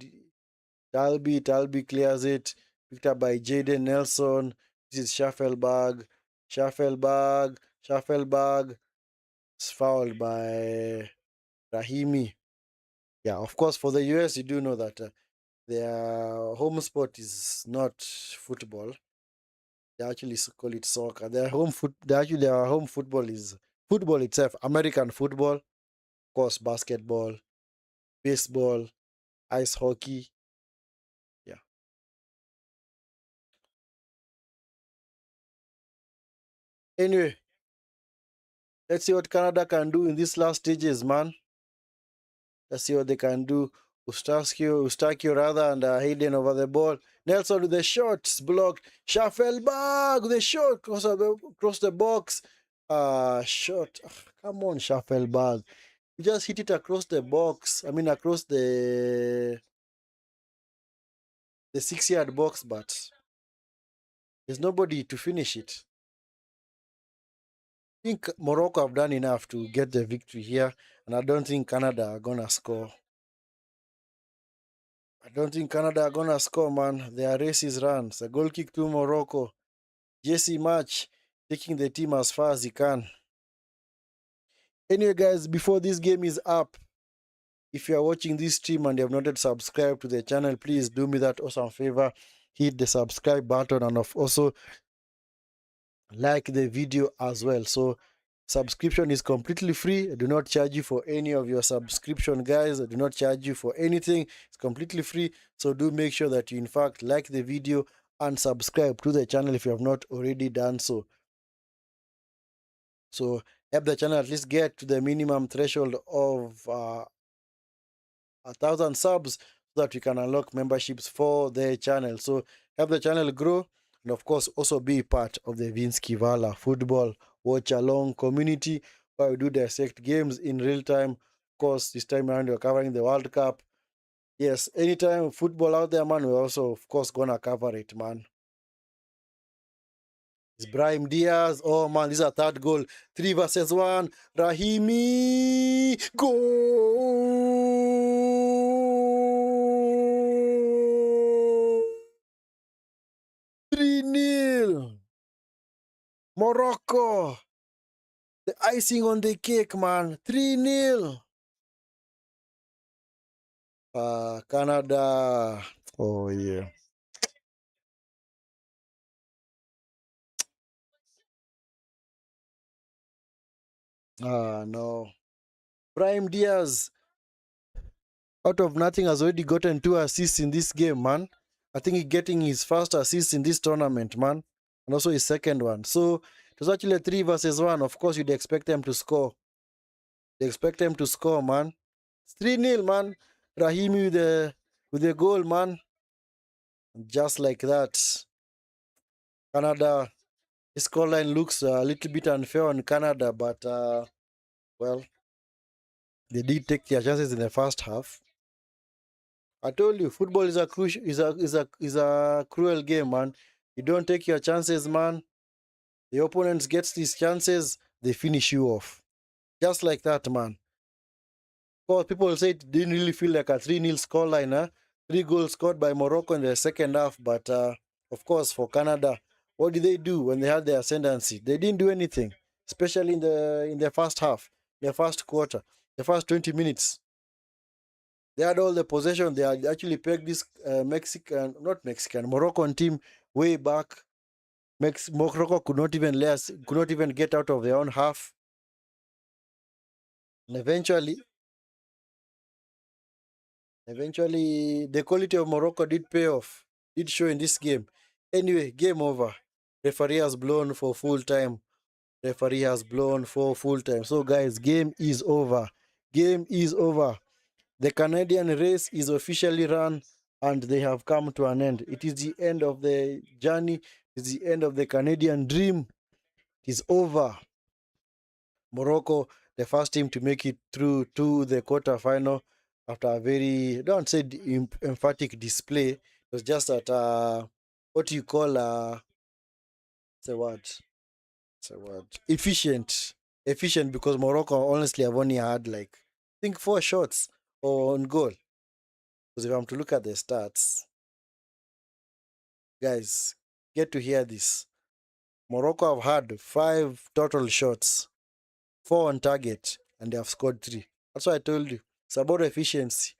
Talby. Talby clears it. Picked up by Jaden Nelson. This is Schaffelberg. Schaffelberg. Schaffelberg. It's fouled by Rahimi. Yeah, of course, for the US, you do know that their home sport is not football. They actually call it soccer. Their home football is football itself. American football, of course, basketball, baseball, ice hockey. Yeah. Anyway, let's see what Canada can do in these last stages, man. Let's see what they can do. Eustachio rather, and Hayden over the ball. Nelson with the shots blocked. Schaffelberg with the shot across the box. Shot. Come on, Schaffelberg. You just hit it across the box. I mean, across the 6-yard box, but there's nobody to finish it. I think Morocco have done enough to get the victory here, and I don't think Canada are gonna score. I don't think Canada are gonna score, man. Their race is run. It's a goal kick to Morocco. Jesse Match taking the team as far as he can. Anyway, guys, before this game is up, if you are watching this stream and you have not yet subscribed to the channel, please do me that awesome favor. Hit the subscribe button and also like the video as well. So subscription is completely free. I do not charge you for any of your subscription, guys. I do not charge you for anything. It's completely free. So do make sure that you in fact like the video and subscribe to the channel if you have not already done so. So help the channel at least get to the minimum threshold of 1,000 subs so that we can unlock memberships for the channel. So help the channel grow, and of course also be part of the Vinskey Valor football watch-along community where we do dissect games in real time. Of course, this time around we're covering the World Cup. Yes, anytime football out there, man, we're also of course gonna cover it, man. It's Brahim Diaz. Oh man, this is a third goal. 3 versus 1. Rahimi. Goal! Morocco. The icing on the cake, man. 3-0. Canada. Oh, yeah. No. Prime Diaz, out of nothing, has already gotten 2 assists in this game, man. I think he's getting his first assist in this tournament, man. And also his second one. So it was actually a 3 versus 1. Of course, you'd expect them to score. They expect them to score, man. It's 3-0, man. Rahimi with the goal, man. Just like that. Canada, the scoreline looks a little bit unfair on Canada, but well, they did take their chances in the first half. I told you, football is a crucial, is a cruel game, man. You don't take your chances, man. The opponents gets these chances, they finish you off, just like that, man. Of course, people say it didn't really feel like a 3-0 scoreline, huh? 3 goals scored by Morocco in the second half, but of course, for Canada, what did they do when they had their ascendancy? They didn't do anything, especially in the first half, the first quarter, the first 20 minutes. They had all the possession. They had actually pegged this not Mexican, Moroccan team way back. Morocco could not even get out of their own half. And eventually, the quality of Morocco did pay off, did show in this game. Anyway, game over. Referee has blown for full time. Referee has blown for full time. So, guys, game is over. Game is over. The Canadian race is officially run and they have come to an end. It is the end of the journey. It is the end of the Canadian dream. It is over. Morocco, the first team to make it through to the quarterfinal after a very, don't say emphatic display. It was just at what you call it's a word. It's a word. Efficient. Efficient because Morocco honestly have only had like I think 4 shots on goal. Because if I'm to look at the stats, guys, get to hear this. Morocco have had 5 total shots, 4 on target, and they have scored 3. That's why I told you. It's about efficiency.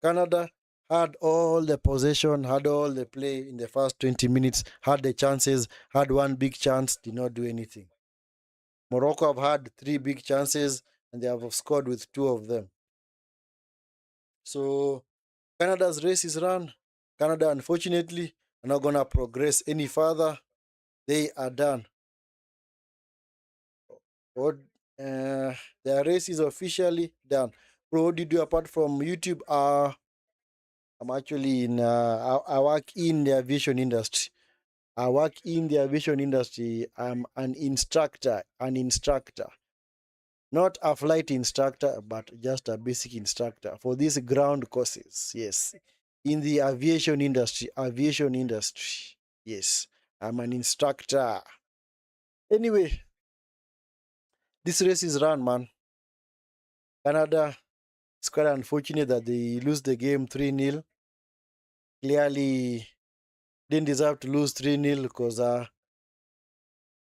Canada had all the possession, had all the play in the first 20 minutes, had the chances, had one big chance, did not do anything. Morocco have had 3 big chances, and they have scored with 2 of them. So Canada's race is run. Canada, unfortunately, are not going to progress any further. They are done. What their race is officially done. Bro, what do you do apart from YouTube? I'm actually in I work in the aviation industry. I work in the aviation industry. I'm an instructor, not a flight instructor, but just a basic instructor for these ground courses. Yes, in the aviation industry, Yes, I'm an instructor. Anyway, this race is run, man. Canada, it's quite unfortunate that they lose the game 3-0. Clearly, didn't deserve to lose 3-0 because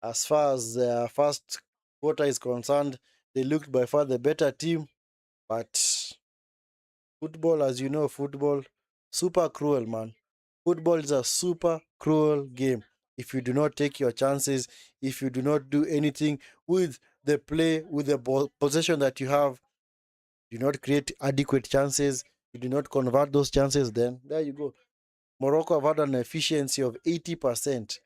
as far as their first quarter is concerned, they looked by far the better team. But football, as you know, super cruel, man. Football is a super cruel game. If you do not take your chances, if you do not do anything with the play, with the possession that you have, do not create adequate chances, you do not convert those chances, then there you go. Morocco have had an efficiency of 80%.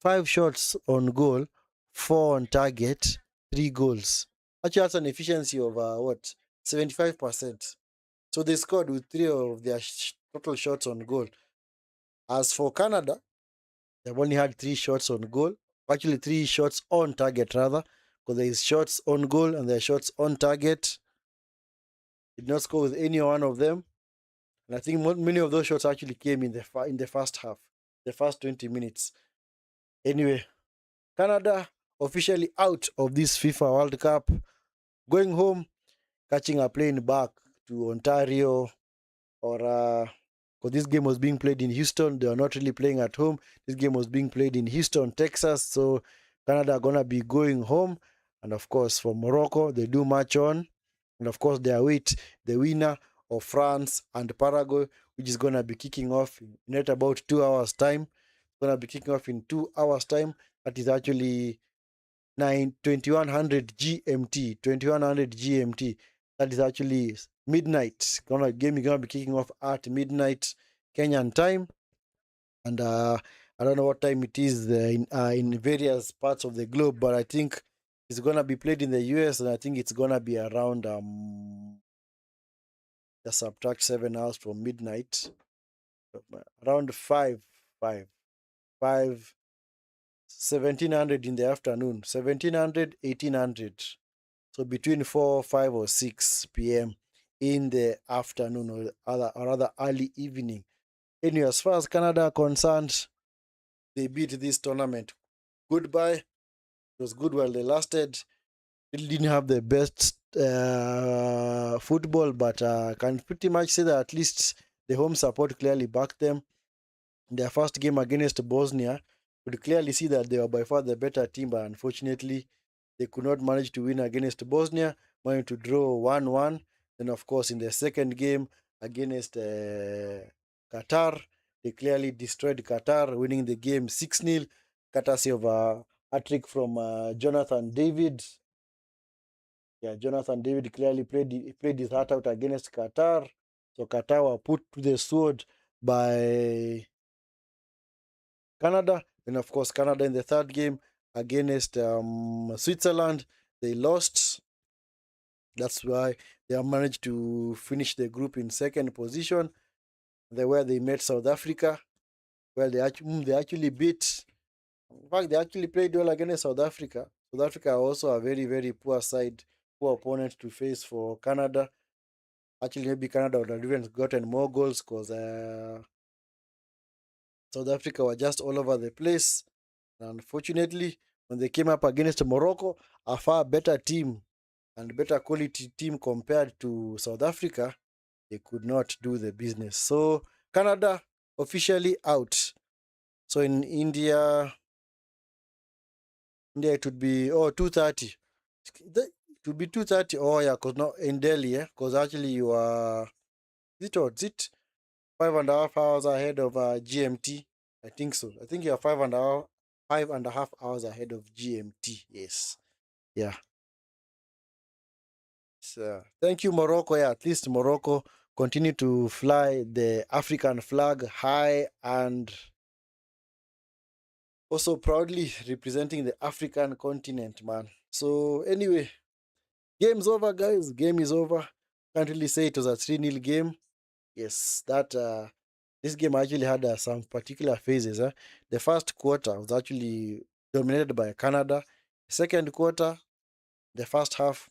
5 shots on goal, 4 on target, 3 goals. Actually, that's an efficiency of 75%. So they scored with 3 of their total shots on goal. As for Canada, they've only had 3 shots on goal. Actually, 3 shots on target rather, because there is shots on goal and there are shots on target. Did not score with any one of them, and I think many of those shots actually came in the first half, the first 20 minutes. Anyway, Canada officially out of this FIFA World Cup, going home, catching a plane back to Ontario or because this game was being played in Houston. They are not really playing at home. This game was being played in Houston, Texas. So Canada are gonna be going home, and of course for Morocco they do march on, and of course they await the winner of France and Paraguay, which is gonna be kicking off in at about 2 hours time. It's gonna be kicking off in 2 hours time. That is actually 2100 GMT. 2100 GMT. That is actually midnight. Game is gonna be kicking off at midnight Kenyan time, and I don't know what time it is in various parts of the globe, but I think it's gonna be played in the US, and I think it's gonna be around just subtract 7 hours from midnight, around 5 5 1700 in the afternoon, 1700 1800. So between 4, 5, or 6 p.m. in the afternoon, or rather early evening. Anyway, as far as Canada are concerned, they beat this tournament. Goodbye. It was good while they lasted. They didn't have the best football, but can pretty much say that at least the home support clearly backed them. In their first game against Bosnia, we could clearly see that they were by far the better team, but unfortunately, they could not manage to win against Bosnia, managed to draw 1-1. Then, of course, in the second game against Qatar, they clearly destroyed Qatar, winning the game 6-0, courtesy of a hat-trick from Jonathan David. Yeah, Jonathan David clearly played his heart out against Qatar. So Qatar were put to the sword by Canada. And of course, Canada in the third game against Switzerland, they lost. That's why they have managed to finish the group in second position. Where they met South Africa, where they actually beat. In fact, they actually played well against South Africa. South Africa are also a very, very poor side, poor opponent to face for Canada. Actually, maybe Canada would have even gotten more goals because South Africa were just all over the place. Unfortunately, when they came up against Morocco, a far better team and better quality team compared to South Africa, they could not do the business. So Canada officially out. So in India it would be 2:30. It would be 2:30. Oh yeah, because not in Delhi, because actually you are is it 5.5 hours ahead of GMT? I think so. I think you are 5.5 hours ahead of GMT. Yes. Yeah. So, thank you, Morocco. Yeah, at least Morocco continue to fly the African flag high and also proudly representing the African continent, man. So, anyway, game's over, guys. Game is over. Can't really say it was a 3-0 game. Yes, that this game actually had some particular phases. The first quarter was actually dominated by Canada. Second quarter, the first half,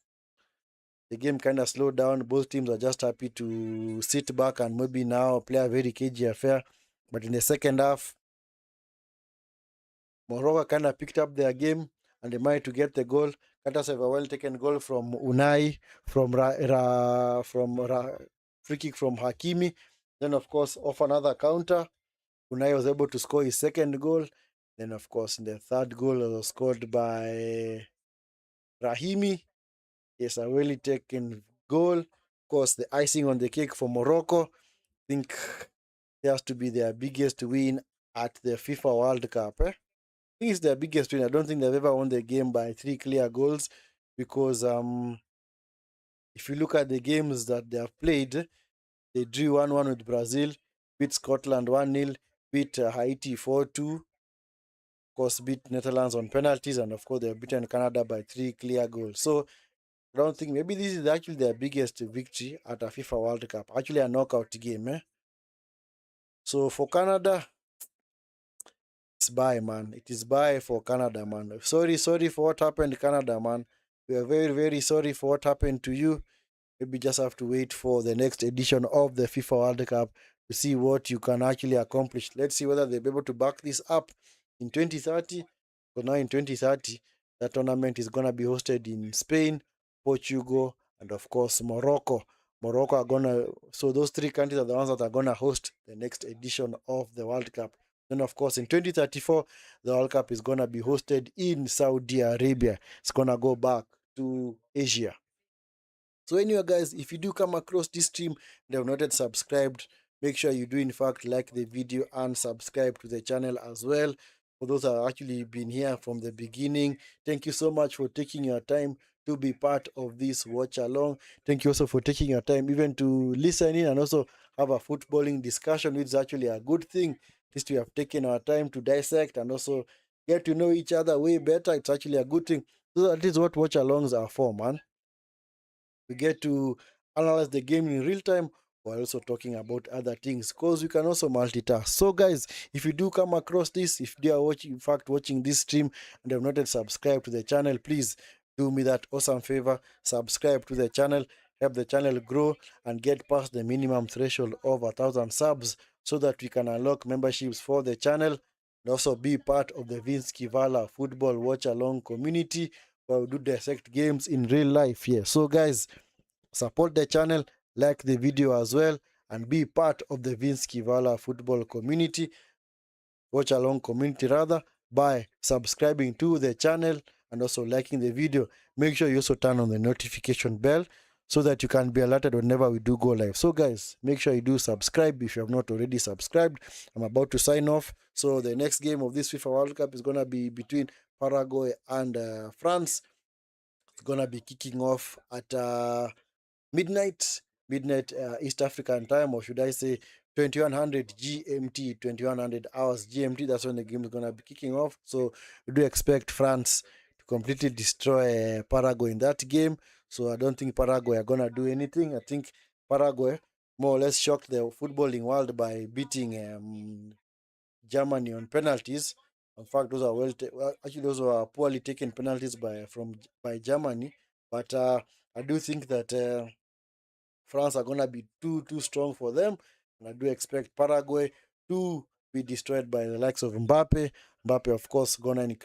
the game kind of slowed down. Both teams are just happy to sit back and maybe now play a very cagey affair. But in the second half, Morocco kind of picked up their game and they managed to get the goal. Qatar have a well taken goal from Unai, from free kick from Hakimi. Then, of course, off another counter, Unai was able to score his second goal. Then, of course, in the third goal was scored by Rahimi. Yes, a really taken goal. Of course, the icing on the cake for Morocco. I think it has to be their biggest win at the FIFA World Cup. I think it's their biggest win. I don't think they've ever won the game by 3 clear goals because if you look at the games that they have played, they drew 1-1 with Brazil, beat Scotland 1-0, beat Haiti 4-2, of course, beat Netherlands on penalties, and of course, they've beaten Canada by 3 clear goals. So I don't think maybe this is actually their biggest victory at a FIFA World Cup. Actually, a knockout game. So for Canada, it's bye, man. It is bye for Canada, man. Sorry for what happened, Canada, man. We are very, very sorry for what happened to you. Maybe just have to wait for the next edition of the FIFA World Cup to see what you can actually accomplish. Let's see whether they'll be able to back this up in 2030. So now in 2030, that tournament is going to be hosted in Spain, Portugal, and of course Morocco. Morocco are gonna. So those three countries are the ones that are gonna host the next edition of the World Cup. Then, of course, in 2034, the World Cup is gonna be hosted in Saudi Arabia. It's gonna go back to Asia. So anyway, guys, if you do come across this stream and have not yet subscribed, make sure you do in fact like the video and subscribe to the channel as well. For those that have actually been here from the beginning, thank you so much for taking your time to be part of this watch along. Thank you also for taking your time even to listen in and also have a footballing discussion, which is actually a good thing. At least we have taken our time to dissect and also get to know each other way better. It's actually a good thing. So that is what watch alongs are for, man. We get to analyze the game in real time while also talking about other things because we can also multitask. So guys, if you do come across this, if you are watching this stream and have not yet subscribed to the channel, please do me that awesome favor, subscribe to the channel, help the channel grow and get past the minimum threshold of 1,000 subs so that we can unlock memberships for the channel and also be part of the Vinskey Valor football watch along community where we do dissect games in real life here. So guys, support the channel, like the video as well, and be part of the Vinskey Valor football community, watch along community rather, by subscribing to the channel and also liking the video. Make sure you also turn on the notification bell so that you can be alerted whenever we do go live. So guys, make sure you do subscribe if you have not already subscribed. I'm about to sign off. So the next game of this FIFA World Cup is going to be between Paraguay and France. It's going to be kicking off at midnight East African time, or should I say 2100 GMT, 2100 hours GMT. That's when the game is going to be kicking off. So we do expect France to completely destroy Paraguay in that game. So I don't think Paraguay are going to do anything. I think Paraguay more or less shocked the footballing world by beating Germany on penalties. In fact, those are actually those were poorly taken penalties by Germany. But I do think that France are gonna be too strong for them, and I do expect Paraguay to be destroyed by the likes of Mbappe. Mbappe, of course, gonna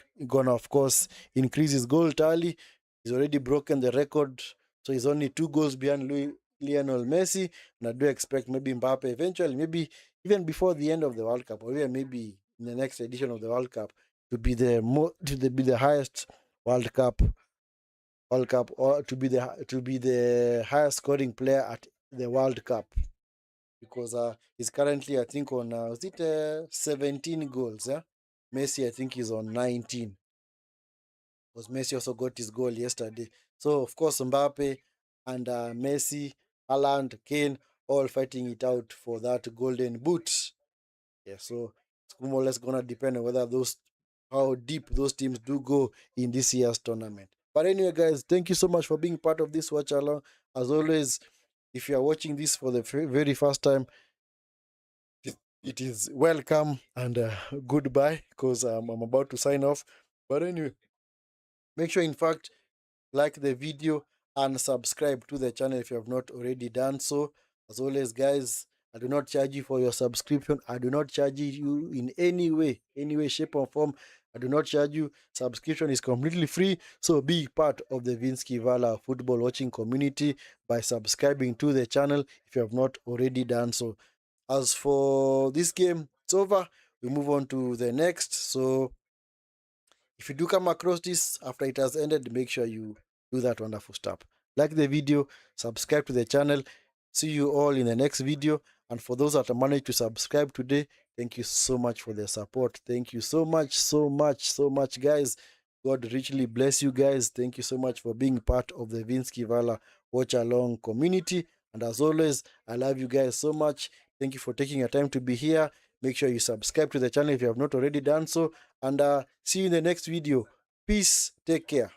of course increase his goal tally. He's already broken the record, so he's only 2 goals behind Lionel Messi. And I do expect maybe Mbappe eventually, maybe even before the end of the World Cup, or even maybe in the next edition of the World Cup, to be the highest World Cup or to be the highest scoring player at the World Cup, because he's currently I think on 17 goals. Yeah, Messi I think is on 19 because Messi also got his goal yesterday. So of course Mbappe and Messi, Haaland, Kane all fighting it out for that golden boot. Yeah, so it's more or less gonna depend on how deep those teams do go in this year's tournament. But anyway, guys, thank you so much for being part of this watch along. As always, if you are watching this for the very first time, it is welcome and goodbye because I'm about to sign off. But anyway, make sure, in fact, like the video and subscribe to the channel if you have not already done so. As always, guys, I do not charge you for your subscription. I do not charge you in any way, shape, or form. I do not charge you. Subscription is completely free. So be part of the Vinskey Valor football watching community by subscribing to the channel if you have not already done so. As for this game, it's over. We move on to the next. So if you do come across this after it has ended, make sure you do that wonderful stuff. Like the video, subscribe to the channel. See you all in the next video. And for those that managed to subscribe today, thank you so much for the support. Thank you so much, guys. God richly bless you guys. Thank you so much for being part of the Vinskey Valor Watch Along community. And as always, I love you guys so much. Thank you for taking your time to be here. Make sure you subscribe to the channel if you have not already done so. And see you in the next video. Peace. Take care.